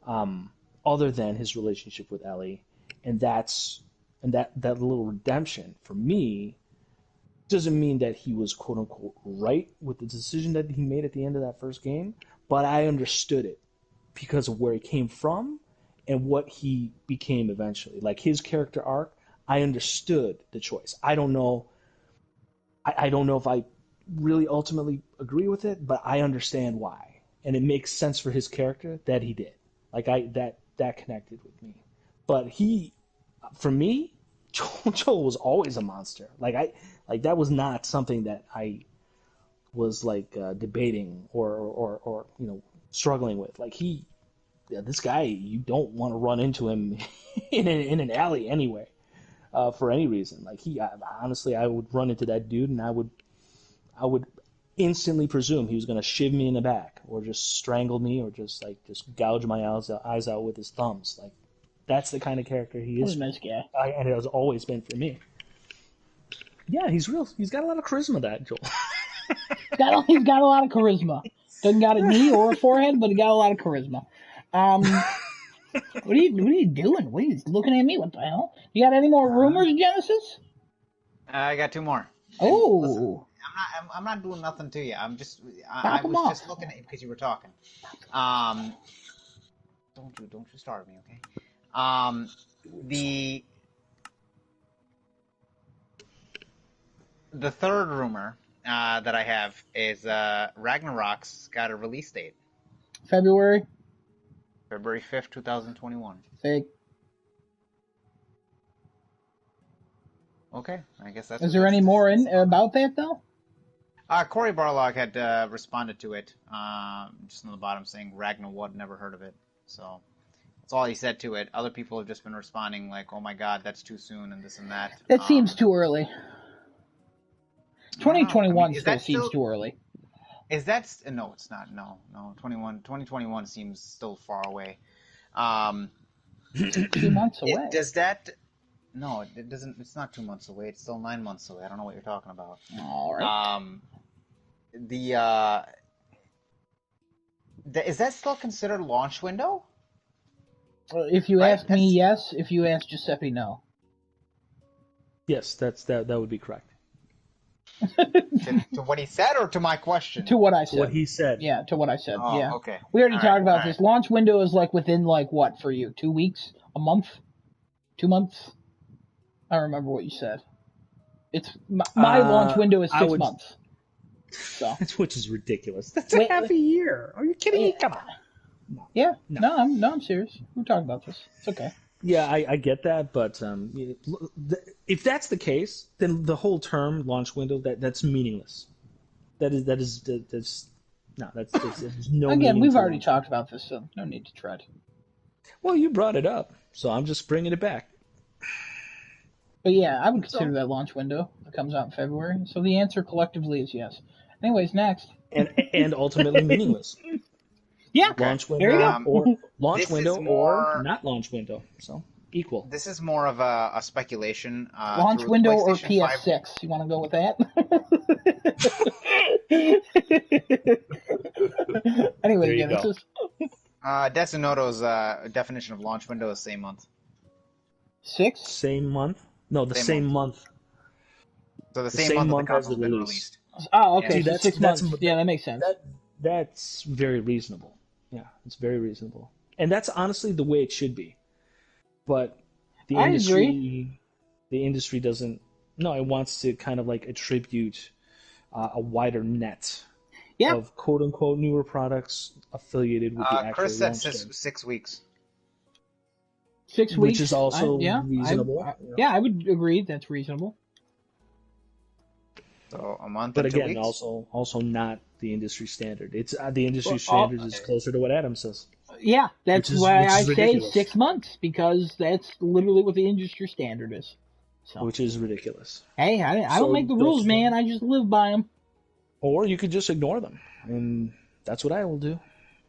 other than his relationship with Ellie. And that little redemption for me doesn't mean that he was quote unquote right with the decision that he made at the end of that first game, but I understood it because of where he came from and what he became eventually. Like, his character arc, I understood the choice. I don't know if I really ultimately agree with it, but I understand why. And it makes sense for his character that he did. Like, that connected with me. But for me, Joel was always a monster. Like that was not something that I was debating or struggling with. Like, this guy, you don't want to run into him in an alley anyway, for any reason. Like, honestly, I would run into that dude and I would instantly presume he was going to shiv me in the back or just strangle me or just gouge my eyes out with his thumbs. Like, that's the kind of character he is. He's a nice guy. And it has always been for me. Yeah, he's real. He's got a lot of charisma, that Joel. He's got a lot of charisma. Doesn't got a knee or a forehead, but he got a lot of charisma. What are you doing? What are you looking at me? What the hell? You got any more rumors, Genesis? I got 2 more. Oh. Listen, I'm not doing nothing to you. I was just looking at you because you were talking. Don't you start me, okay? The third rumor that I have is Ragnarok's got a release date. February 5th, 2021. Fake. Okay, I guess that's. Is there any more about that though? Corey Barlog had responded to it, just on the bottom, saying Ragnarok, never heard of it. So that's all he said to it. Other people have just been responding like, "Oh my God, that's too soon," and this and that. That seems too early. 2021 still seems too early. Is that no? It's not. No. 2021 seems still far away. 2 months away. Does that? No, it doesn't. It's not 2 months away. It's still 9 months away. I don't know what you're talking about. All right. Is that still considered launch window? If you ask me, yes. If you ask Giuseppe, no. Yes, that would be correct. To what he said, or to my question? To what I said. To what he said. Yeah, to what I said. Oh, yeah. Okay. We already talked about all this. Launch window is within what for you? 2 weeks? A month? 2 months? I don't remember what you said. It's my launch window is 6 months. So. Which is ridiculous. That's half a year. Are you kidding me? Come on. Yeah. No, I'm serious. We're talking about this. It's okay. Yeah, I get that, but if that's the case, then the whole term launch window that's meaningless. There's no. Again, we've already talked about this, so no need to tread. Well, you brought it up, so I'm just bringing it back. But yeah, I would consider that launch window that comes out in February. So the answer collectively is yes. Anyways, next. And ultimately meaningless. Yeah. Launch window there you go. or launch window or not launch window. So equal. This is more of a speculation. Launch window or PS6. You want to go with that? Anyway, yeah, this is. Desunoto's definition of launch window is same month. 6? Same month? No, the same month. So the same month the console's been released. Oh, okay. See, so 6 months. Yeah, that makes sense. That's very reasonable. Yeah, it's very reasonable. And that's honestly the way it should be. But the industry doesn't. No, it wants to kind of attribute a wider net of quote unquote newer products affiliated with the actual Chris said launch 6 weeks. 6 weeks, which is also reasonable. I would agree that's reasonable. So a month. But and 2 again, weeks? also not the industry standard. It's the industry standard is closer to what Adam says. Yeah, that's why I say ridiculous. 6 months, because that's literally what the industry standard is. So which is ridiculous. hey, I So don't make the don't rules, man. I just live by them. Or you could just ignore them, and that's what I will do,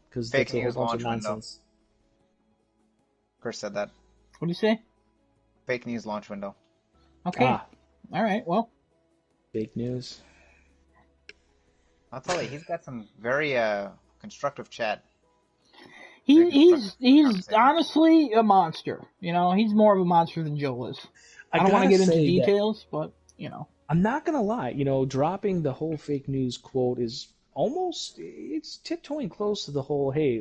because Fake that's a whole news bunch of launch window. nonsense. Chris said that. What do you say? Fake news launch window. Okay. Ah, All right. Well, fake news. I'll tell you, he's got some very constructive chat. he's conversation. honestly a monster. You know, he's more of a monster than Joel is. I don't want to gotta get into say that details, but you know. I'm not gonna lie. Dropping the whole fake news quote is it's tiptoeing close to the whole, hey,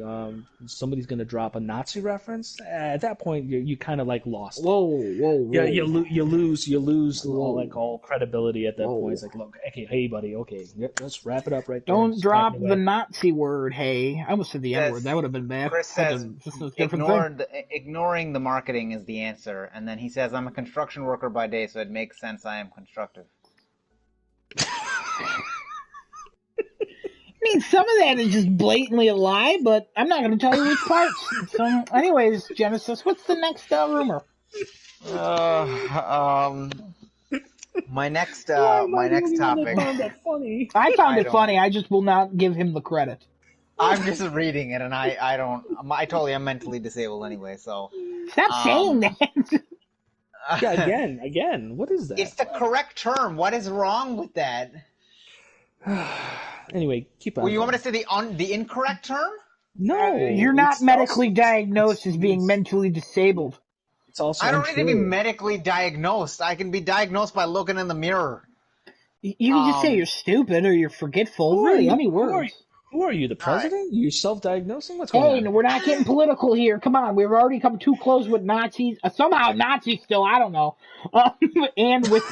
somebody's gonna drop a Nazi reference. At that point, you kind of like lost. Whoa. Yeah, you lose all credibility at that Whoa. point. It's like, look, okay, hey, buddy, okay, let's wrap it up right there. Don't Just drop pack it the away. Nazi word, hey. I almost said the N word. That would have been bad. Chris says That's a different thing. ignoring the marketing is the answer, and then he says, "I'm a construction worker by day, so it makes sense I am constructive." I mean, some of that is just blatantly a lie, but I'm not going to tell you which parts. So, anyways, Genesis, what's the next rumor? My next topic. I found that funny. I found I it don't- funny. I just will not give him the credit. I'm just reading it, and I don't. I told you I'm mentally disabled anyway, so. Stop saying that. Yeah, again, what is that? It's the correct term. What is wrong with that? Anyway, keep on. Well, you want me to say the incorrect term? No, You're not it's medically also- diagnosed as being mentally disabled. It's also I don't need to be untrue. medically diagnosed. I can be diagnosed by looking in the mirror. You can just say you're stupid or you're forgetful. Who are Really, you? any Who are words. Who are you, the All right. president? You self-diagnosing? What's going Hey, on? no, we're not getting political here. Come on, we've already come too close with Nazis. Somehow Nazis still, I don't know. And with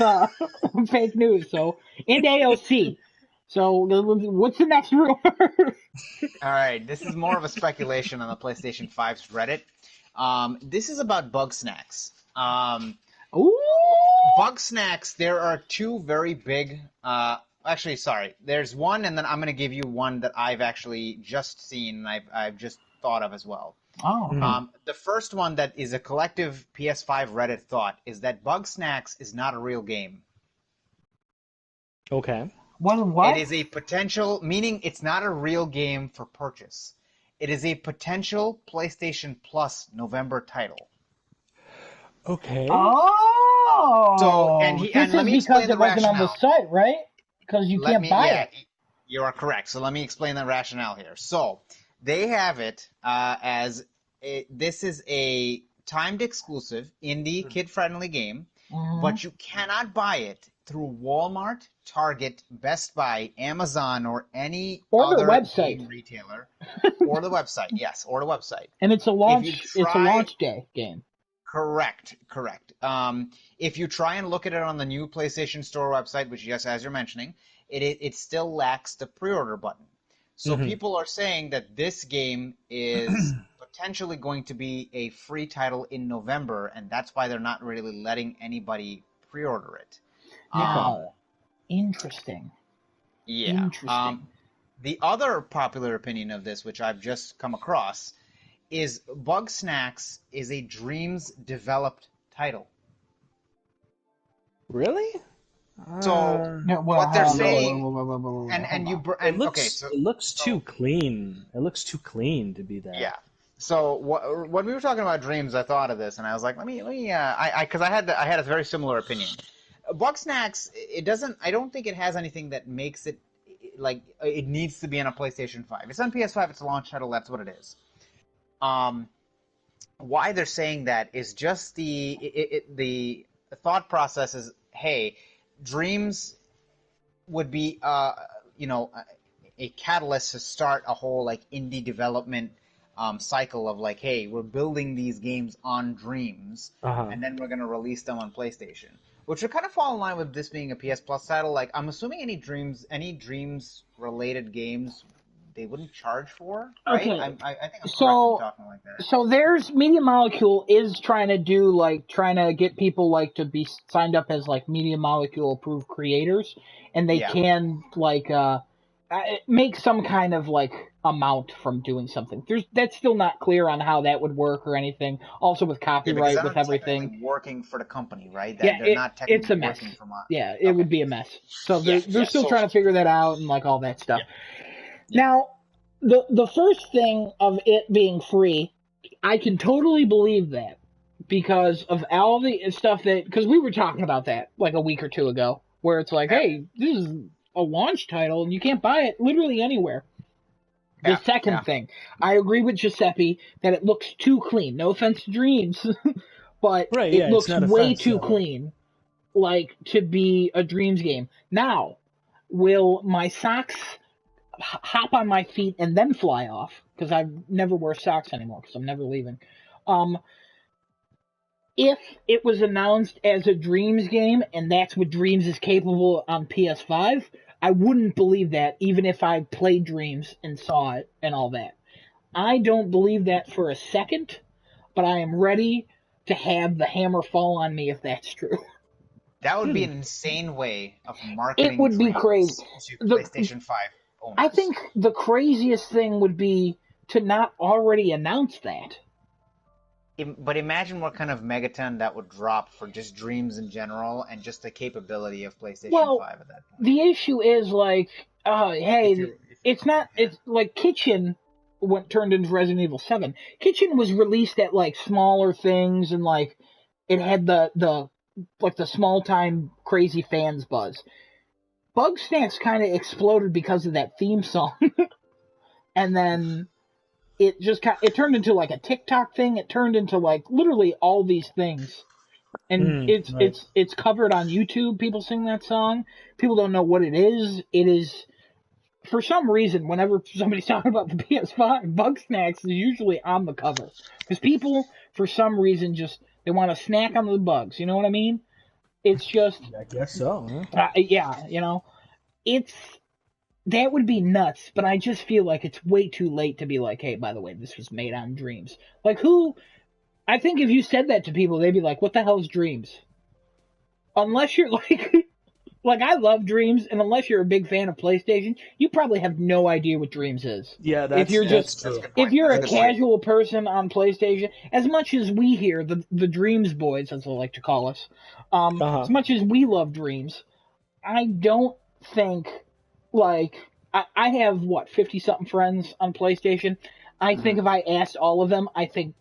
fake news, and AOC. So, what's the next rumor? All right, this is more of a speculation on the PlayStation 5's Reddit. This is about bug snacks. Ooh! Bug snacks, there are two very big... actually, sorry. There's one, and then I'm going to give you one that I've actually just seen and I've just thought of as well. Oh. The first one that is a collective PS5 Reddit thought is that bug snacks is not a real game. Okay. What? It is a potential, meaning it's not a real game for purchase. It is a potential PlayStation Plus November title. Okay. Oh! So, and this let is me explain because it the wasn't on the rationale. site, right? Because you can't buy it. You are correct. So let me explain the rationale here. So they have it this is a timed exclusive indie kid-friendly game, but you cannot buy it through Walmart, Target, Best Buy, Amazon, or any other game retailer, or the website. Yes, or the website. And it's a launch day game. Correct. If you try and look at it on the new PlayStation Store website, which, yes, as you're mentioning, it still lacks the pre-order button. So people are saying that this game is potentially going to be a free title in November, and that's why they're not really letting anybody pre-order it. Wow. Interesting. Yeah. Interesting. The other popular opinion of this, which I've just come across, is Bug Snacks is a Dreams-developed title. Really? So what they're saying, it looks too clean. It looks too clean to be that. Yeah. So when we were talking about Dreams, I thought of this, and I was like, because I had a very similar opinion. Bug Snacks, I don't think it has anything that makes it like it needs to be on a PlayStation 5. It's on PS5. It's a launch title. That's what it is. Why they're saying that is just the thought process is, hey, Dreams would be a catalyst to start a whole like indie development cycle of like, hey, we're building these games on Dreams, and then we're going to release them on PlayStation, which would kind of fall in line with this being a PS Plus title. Like, I'm assuming any Dreams related games they wouldn't charge for, right? Okay. I think I'm correct in talking like that. So there's Media Molecule is trying to get people like to be signed up as like Media Molecule approved creators, and they can like make some kind of like amount from doing something. That's still not clear on how that would work or anything. Also with Yeah, because copyright, they're with not technically everything. working for the company, right? Yeah, They're not it's technically a mess. working from Yeah, it Okay. would be a mess. So Yeah, they're still so trying to figure that out and like all that stuff. yeah, yeah. Now, the first thing of it being free, I can totally believe that because of all the stuff because we were talking about that like a week or two ago, where it's like, Yeah, hey, this is a launch title and you can't buy it literally anywhere. The yeah, second yeah. thing, I agree with Giuseppe that it looks too clean. No offense to Dreams, but Right? it Yeah, it's looks not way offense. too clean, like to be a Dreams game. Now, will my socks hop on my feet and then fly off? Because I never wear socks anymore because I'm never leaving. Um, if it was announced as a Dreams game and that's what Dreams is capable on PS5, I wouldn't believe that even if I played Dreams and saw it and all that. I don't believe that for a second, but I am ready to have the hammer fall on me if that's true. That would be an insane way of It marketing would be crazy. Dreams to The PlayStation 5 I owners. think the craziest thing would be to not already announce that. But imagine what kind of megaton that would drop for just Dreams in general and just the capability of PlayStation Well, 5 at that point. the issue is like, hey, If it's okay, not. It's like Kitchen what turned into Resident Evil 7. Kitchen was released at like smaller things and like it had the like the small time crazy fans buzz. Bug Snacks kind of exploded because of that theme song, and then it turned into like a TikTok thing. It turned into like literally all these things, and Right. it's covered on YouTube. People sing that song. People don't know what it is. It is for some reason whenever somebody's talking about the PS5, Bug Snacks is usually on the cover because people for some reason just they want to snack on the bugs. You know what I mean? It's just I guess so. Huh? yeah, it's that would be nuts, but I just feel like it's way too late to be like, hey, by the way, this was made on Dreams. Like, who? I think if you said that to people, they'd be like, what the hell is Dreams? Unless you're like, like I love Dreams, and unless you're a big fan of PlayStation, you probably have no idea what Dreams is. Yeah, If you're that's just, that's a true. good if point. you're That's a a good point. casual person on PlayStation, as much as we here, the Dreams boys, as I like to call us, as Uh much as we love Dreams, I don't think like I have what 50 something friends on PlayStation. I Mm-hmm. think if I asked all of them, I think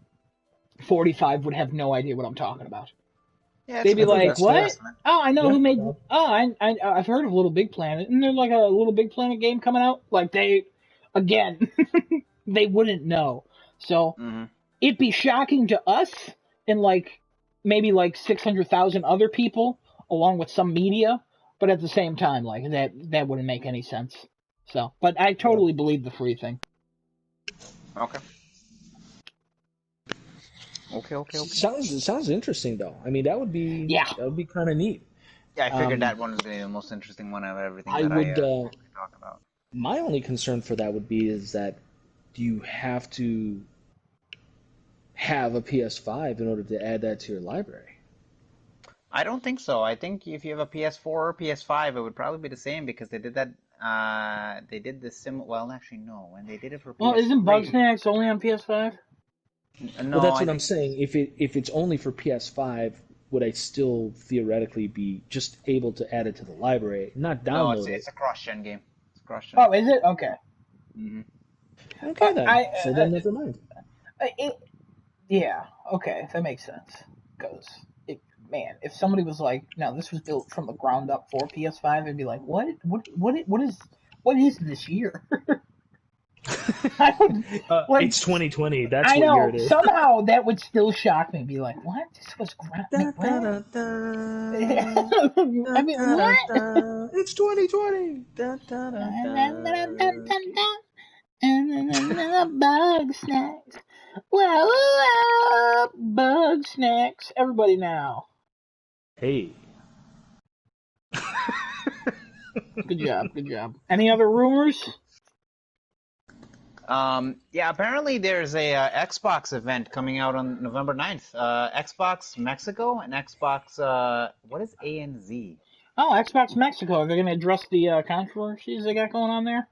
45 would have no idea what I'm talking about. Yeah, it's They'd a be I good think like, that's fair fair. "What? estimate. Oh, I know Yeah. who made. Oh, I've heard of Little Big Planet. Isn't there like a Little Big Planet game coming out? Like again, they wouldn't know. So Mm-hmm. it'd be shocking to us and like maybe like 600,000 other people along with some media, but at the same time, like that wouldn't make any sense. So, but I Yeah. totally believe the free thing. Okay. Okay. Sounds interesting though. I mean, Yeah, that would be kind of neat. Yeah, I figured Um, that one was going to be the most interesting one out of everything I that I would. typically talk about. My only concern for that would be is that do you have to have a PS5 in order to add that to your library? I don't think so. I think if you have a PS4 or PS5, it would probably be the same because they did that. They did the sim. Well, actually, no. When they did it for well, isn't PS3, Bugsnax only on PS5? Well, no, that's I what I'm think saying. If it's only for PS5, would I still theoretically be just able to add it to the library, not no. download it? It's a cross-gen game. It's cross-gen. Oh, is it? Okay. Mm-hmm. Okay then. I So then never mind. it, yeah, okay, that makes sense. Because, man, if somebody was like, "No, this was built from the ground up for PS5," I'd be like, "What? What is this year?" I would like, It's 2020. That's I what year know it is. somehow that would still shock me. Be like, "What? This was ground? Da, da, What?" da, da, I da, mean, da, da, what? da. It's 2020. Da, da, da, da. Bug snacks. Whoa, bug snacks. Everybody now. Hey. Good job, good job. Any other rumors? Yeah, apparently there's a Xbox event coming out on November 9th. Xbox Mexico and Xbox, what is ANZ? Oh, Xbox Mexico. Are they going to address the controversies they got going on there?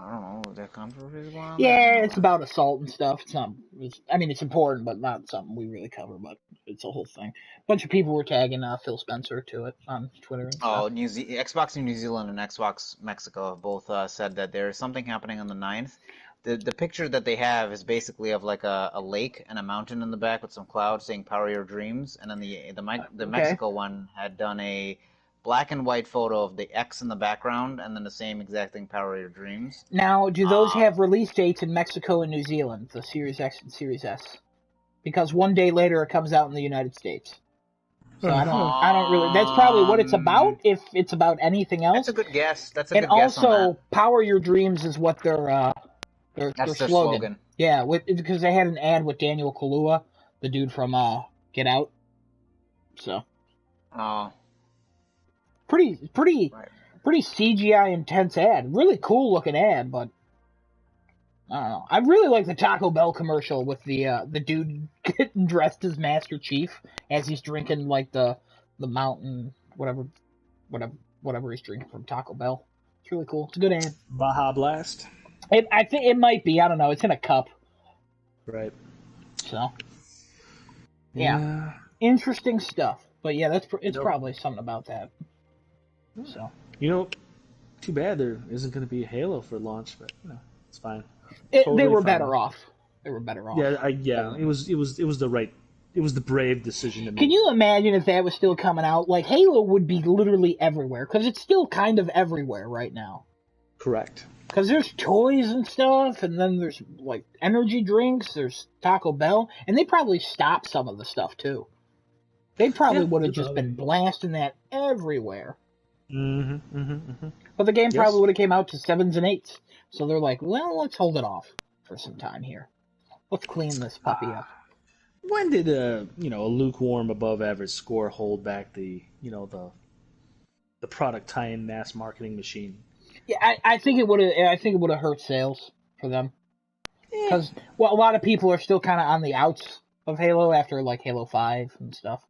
I don't know. There controversy going on there? I Yeah, don't it's know. about assault and stuff. I mean, it's important, but not something we really cover. But it's a whole thing. A bunch of people were tagging Phil Spencer to it on Twitter and stuff. Oh, Xbox New Zealand and Xbox Mexico have both said that there's something happening on the 9th. The picture that they have is basically of like a lake and a mountain in the back with some clouds saying "Power Your Dreams," and then the Okay. Mexico one had done a black and white photo of the X in the background and then the same exact thing, "Power Your Dreams." Now, do those Um, have release dates in Mexico and New Zealand, the Series X and Series S? Because one day later it comes out in the United States. So I don't really. That's probably what it's about. um, If it's about anything that's else, a good guess. That's a and good guess on that. also "Power Your Dreams" is what their That's their slogan. slogan. Yeah, because they had an ad with Daniel Kaluuya, the dude from Get Out. So Oh, pretty right. CGI intense ad. Really cool looking ad, but I don't know. I really like the Taco Bell commercial with the dude getting dressed as Master Chief as he's drinking like the mountain whatever he's drinking from Taco Bell. It's really cool. It's a good ad. Baja Blast. I think it might be. I don't know. It's in a cup. Right. So yeah. Interesting stuff. But yeah, it's probably something about that. So You know, too bad there isn't going to be a Halo for launch, but it's fine. they Totally were fine. better off. They were better off. Yeah. It was the brave decision to make. Can you imagine if that was still coming out? Like Halo would be literally everywhere because it's still kind of everywhere right now. Correct. Because there's toys and stuff, and then there's like energy drinks. There's Taco Bell, and they probably stopped some of the stuff too. They probably would have just been blasting that everywhere. But the game probably would have came out to 7s and 8s. So they're like, well, let's hold it off for some time here. Let's clean this puppy up. When did a lukewarm above average score hold back the product tie-in mass marketing machine? Yeah, I think it would have. I think it would have hurt sales for them because a lot of people are still kind of on the outs of Halo after like Halo 5 and stuff.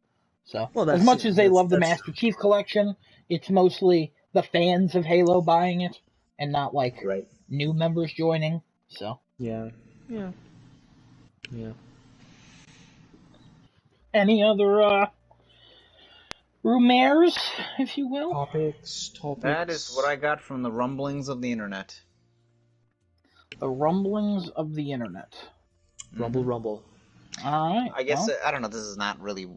So as much as they love the Master Chief Collection, it's mostly the fans of Halo buying it and not like new members joining. So yeah. Any other rumors, if you will? Topics. That is what I got from the rumblings of the internet. The rumblings of the internet. Rumble. All right. I guess, I don't know, this is not really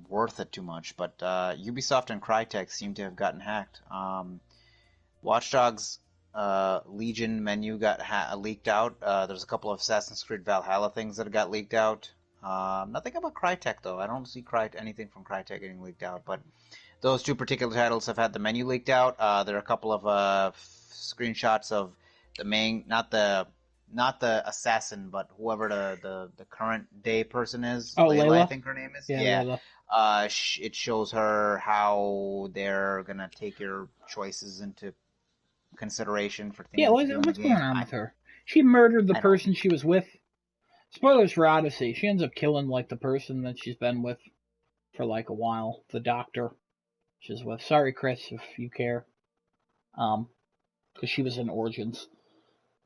worth it too much, but Ubisoft and Crytek seem to have gotten hacked. Watch Dogs Legion menu got leaked out. There's a couple of Assassin's Creed Valhalla things that got leaked out. Nothing about Crytek, though. I don't see anything from Crytek getting leaked out, but those two particular titles have had the menu leaked out. There are a couple of screenshots of the main, not the assassin, but whoever the current day person is. Oh, Layla? I think her name is. Yeah. Layla. It shows her how they're gonna take your choices into consideration for things. Yeah, what's going on with her? She murdered the person she was with. Spoilers for Odyssey. She ends up killing like the person that she's been with for like a while. The doctor she's with. Sorry, Chris, if you care. Because she was in Origins.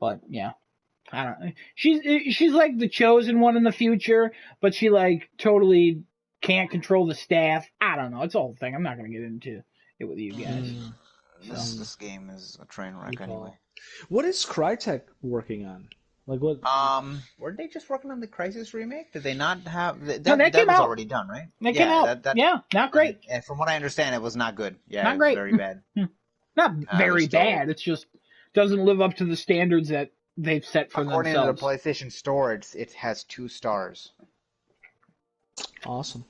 But yeah, I don't know. She's like the chosen one in the future, but she like totally can't control the staff. I don't know. It's a whole thing. I'm not gonna get into it with you guys. This game is a train wreck anyway. What is Crytek working on? Like what? Were they just working on the Crysis remake? Did they not have that? No, that came was out. already done, right? That came out. Yeah, not great. And from what I understand, it was not good. Yeah, not it was great. very bad. Not very bad. It's just doesn't live up to the standards that they've set for themselves. According to the PlayStation Store, it has 2 stars. Awesome.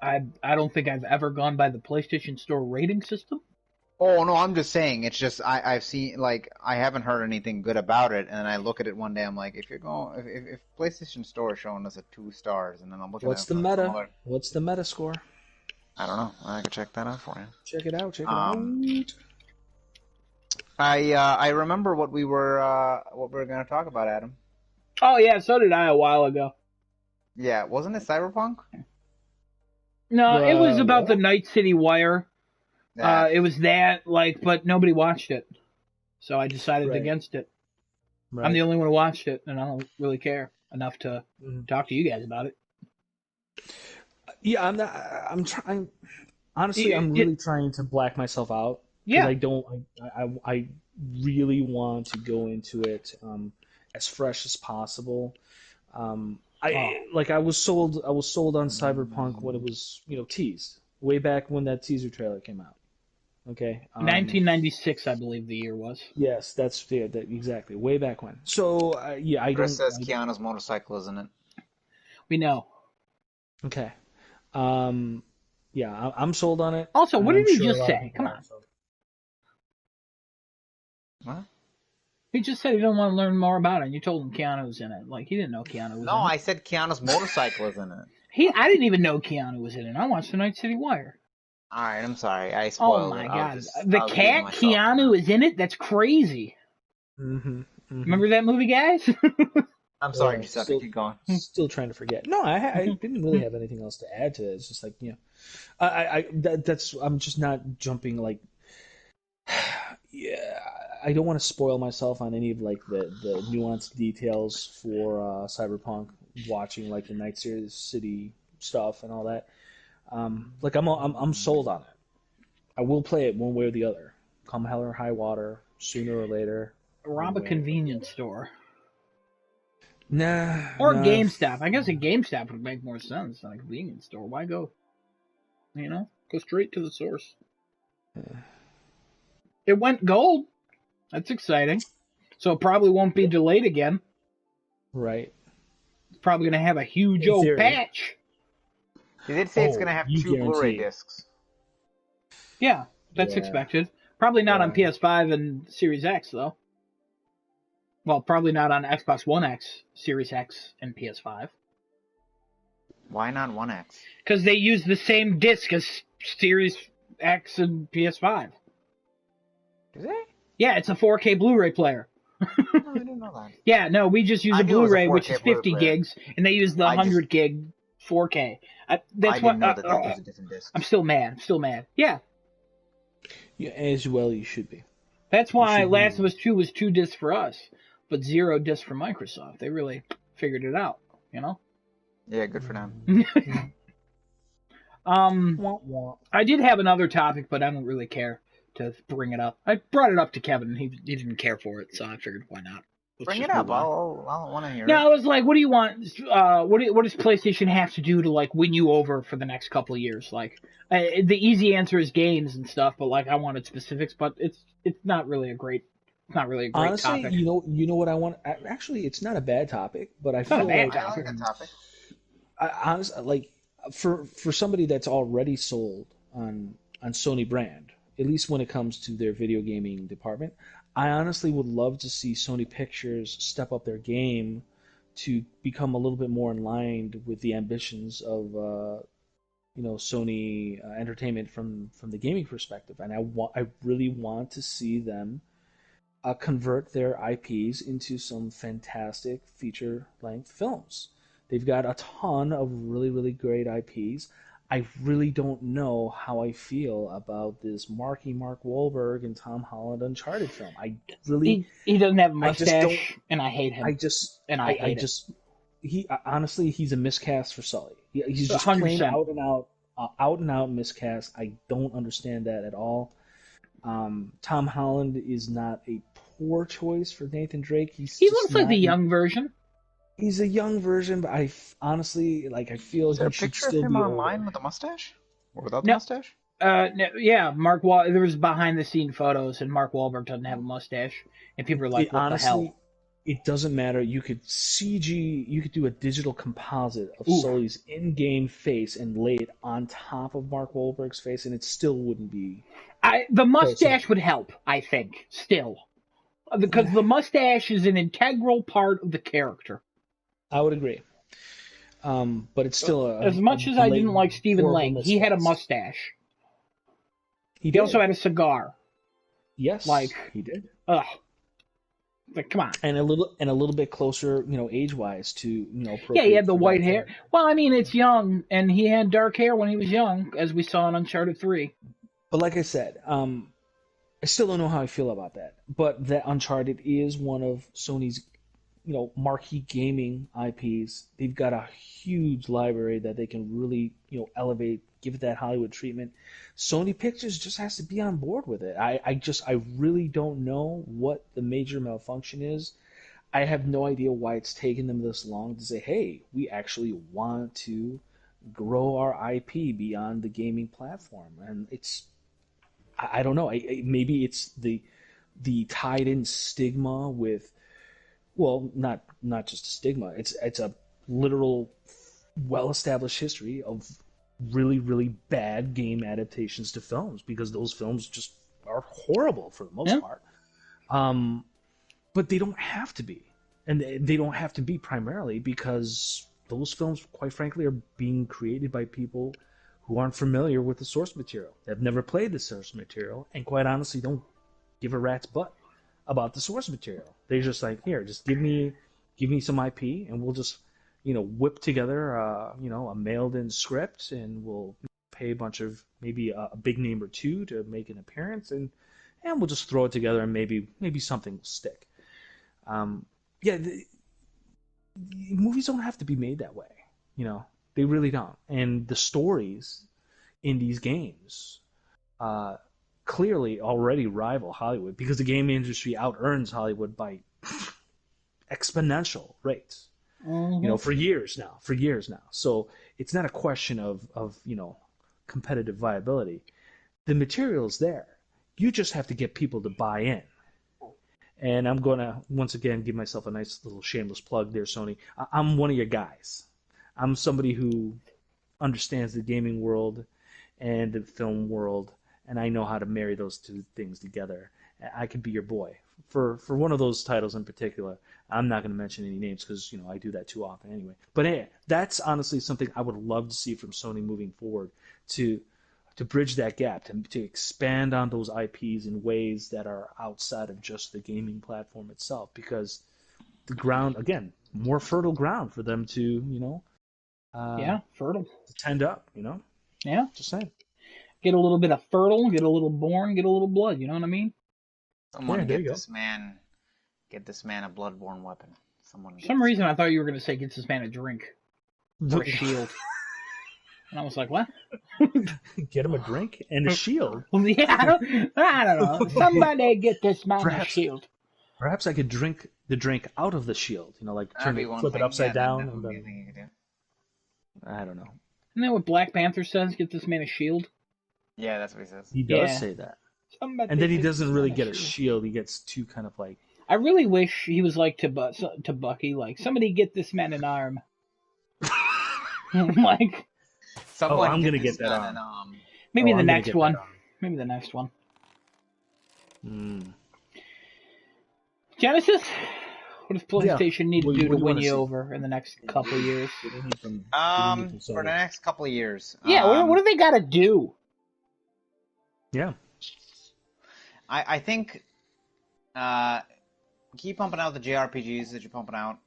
I don't think I've ever gone by the PlayStation Store rating system. Oh no, I'm just saying. It's just I've seen I haven't heard anything good about it, and then I look at it one day. I'm like, if PlayStation Store is showing us 2 stars, and then I'm looking. What's the meta? What's the meta score? I don't know. I can check that out for you. Check it out. Check it out. I remember what we were going to talk about, Adam. Oh yeah, so did I a while ago. Yeah, wasn't it Cyberpunk? No, it was about the Night City Wire. Yeah. It was that, but nobody watched it, so I decided against it. Right. I'm the only one who watched it, and I don't really care enough to talk to you guys about it. Yeah, I'm not. I'm trying. Honestly, I'm really trying to black myself out because Yeah. I don't. I really want to go into it as fresh as possible. I was sold on Cyberpunk when it was teased way back when that teaser trailer came out. Okay. 1996, I believe the year was. Yes, that's exactly way back when. So yeah, I Chris don't. says Keanu's motorcycle, isn't it? We know. Okay. Yeah, I'm sold on it. Also, what and did I'm he sure a just lot of say? people Come are, on. so. What? He just said he didn't want to learn more about it, and you told him Keanu was in it. Like, he didn't know Keanu was No, in it. I said Keanu's motorcycle is in it. I didn't even know Keanu was in it. I watched The Night City Wire. Alright, I'm sorry. I Oh spoiled my it. god. I was beating myself. Keanu is in it? That's crazy. Remember that movie, guys? I'm sorry, Giuseppe. Keep going. Still trying to forget. No, I didn't really have anything else to add to it. It's just like, I'm just not jumping like, yeah, I don't want to spoil myself on any of like the nuanced details for Cyberpunk. Watching like the Night City stuff and all that. Like I'm sold on it. I will play it one way or the other. Come hell or high water, sooner or later. Rob a convenience store. Nah. Or GameStop. I guess a GameStop would make more sense than a convenience store. Why go? Go straight to the source. It went gold. That's exciting. So it probably won't be delayed again. Right. It's probably going to have a huge old patch. He did say it's going to have 2 Blu-ray discs. Yeah, that's expected. Probably not on PS5 and Series X, though. Well, probably not on Xbox One X, Series X, and PS5. Why not One X? Because they use the same disc as Series X and PS5. Do they? Yeah, it's a 4K Blu-ray player. No, I didn't know that. Yeah, no, we just use a Blu-ray, which is 50 gigs, and they use the 100 gig 4K. I didn't know that was a different disc. I'm still mad. Yeah. Yeah, as well you should be. That's why Last of Us 2 was 2 discs for us, but 0 discs for Microsoft. They really figured it out, Yeah, good for them. I did have another topic, but I don't really care to bring it up. I brought it up to Kevin, and he didn't care for it, so I figured why not. Bring it up. I'll want to hear it. No, I was like, what do you want? What does PlayStation have to do to like win you over for the next couple of years? Like, the easy answer is games and stuff, but like I wanted specifics. But it's not really a great Honestly, topic. you know what I want. Actually, it's not a bad topic, but I feel I like that topic. Honestly, like for somebody that's already sold on Sony brand, at least when it comes to their video gaming department, I honestly would love to see Sony Pictures step up their game to become a little bit more in line with the ambitions of Sony Entertainment from the gaming perspective, and I really want to see them convert their IPs into some fantastic feature-length films. They've got a ton of really, really great IPs. I really don't know how I feel about this Mark Wahlberg and Tom Holland Uncharted film. I really he doesn't have a mustache, and I hate him. Honestly, he's a miscast for Sully. He's just 100%. plain out and out miscast. I don't understand that at all. Tom Holland is not a poor choice for Nathan Drake. He looks like the young version. He's a young version, but I honestly I feel is there he should a picture still of him be online with a mustache or without the mustache? No, yeah, there was behind the scene photos, and Mark Wahlberg doesn't have a mustache, and people are like, "What the hell?" It doesn't matter. You could do a digital composite of Sully's in-game face and lay it on top of Mark Wahlberg's face, and it still wouldn't be. The mustache would help, I think, still, because the mustache is an integral part of the character. I would agree. But it's still as much as I didn't like Stephen Lang, he had a mustache. He also had a cigar. Yes, he did. Ugh. Like, come on. And a little bit closer, age-wise to, Yeah, he had the white hair. Well, I mean, it's young, and he had dark hair when he was young, as we saw in Uncharted 3. But like I said, I still don't know how I feel about that. But that Uncharted is one of Sony's, marquee gaming IPs. They've got a huge library that they can really, elevate, give it that Hollywood treatment. Sony Pictures just has to be on board with it. I really don't know what the major malfunction is. I have no idea why it's taken them this long to say, hey, we actually want to grow our IP beyond the gaming platform. And I don't know. Maybe it's the tied in stigma with, well, not just a stigma. It's a literal, well established history of really really bad game adaptations to films, because those films just are horrible for the most part. But they don't have to be, and they don't have to be primarily because those films, quite frankly, are being created by people who aren't familiar with the source material. They've never played the source material, and quite honestly, don't give a rat's butt about the source material. They're just like, here, just give me some IP, and we'll just, whip together, a mailed-in script, and we'll pay a bunch of, maybe a big name or two to make an appearance, and we'll just throw it together, and maybe something will stick. Movies don't have to be made that way. They really don't. And the stories in these games clearly already rival Hollywood, because the game industry out-earns Hollywood by exponential rates. Mm-hmm. For years now. So it's not a question of competitive viability. The material's there. You just have to get people to buy in. And I'm going to, once again, give myself a nice little shameless plug there, Sony. I'm one of your guys. I'm somebody who understands the gaming world and the film world, and I know how to marry those two things together. I could be your boy. For one of those titles in particular, I'm not going to mention any names because, I do that too often anyway. But hey, that's honestly something I would love to see from Sony moving forward, to bridge that gap, to expand on those IPs in ways that are outside of just the gaming platform itself, because the ground, again, more fertile ground for them to, fertile. to tend up, Yeah. Just saying. Get a little bit of fertile, get a little born, get a little blood, you know what I mean? Someone get this man a bloodborne weapon. For some reason I thought you were going to say get this man a drink. Or a shield. And I was like, what? Get him a drink and a shield. Yeah, I don't know. Somebody get this man a shield. Perhaps I could drink the drink out of the shield. Flip it upside down. And then, I don't know. Isn't that what Black Panther says? Get this man a shield? Yeah, that's what he says. He does say that. And then he doesn't really get a shield. He gets two kind of like... I really wish he was like to Bucky, like, somebody get this man an arm. Like... I'm going to get that arm. Maybe the next one. Maybe the next one. Genesis? What does PlayStation need to do to win you over in the next couple of years? For the next couple of years. Yeah, what do they got to do? Yeah. I think keep pumping out the JRPGs that you're pumping out.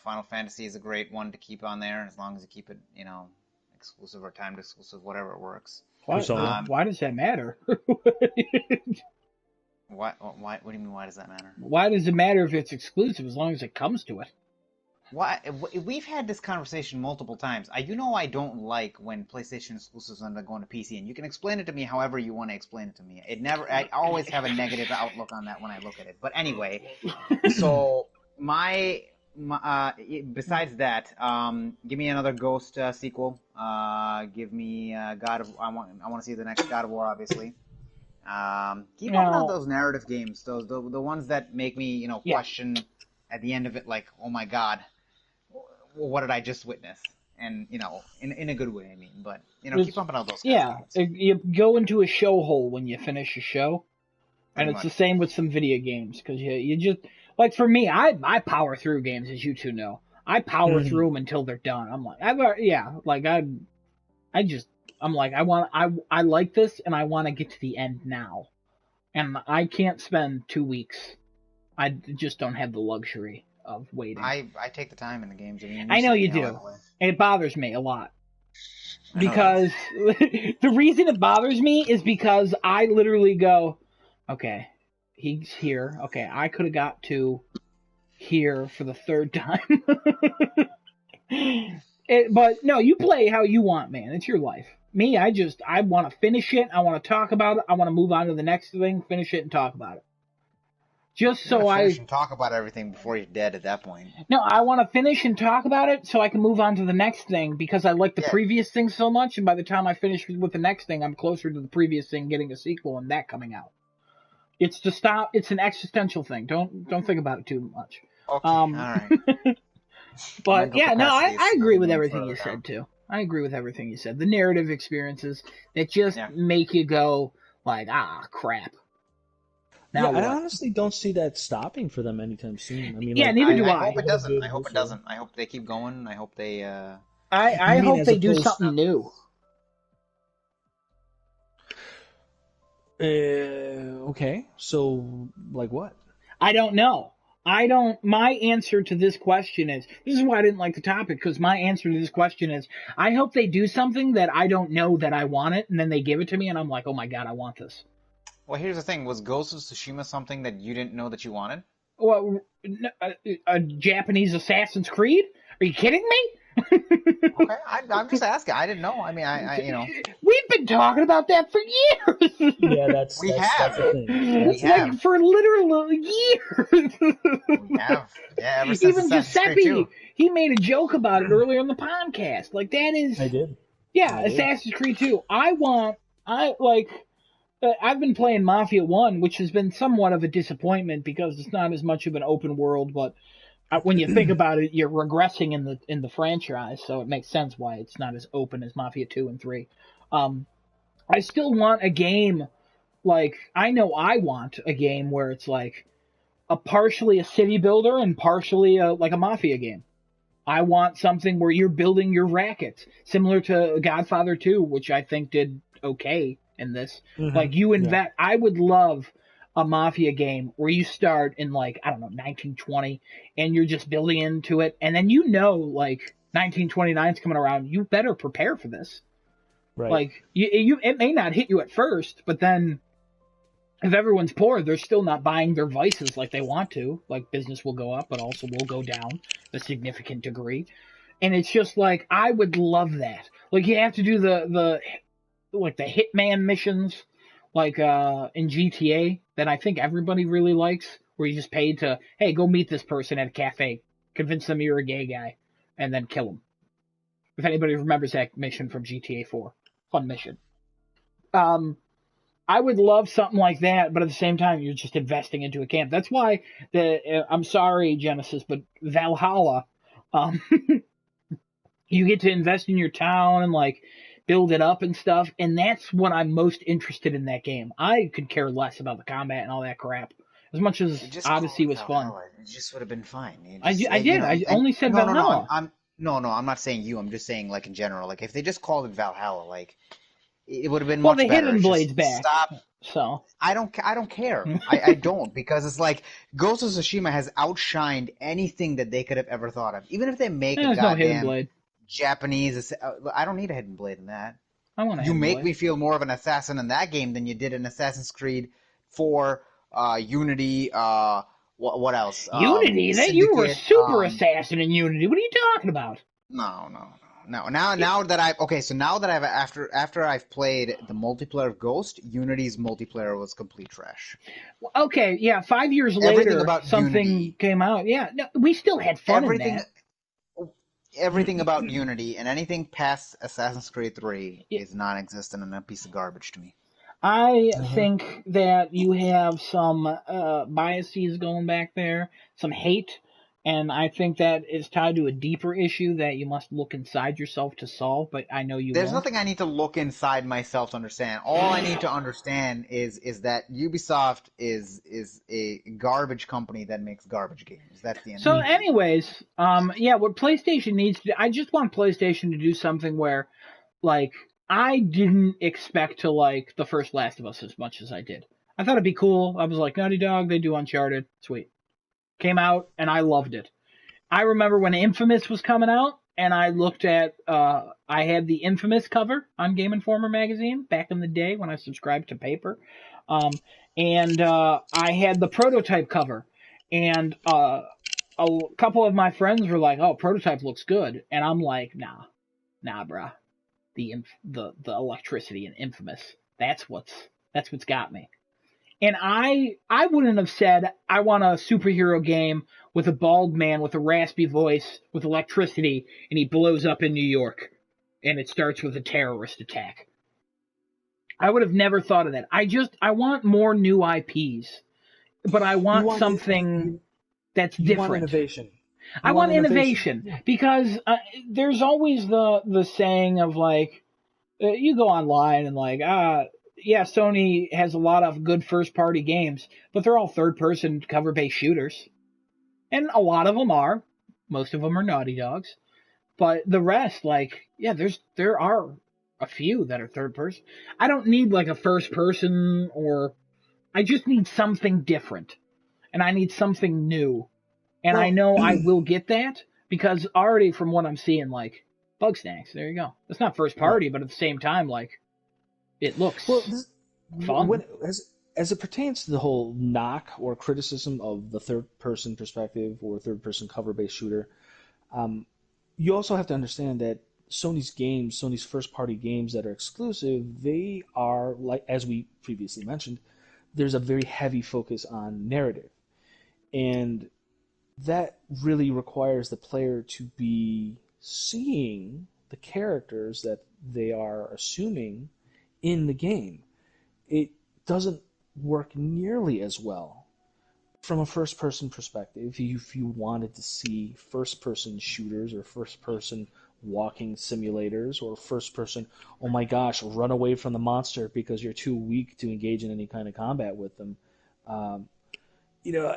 Final Fantasy is a great one to keep on there, as long as you keep it, exclusive or timed exclusive, whatever it works. Why does that matter? What do you mean, why does that matter? Why does it matter if it's exclusive, as long as it comes to it? Why? We've had this conversation multiple times. I don't like when PlayStation exclusives end up going to PC, and you can explain it to me however you want to explain it to me. I always have a negative outlook on that when I look at it. But anyway, so besides that, give me another Ghost sequel. Give me God of. I want to see the next God of War, obviously. Keep on out those narrative games, the ones that make me, question at the end of it, like, oh my god, what did I just witness? And in a good way, I mean. But keep pumping out those. You go into a show hole when you finish a show, and it's the same with some video games, because you just. Like, for me, I power through games, as you two know. I power through them until they're done. I'm like, I like this, and I want to get to the end now. And I can't spend 2 weeks. I just don't have the luxury of waiting. I take the time in the games. I know you do. And it bothers me a lot. Because the reason it bothers me is because I literally go, Okay, he's here. Okay, I could have got to here for the third time. But no, you play how you want, man. It's your life. Me, I want to finish it. I want to talk about it. I want to move on to the next thing, finish it, and talk about it. Just You so gotta finish I and talk about everything before you're dead at that point. No, I want to finish and talk about it so I can move on to the next thing because I like the Yeah. previous thing so much, and by the time I finish with the next thing, I'm closer to the previous thing getting a sequel and that coming out. It's to stop. It's an existential thing. Don't think about it too much. Okay, all right. But Mental yeah, no, capacity is I agree with going everything you further down. said too. I agree with everything you said. The narrative experiences that just Yeah. make you go like, crap. Now Yeah, I what? honestly don't see that stopping for them anytime soon. I mean, Yeah, like, neither do I I. hope it what a doesn't. good I hope it whistle. doesn't. I hope they keep going. I hope they. I You mean hope as they do opposed? something new. Okay, so like what? I don't know. My answer to this question is, this is why I didn't like the topic, because my answer to this question is, I hope they do something that I don't know that I want it, and then they give it to me, and I'm like, oh my god, I want this. Well, here's the thing: was Ghost of Tsushima something that you didn't know that you wanted? Well, a Japanese Assassin's Creed? Are you kidding me? Okay, I'm just asking. I didn't know. I mean, We've been talking about that for years. Yeah, that's we that's have, the thing. we That's the Like thing. have, for literal years. we have. Yeah, ever since Even Assassin's Creed 2. Giuseppe, he made a joke about it earlier in the podcast. Like that is, I did. yeah, I did. Assassin's Creed 2. I've been playing Mafia 1, which has been somewhat of a disappointment because it's not as much of an open world, but when you think about it, you're regressing in the franchise, so it makes sense why it's not as open as Mafia 2 and 3. Um, I still want a game like I know I want a game where it's like a partially a city builder and partially like a Mafia game. I want something where you're building your rackets, similar to Godfather 2, which I think did okay in this. Like you Yeah. invest, I would love a Mafia game where you start in like, I don't know, 1920 and you're just building into it. And then like 1929 is coming around. You better prepare for this. Right. Like it may not hit you at first, but then if everyone's poor, they're still not buying their vices like they want to. Like business will go up, but also will go down a significant degree. And it's just like I would love that. Like you have to do the like the hitman missions, like in GTA that I think everybody really likes, where you just paid to hey go meet this person at a cafe, convince them you're a gay guy, and then kill them. If anybody remembers that mission from GTA 4, fun mission. Um, I would love something like that, but at the same time, you're just investing into a camp. That's why I'm sorry, Genesis, but Valhalla, um, you get to invest in your town and like build it up and stuff, and that's what I'm most interested in that game. I could care less about the combat and all that crap, as much as You just called Odyssey it was fun. Valhalla. It just would have been fine. I did. I And only said no, no, no. Valhalla. I'm not saying you. I'm just saying like in general. Like if they just called it Valhalla, like it would have been Well, much the better. Hidden It's Blade's just back, stop. so I don't care. I don't because it's like Ghost of Tsushima has outshined anything that they could have ever thought of. Even if they make a there's no Hidden goddamn Blade. Japanese, I don't need a hidden blade in that. I want a You Hidden make Blade. me feel more of an assassin in that game than you did in Assassin's Creed 4, Unity. What else? Unity? That you were a Syndicate. super assassin in Unity. What are you talking about? No. Now that I've after I've played the multiplayer of Ghost, Unity's multiplayer was complete trash. Okay, yeah, 5 years Everything later, about something Unity, came out. Yeah, no, we still had fun in everything, that. everything about Unity and anything past Assassin's Creed 3 Yeah, is non-existent and a piece of garbage to me. I Uh-huh. think that you have some biases going back there, some hate, and I think that is tied to a deeper issue that you must look inside yourself to solve, but I know you There's won't. nothing I need to look inside myself to understand. All I need to understand is that Ubisoft is a garbage company that makes garbage games. That's the end of So, it. anyways, yeah, what PlayStation needs to do, I just want PlayStation to do something where, like, I didn't expect to like the first Last of Us as much as I did. I thought it'd be cool. I was like, Naughty Dog, they do Uncharted. Sweet. Came out, and I loved it. I remember when Infamous was coming out, and I looked at, I had the Infamous cover on Game Informer magazine back in the day when I subscribed to paper. Um, and I had the prototype cover, and a couple of my friends were like, "Oh, prototype looks good," and I'm like, nah, bruh. The electricity and Infamous. That's what's got me. And I wouldn't have said I want a superhero game with a bald man with a raspy voice with electricity and he blows up in New York and it starts with a terrorist attack. I would have never thought of that. I want more new IPs, but I You want want something that's you want different. innovation. I You want want innovation. innovation Yeah. because there's always the saying of like you go online and like yeah, Sony has a lot of good first party games, but they're all third person cover based shooters, and a lot of them are. Most of them are Naughty Dogs, but the rest, like yeah, there are a few that are third person. I don't need like a first person or I just need something different, and I need something new. And I Well, know I will get that because already from what I'm seeing, like Bugsnax, there you go. It's not first right. party, but at the same time, like it Well, looks this, fun. when as it pertains to the whole knock or criticism of the third person perspective or third person cover based shooter, um, you also have to understand that Sony's first party games that are exclusive, they are like as we previously mentioned, there's a very heavy focus on narrative, and that really requires the player to be seeing the characters that they are assuming in the game. It doesn't work nearly as well from a first person perspective. If you wanted to see first person shooters or first person walking simulators or first person, oh my gosh, run away from the monster because you're too weak to engage in any kind of combat with them, um, you know,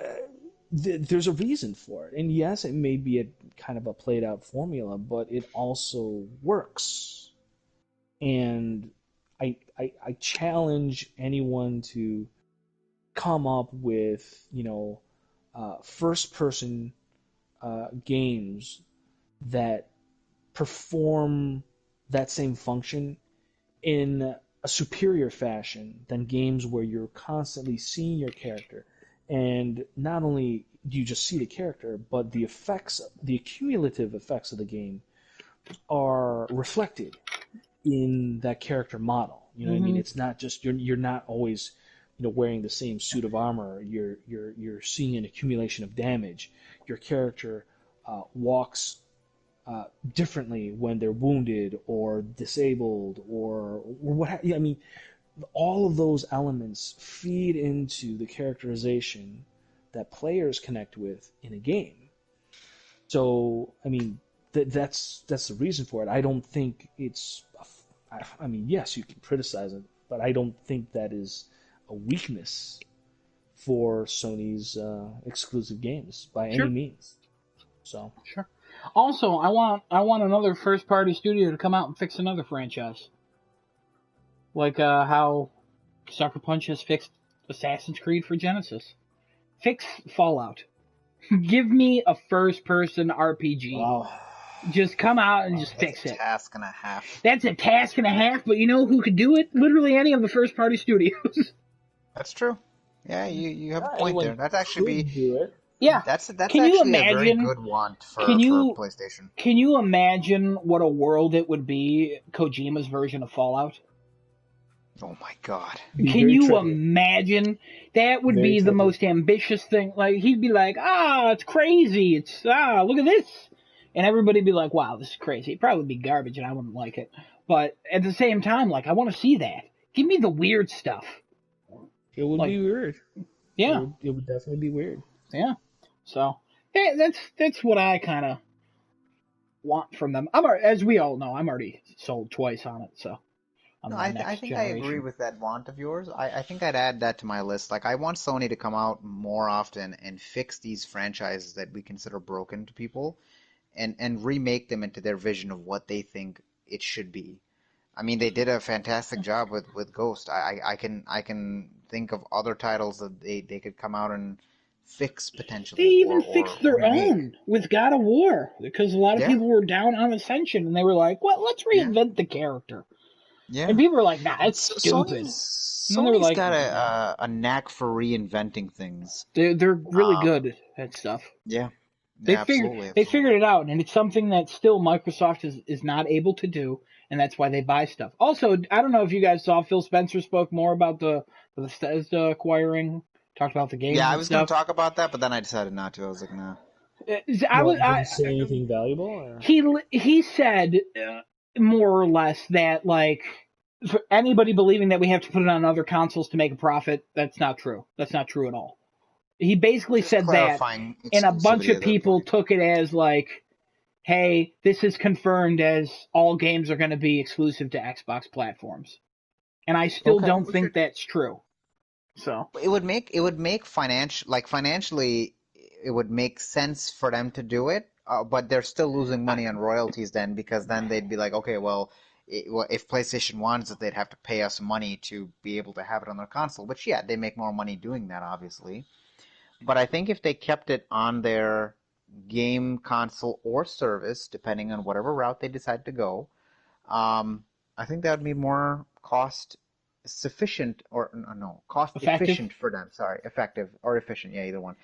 there's a reason for it. And yes, it may be a kind of a played out formula, but it also works. And I challenge anyone to come up with, first person games that perform that same function in a superior fashion than games where you're constantly seeing your character. And not only do you just see the character, but the effects, the cumulative effects of the game are reflected in that character model. You know what I mean? Hmm. It's not just you're not always wearing the same suit of armor. You're seeing an accumulation of damage. Your character walks differently when they're wounded or disabled or what. I mean, all of those elements feed into the characterization that players connect with in a game. So, I mean, that's the reason for it. I don't think it's. I mean, yes, you can criticize it, but I don't think that is a weakness for Sony's exclusive games by any Sure, means. So, sure. Also, I want another first party studio to come out and fix another franchise, like how Sucker Punch has fixed Assassin's Creed for Genesis. Fix Fallout. Give me a first person RPG. wow, Just come out and just That's fix a it. task and a half. That's a task and a half, but you know who could do it? Literally any of the first party studios. That's true. Yeah, you have a not point anyone there. That's actually could do it. Yeah. that's Can you actually a very imagine? good want Can for you PlayStation. can you imagine what a world it would be? Kojima's version of Fallout. Oh my god. Be Can very you trippy. imagine? That would Very be the trippy. most ambitious thing. Like he'd be like, it's crazy. It's look at this, and everybody'd be like, wow, this is crazy. It'd probably be garbage, and I wouldn't like it. But at the same time, like I want to see that. Give me the weird stuff. It would Like be weird. yeah, It would definitely be weird. yeah. So that's what I kind of want from them. As we all know, I'm already sold twice on it. So on No, the I next think I agree generation. with that want of yours. I think I'd add that to my list. Like, I want Sony to come out more often and fix these franchises that we consider broken to people and remake them into their vision of what they think it should be. I mean, they did a fantastic job with Ghost. I can think of other titles that they could come out and fix They potentially even or fixed their remake. own with God of War because a lot of Yeah, people were down on Ascension and they were like, "Well, let's yeah. reinvent the character." And people were like, nah, it's stupid. And then they were Sony's like, got a knack for reinventing things. they're really good at stuff. Yeah, They yeah, figured absolutely, they absolutely. figured it out, and it's something that still Microsoft is not able to do, and that's why they buy stuff. Also, I don't know if you guys saw Phil Spencer spoke more about the Bethesda acquiring, talked about the Yeah, games I and was going to stuff. talk about that, but then I decided not to. I was like, nah. I was What, did he say anything valuable? Or? he said more or less that like for anybody believing that we have to put it on other consoles to make a profit, that's not true. That's not true at all. He basically Just said that, clarifying and a bunch exclusivity of at that people point. took it as like, hey, this is confirmed as all games are going to be exclusive to Xbox platforms. And I still Okay. don't think that's true. So, It would make financially it would make sense for them to do it, but they're still losing money on royalties then because then they'd be like, okay, well, if PlayStation wants it, they'd have to pay us money to be able to have it on their console. Which yeah, they make more money doing that, obviously. But I think if they kept it on their game console or service, depending on whatever route they decide to go, um, I think that would be more cost sufficient or no, cost effective. efficient for them. Sorry, effective or efficient, yeah, either one.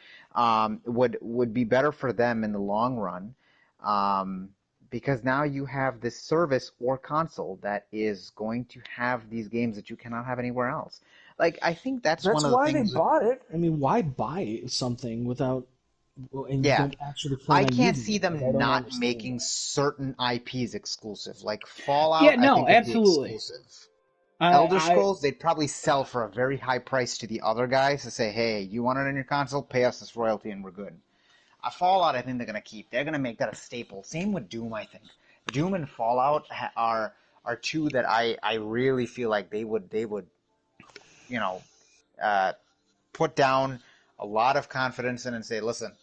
Would be better for them in the long run, um, because now you have this service or console that is going to have these games that you cannot have anywhere else. Like I think that's one That's of the why they things with bought it. I mean, why buy something without and you yeah, don't actually plan I on can't using see it? Like, I them don't not understand making that. certain IPs exclusive. Like Yeah, Fallout, I no, think would be absolutely. exclusive. Elder I Scrolls, they'd probably sell for a very high price to the other guys to say, hey, you want it on your console? Pay us this royalty and we're good. Fallout, I think they're going to keep. They're going to make that a staple. Same with Doom, I think. Doom and Fallout are two that I really feel like they would you know uh, put down a lot of confidence in and say, listen,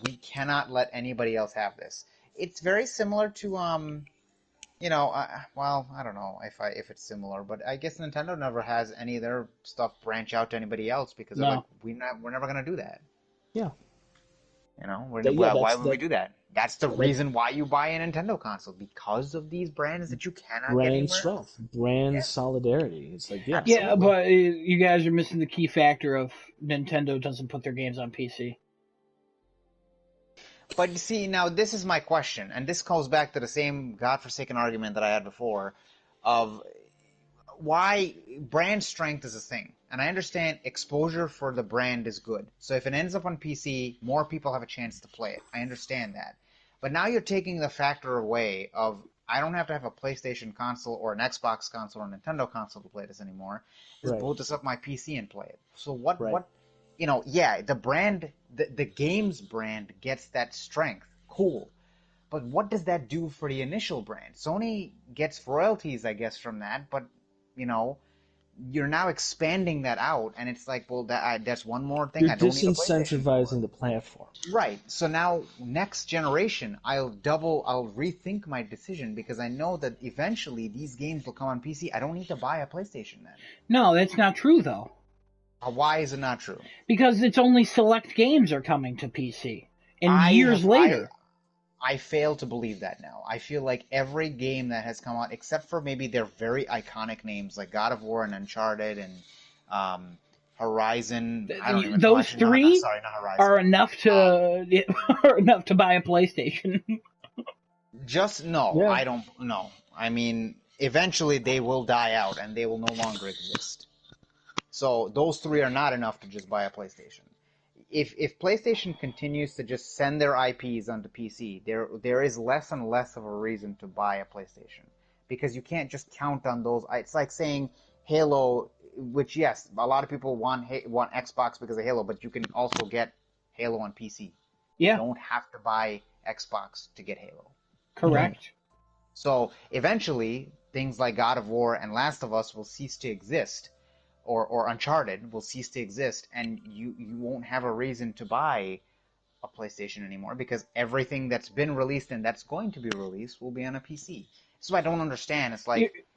we cannot let anybody else have this. It's very similar to well, I don't know if it's similar, but I guess Nintendo never has any of their stuff branch out to anybody else because they're like, no. we're never gonna do that. Yeah. Yeah, Why that's would we that. do that? That's the That reason why you buy a Nintendo console because of these brands that you cannot get brand anywhere strength, else. brand Yeah, solidarity. It's like, yeah, Yeah, absolutely. but you guys are missing the key factor of Nintendo doesn't put their games on PC. But you see, now this is my question, and this goes back to the same godforsaken argument that I had before, of why brand strength is a thing. And I understand exposure for the brand is good. So if it ends up on PC, more people have a chance to play it. I understand that. But now you're taking the factor away of I don't have to have a PlayStation console or an Xbox console or a Nintendo console to play this anymore. Just right, boot this up my PC and play it. So right. yeah, the brand the games brand gets that strength. Cool. But what does that do for the initial brand? Sony gets royalties, I guess, from that, but you know, you're now expanding that out, and it's like, well, that's one more thing. You're I don't need a PlayStation for. disincentivizing the platform. Right. So now, next generation, I'll rethink my decision because I know that eventually these games will come on PC. I don't need to buy a PlayStation then. No, that's not true though. Why is it not true? Because it's only select games are coming to PC. And I years have I later. I fail to believe that now. I feel like every game that has come out, except for maybe their very iconic names like God of War and Uncharted and um, Horizon. I don't even. Oh, Those actually, not three sorry, not Horizon. are enough Um, to are enough to buy a PlayStation. just no. Yeah. I don't. No. I mean, eventually they will die out and they will no longer exist. So those three are not enough to just buy a PlayStation. If PlayStation continues to just send their IPs onto PC, there is less and less of a reason to buy a PlayStation because you can't just count on those. It's like saying Halo, which yes, a lot of people want Xbox because of Halo, but you can also get Halo on PC. You Yeah, don't have to buy Xbox to get Halo. Right. correct. So eventually, things like God of War and Last of Us will cease to exist, or Uncharted will cease to exist, and you won't have a reason to buy a PlayStation anymore because everything that's been released and that's going to be released will be on a PC. So I don't understand. It's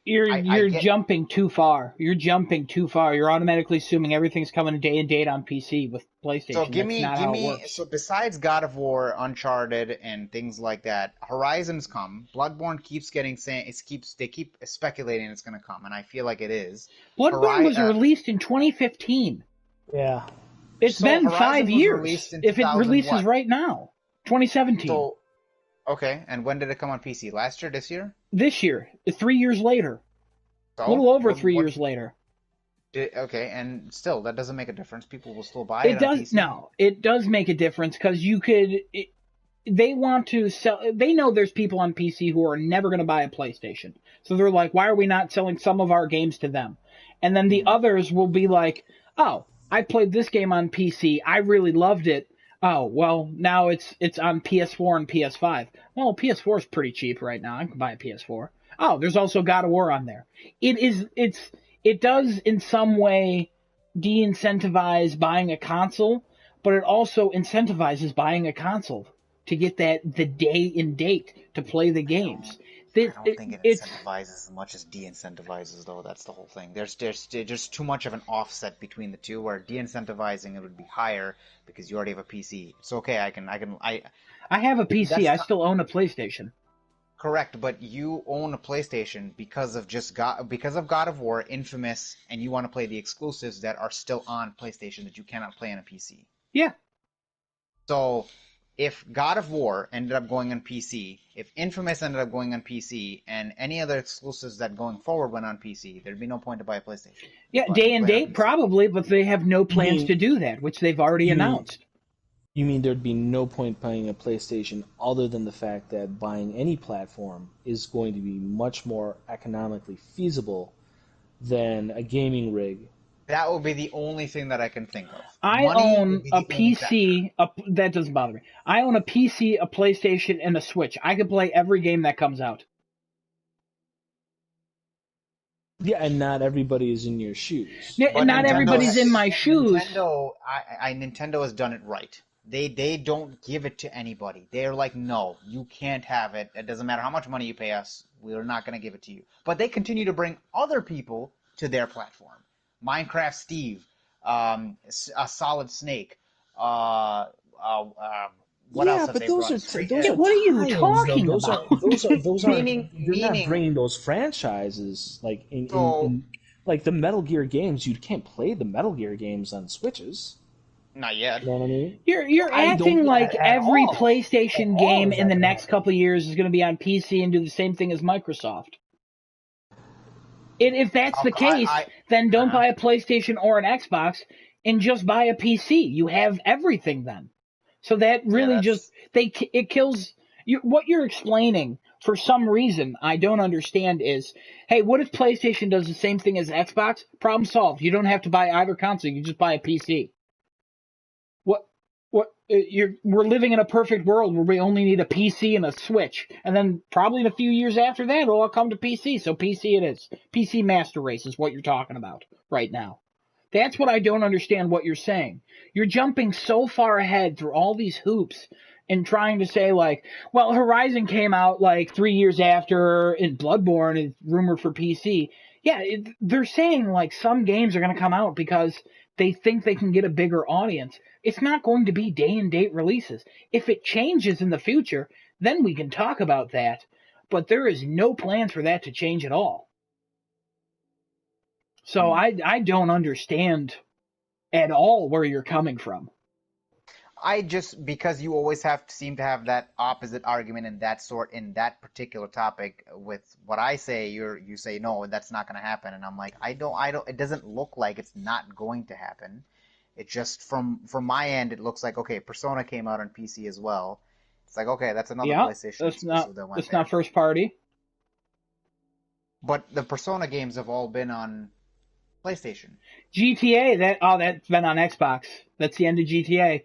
You're like I you're get. jumping too far. You're jumping too far. You're automatically assuming everything's coming day and date on PC with So PlayStation. That's not give how it me. works. So besides God of War, Uncharted, and things like that, Horizons come. Bloodborne keeps getting saying they keep speculating it's going to come, and I feel like it is. Bloodborne was Horizon. released in 2015. Yeah. It's So been 5 Horizon was years. released in If it 2000 releases what? right now, 2017. So okay, and when did it come on PC? Last year, this year? This year, 3 years later, a So little over what? 3 years later. Okay, and still that doesn't make a difference. People will still buy It it on does PC. no, it does make a difference because you could. They want to sell. They know there's people on PC who are never going to buy a PlayStation, so they're like, why are we not selling some of our games to them? And then the others will be like, oh, I played this game on PC, I really loved it. Oh, well, now it's on PS4 and PS5. Well, PS4 is pretty cheap right now. I can buy a PS4. Oh, there's also God of War on there. It does in some way de-incentivize buying a console, but it also incentivizes buying a console to get the day and date to play the games. I don't think it It's incentivizes as much as de-incentivizes, though. That's the whole thing. There's too much of an offset between the two, where de-incentivizing it would be higher because you already have a PC. It's okay. I have a PC. That's I still own a PlayStation. correct, but you own a PlayStation because of God of War, Infamous, and you want to play the exclusives that are still on PlayStation that you cannot play on a PC. Yeah. So if God of War ended up going on PC, if Infamous ended up going on PC, and any other exclusives that going forward went on PC, there'd be no point to buy a PlayStation. Yeah, But day to and play it on date PC. probably, but they have no plans to do that, which they've already you mean announced. you mean there'd be no point buying a PlayStation other than the fact that buying any platform is going to be much more economically feasible than a gaming rig? That would be the only thing that I can think of. I Money would own be a the only factor. PC. That doesn't bother me. I own a PC, a PlayStation, and a Switch. I can play every game that comes out. Yeah, and not everybody is in your shoes. But Not everybody's in my shoes. Nintendo has done it right. They don't give it to anybody. They're like, no, you can't have it. It doesn't matter how much money you pay us. We're not going to give it to you. But they continue to bring other people to their platform. Minecraft Steve, a Solid Snake. What else have but they those brought? are What are you tie-ins, though. talking about? Those aren't. They're not Meaning, bringing those franchises like so in like the Metal Gear games. You can't play the Metal Gear games on Switches. not yet. You know what I mean? You're I acting don't like at every all. PlayStation At all game is in that the gonna next happen. couple of years is going to be on PC and do the same thing as Microsoft. If that's the case, then don't buy a PlayStation or an Xbox and just buy a PC. You have everything then. So that really it kills you. What you're explaining for some reason I don't understand is, hey, what if PlayStation does the same thing as Xbox? Problem solved. You don't have to buy either console. You just buy a PC. We're living in a perfect world where we only need a PC and a Switch, and then probably in a few years after that it'll all come to PC. So PC it is. PC Master Race is what you're talking about right now. That's what I don't understand what you're saying. You're jumping so far ahead through all these hoops and trying to say like, well, Horizon came out like 3 years after, and Bloodborne is rumored for PC. Yeah, they're saying like some games are going to come out because they think they can get a bigger audience. It's not going to be day and date releases. If it changes in the future, then we can talk about that. But there is no plans for that to change at all. So I don't understand at all where you're coming from. Because you always seem to have that opposite argument in that particular topic with what I say, you say no, that's not going to happen, and I'm like, I don't, it doesn't look like it's not going to happen. It just from my end, it looks like, okay, Persona came out on PC as well. It's like, okay, that's another PlayStation exclusive that went there. Not first party. But the Persona games have all been on PlayStation. GTA, that's been on Xbox. That's the end of GTA.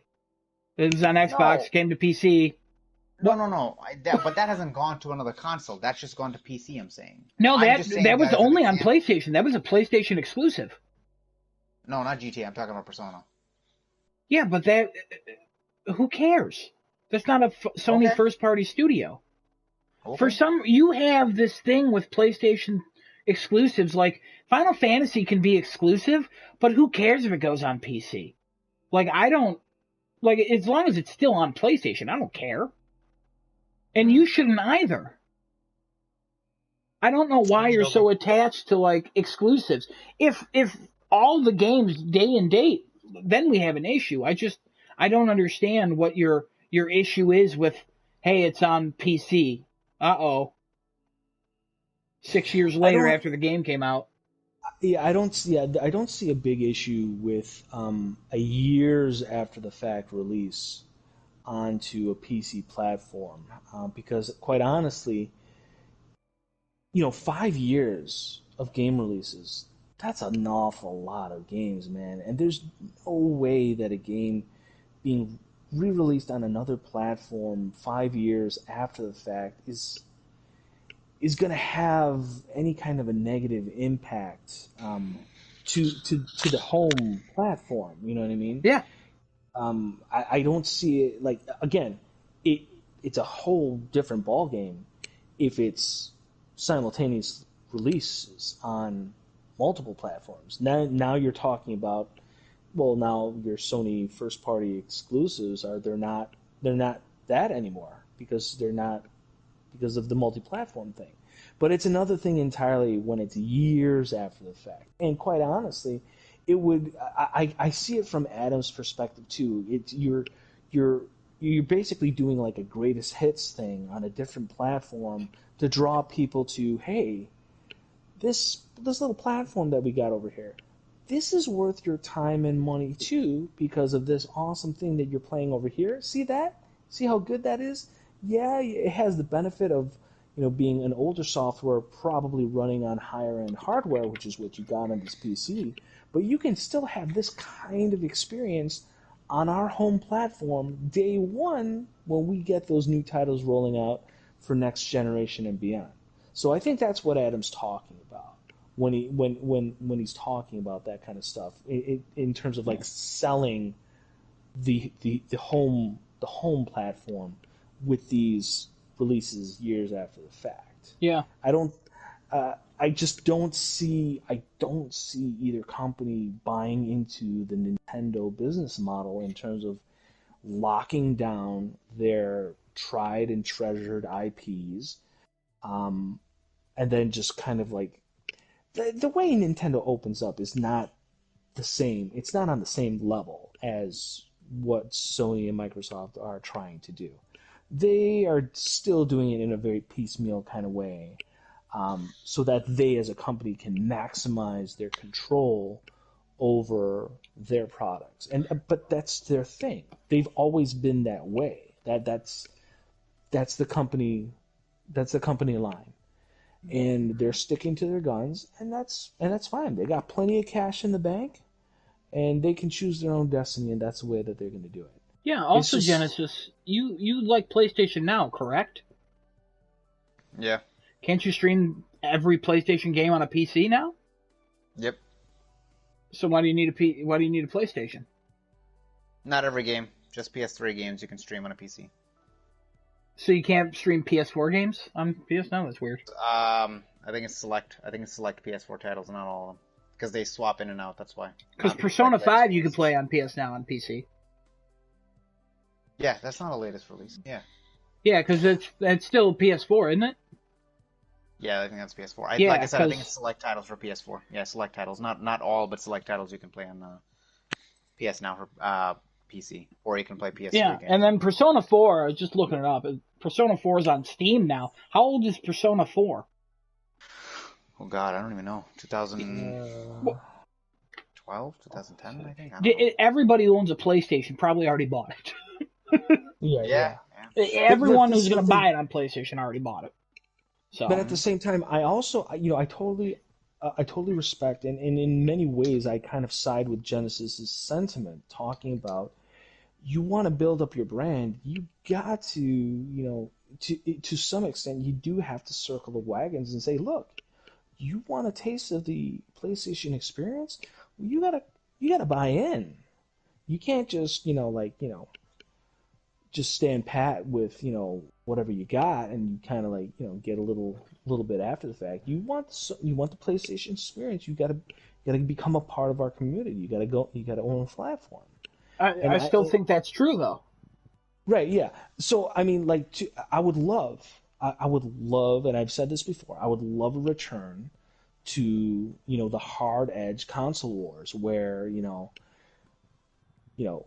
It was on Xbox, came to PC. No. But that hasn't gone to another console. That's just gone to PC, I'm saying. No, I'm just saying that was as an only on example. PlayStation. That was a PlayStation exclusive. No, not GTA. I'm talking about Persona. Yeah, but who cares? That's not a Sony first-party studio. For you have this thing with PlayStation exclusives, like Final Fantasy can be exclusive, but who cares if it goes on PC? Like, I don't, like, as long as it's still on PlayStation, I don't care. And you shouldn't either. I don't know why you're so attached to, like, exclusives. If all the games day and date, then we have an issue. I don't understand what your issue is with, hey, it's on PC. Uh-oh. 6 years later after the game came out. Yeah, I don't see a big issue with a years after the fact release onto a PC platform, because quite honestly, 5 years of game releases, that's an awful lot of games, man. And there's no way that a game being re-released on another platform 5 years after the fact is going to have any kind of a negative impact to the home platform. You know what I mean? Yeah. I don't see it, like, again, it's a whole different ballgame if it's simultaneous releases on multiple platforms. Now you're talking about, well, now your Sony first party exclusives they're not that anymore because of the multi-platform thing. But it's another thing entirely when it's years after the fact. And quite honestly, it would I see it from Adam's perspective too. You're basically doing like a greatest hits thing on a different platform to draw people to, hey, this little platform that we got over here, this is worth your time and money too because of this awesome thing that you're playing over here. See that? See how good that is? Yeah, it has the benefit of being an older software, probably running on higher end hardware, which is what you got on this PC. But you can still have this kind of experience on our home platform day one when we get those new titles rolling out for next generation and beyond. So I think that's what Adam's talking about when he's talking about that kind of stuff in terms of like selling the home platform with these releases years after the fact. Yeah. I just don't see either company buying into the Nintendo business model in terms of locking down their tried and treasured IPs, and then just kind of like the way Nintendo opens up is not the same. It's not on the same level as what Sony and Microsoft are trying to do. They are still doing it in a very piecemeal kind of way, so that they as a company can maximize their control over their products. But that's their thing. They've always been that way. That's the company line. And they're sticking to their guns, and that's fine. They got plenty of cash in the bank, and they can choose their own destiny, and that's the way that they're going to do it. Yeah, also, Genesis, you like PlayStation Now, correct? Yeah. Can't you stream every PlayStation game on a PC now? Yep. So why do you need a PlayStation? Not every game, just PS3 games you can stream on a PC. So you can't stream PS4 games on PS Now? That's weird. I think it's select PS4 titles, not all of them, because they swap in and out. That's why. Because Persona 5 you can play on PS Now on PC. Yeah, that's not a latest release. Yeah. Yeah, because it's still PS4, isn't it? Yeah, I think that's PS4. Yeah, like I said, I think it's select titles for PS4. Yeah, select titles, not all, but select titles you can play on PS Now for PC, or you can play PS3 yeah, games. and then Persona 4, I was just looking it up. Persona 4 is on Steam now. How old is Persona 4? Oh God, I don't even know. 2012, 2010, I think. Everybody who owns a PlayStation probably already bought it. Yeah. Everyone who's going to buy it on PlayStation already bought it. So. But at the same time, I also, I totally respect, and in many ways, I kind of side with Genesis's sentiment, talking about you want to build up your brand, you got to, to some extent, you do have to circle the wagons and say, look, you want a taste of the PlayStation experience? Well, you gotta buy in. You can't just, just stand pat with whatever you got, and you kind of like get a little bit after the fact. You want the PlayStation experience. You gotta become a part of our community. You gotta own a platform. I still think that's true though. Right, yeah. So I mean, I would love, and I've said this before, I would love a return to the hard edge console wars where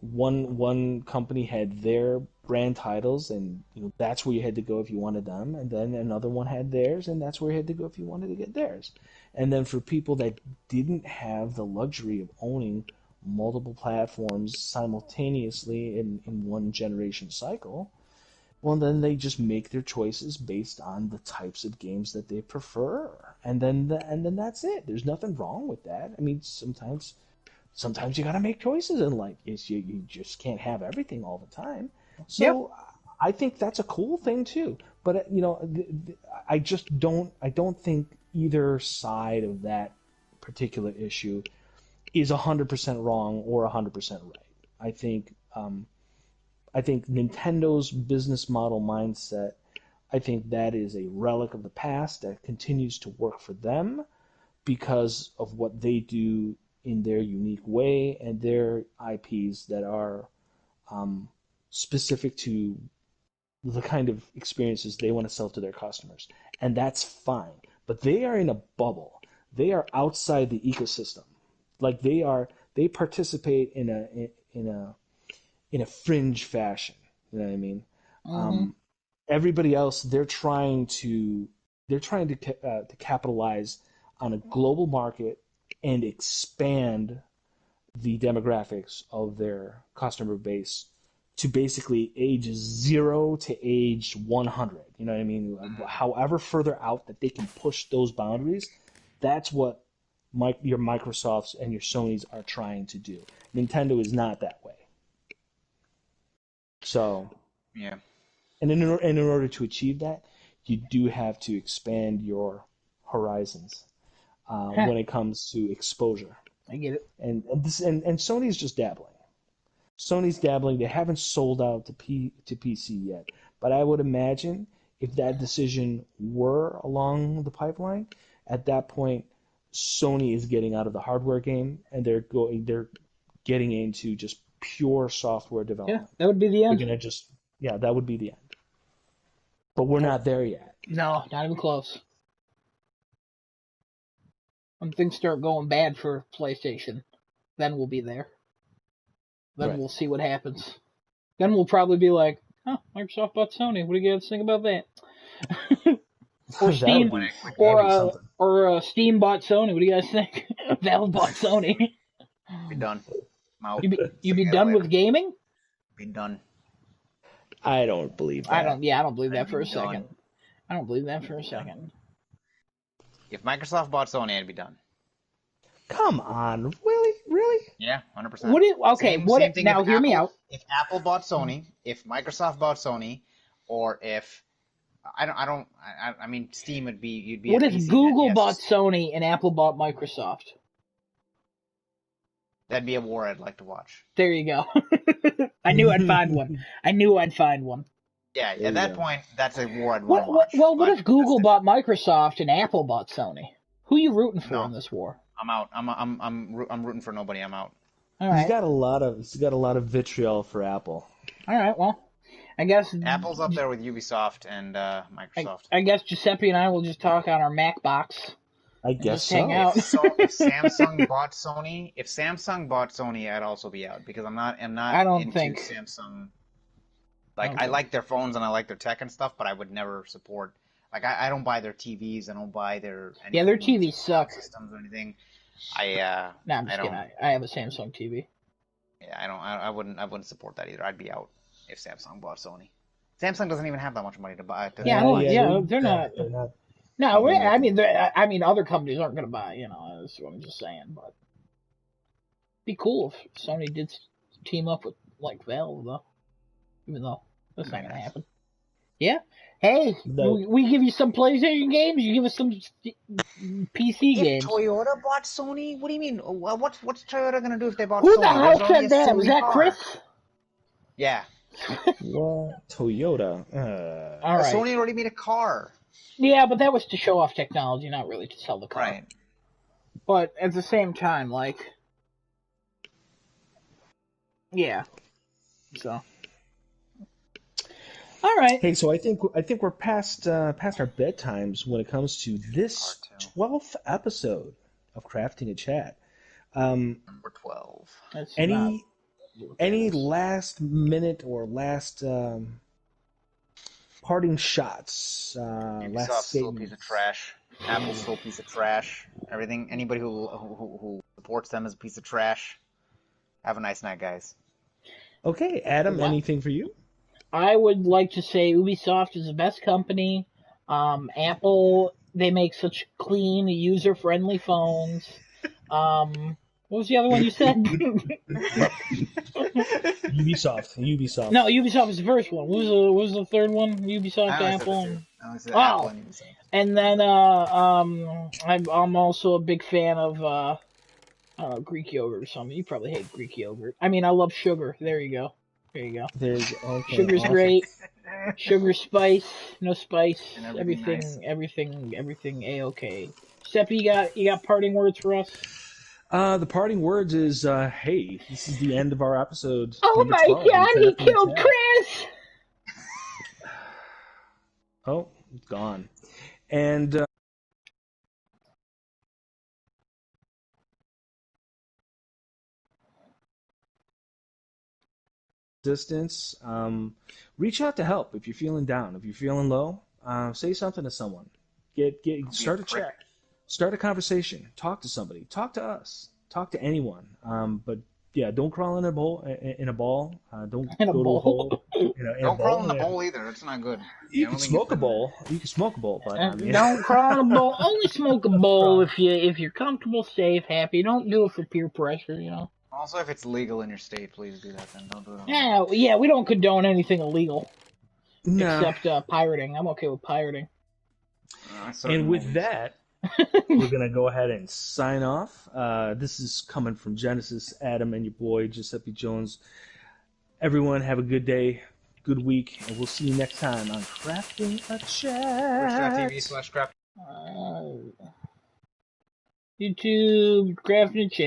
one company had their brand titles, and that's where you had to go if you wanted them, and then another one had theirs, and that's where you had to go if you wanted to get theirs. And then for people that didn't have the luxury of owning multiple platforms simultaneously in one generation cycle, well, then they just make their choices based on the types of games that they prefer, and then that's it. There's nothing wrong with that. I mean, sometimes you got to make choices in life. You just can't have everything all the time. So I think that's a cool thing too. But I don't think either side of that particular issue is 100% wrong or 100% right. I think Nintendo's business model mindset, I think that is a relic of the past that continues to work for them because of what they do in their unique way and their IPs that are specific to the kind of experiences they want to sell to their customers. And that's fine. But they are in a bubble. They are outside the ecosystem. Like they participate in a fringe fashion. You know what I mean? Mm-hmm. Everybody else, they're trying to capitalize on a global market and expand the demographics of their customer base to basically age 0 to age 100. You know what I mean? However further out that they can push those boundaries, that's what your Microsofts and your Sonys are trying to do. Nintendo is not that way. So, yeah. And in order to achieve that, you do have to expand your horizons when it comes to exposure. I get it. And Sony's just dabbling. Sony's dabbling. They haven't sold out to PC yet. But I would imagine if that decision were along the pipeline, at that point, Sony is getting out of the hardware game and they're getting into just pure software development. Yeah, that would be the end. They're gonna that would be the end. But we're not there yet. No, not even close. When things start going bad for PlayStation, then we'll be there. Then we'll see what happens. Then we'll probably be like, "Oh, Microsoft bought Sony. What do you guys think about that?" Or Steam, or Steam bought Sony. What do you guys think? Valve bought Sony. Be done. You be done with gaming? Be done. I don't believe that. I don't believe that for a second. I don't believe that for a second. If Microsoft bought Sony, I'd be done. Come on, really? Yeah, 100%. Now hear me out. If Apple bought Sony, if Microsoft bought Sony, or if I mean, Steam would be. You'd be. What if Google bought Sony and Apple bought Microsoft? That'd be a war I'd like to watch. There you go. I knew I'd find one. Yeah, at that point, that's a war I'd want to watch. Well, what if Google bought Microsoft and Apple bought Sony? Who are you rooting for in this war? I'm out. I'm rooting for nobody. I'm out. All right. He's got a lot of vitriol for Apple. All right. Well, I guess Apple's up there with Ubisoft and Microsoft. I guess Giuseppe and I will just talk on our Mac box. I guess so. Hang out. If Samsung bought Sony, I'd also be out because I'm not into Samsung. I like their phones and I like their tech and stuff, but I would never support. I don't buy their TVs. I don't buy their. Their TVs suck. Systems or anything. I'm just kidding. I have a Samsung TV. Yeah, I wouldn't support that either. I'd be out if Samsung bought Sony. Samsung doesn't even have that much money to buy. They're not. No, I mean, other companies aren't going to buy. That's what I'm just saying. But it'd be cool if Sony did team up with Valve, though. Even though that's not going to happen. Yeah. Hey, we give you some PlayStation games. You give us some PC games. If Toyota bought Sony, what do you mean? What's Toyota going to do if they bought Sony? Who the hell said that? Was that Chris? Yeah. What? Toyota. All right. Sony already made a car. Yeah, but that was to show off technology, not really to sell the car. Right. But at the same time, like, yeah. So. All right. Hey, so I think we're past our bedtimes when it comes to this Part 2. 12th episode of Crafting a Chat. Number 12. That's Any not last minute or last parting shots? Last Ubisoft's still a piece statements? of trash. Apple's still a piece of trash. Everything. Anybody who supports them is a piece of trash. Have a nice night, guys. Okay, Adam, Wow. anything for you? I would like to say Ubisoft is the best company. Apple, they make such clean, user-friendly phones. What was the other one you said? Ubisoft. No, Ubisoft was the first one. What was the third one? Ubisoft, Apple. Apple and Ubisoft. And then I'm also a big fan of I don't know, Greek yogurt or something. You probably hate Greek yogurt. I mean, I love sugar. There you go. There's okay, Sugar's awesome. great. Sugar, spice, no spice, And everything a-okay. Giuseppe, you got parting words for us? The parting words is, hey, this is the end of our episode. Oh number my 12, God, he Crafting a killed Chat. Chris! Oh, it's gone. And distance, reach out to help if you're feeling down, if you're feeling low. Say something to someone. Start a chat, start a conversation, talk to somebody, talk to us, talk to anyone. But yeah, don't crawl in a ball. Don't In a go bowl. to a hole. Don't crawl in the bowl either. That's not good. You can smoke a bowl. You can smoke a bowl, but I mean, Don't crawl in a bowl. Only smoke a bowl if you're comfortable, safe, happy. Don't do it for peer pressure, you know. Also, if it's legal in your state, please do that. Then don't do it. Yeah, we don't condone anything illegal no. except pirating. I'm okay with pirating. And with that, we're going to go ahead and sign off. This is coming from Genesis, Adam, and your boy, Giuseppe Jones. Everyone, have a good day, good week, and we'll see you next time on Crafting a Chat. Twitch.tv/craft. YouTube, Crafting a Chat.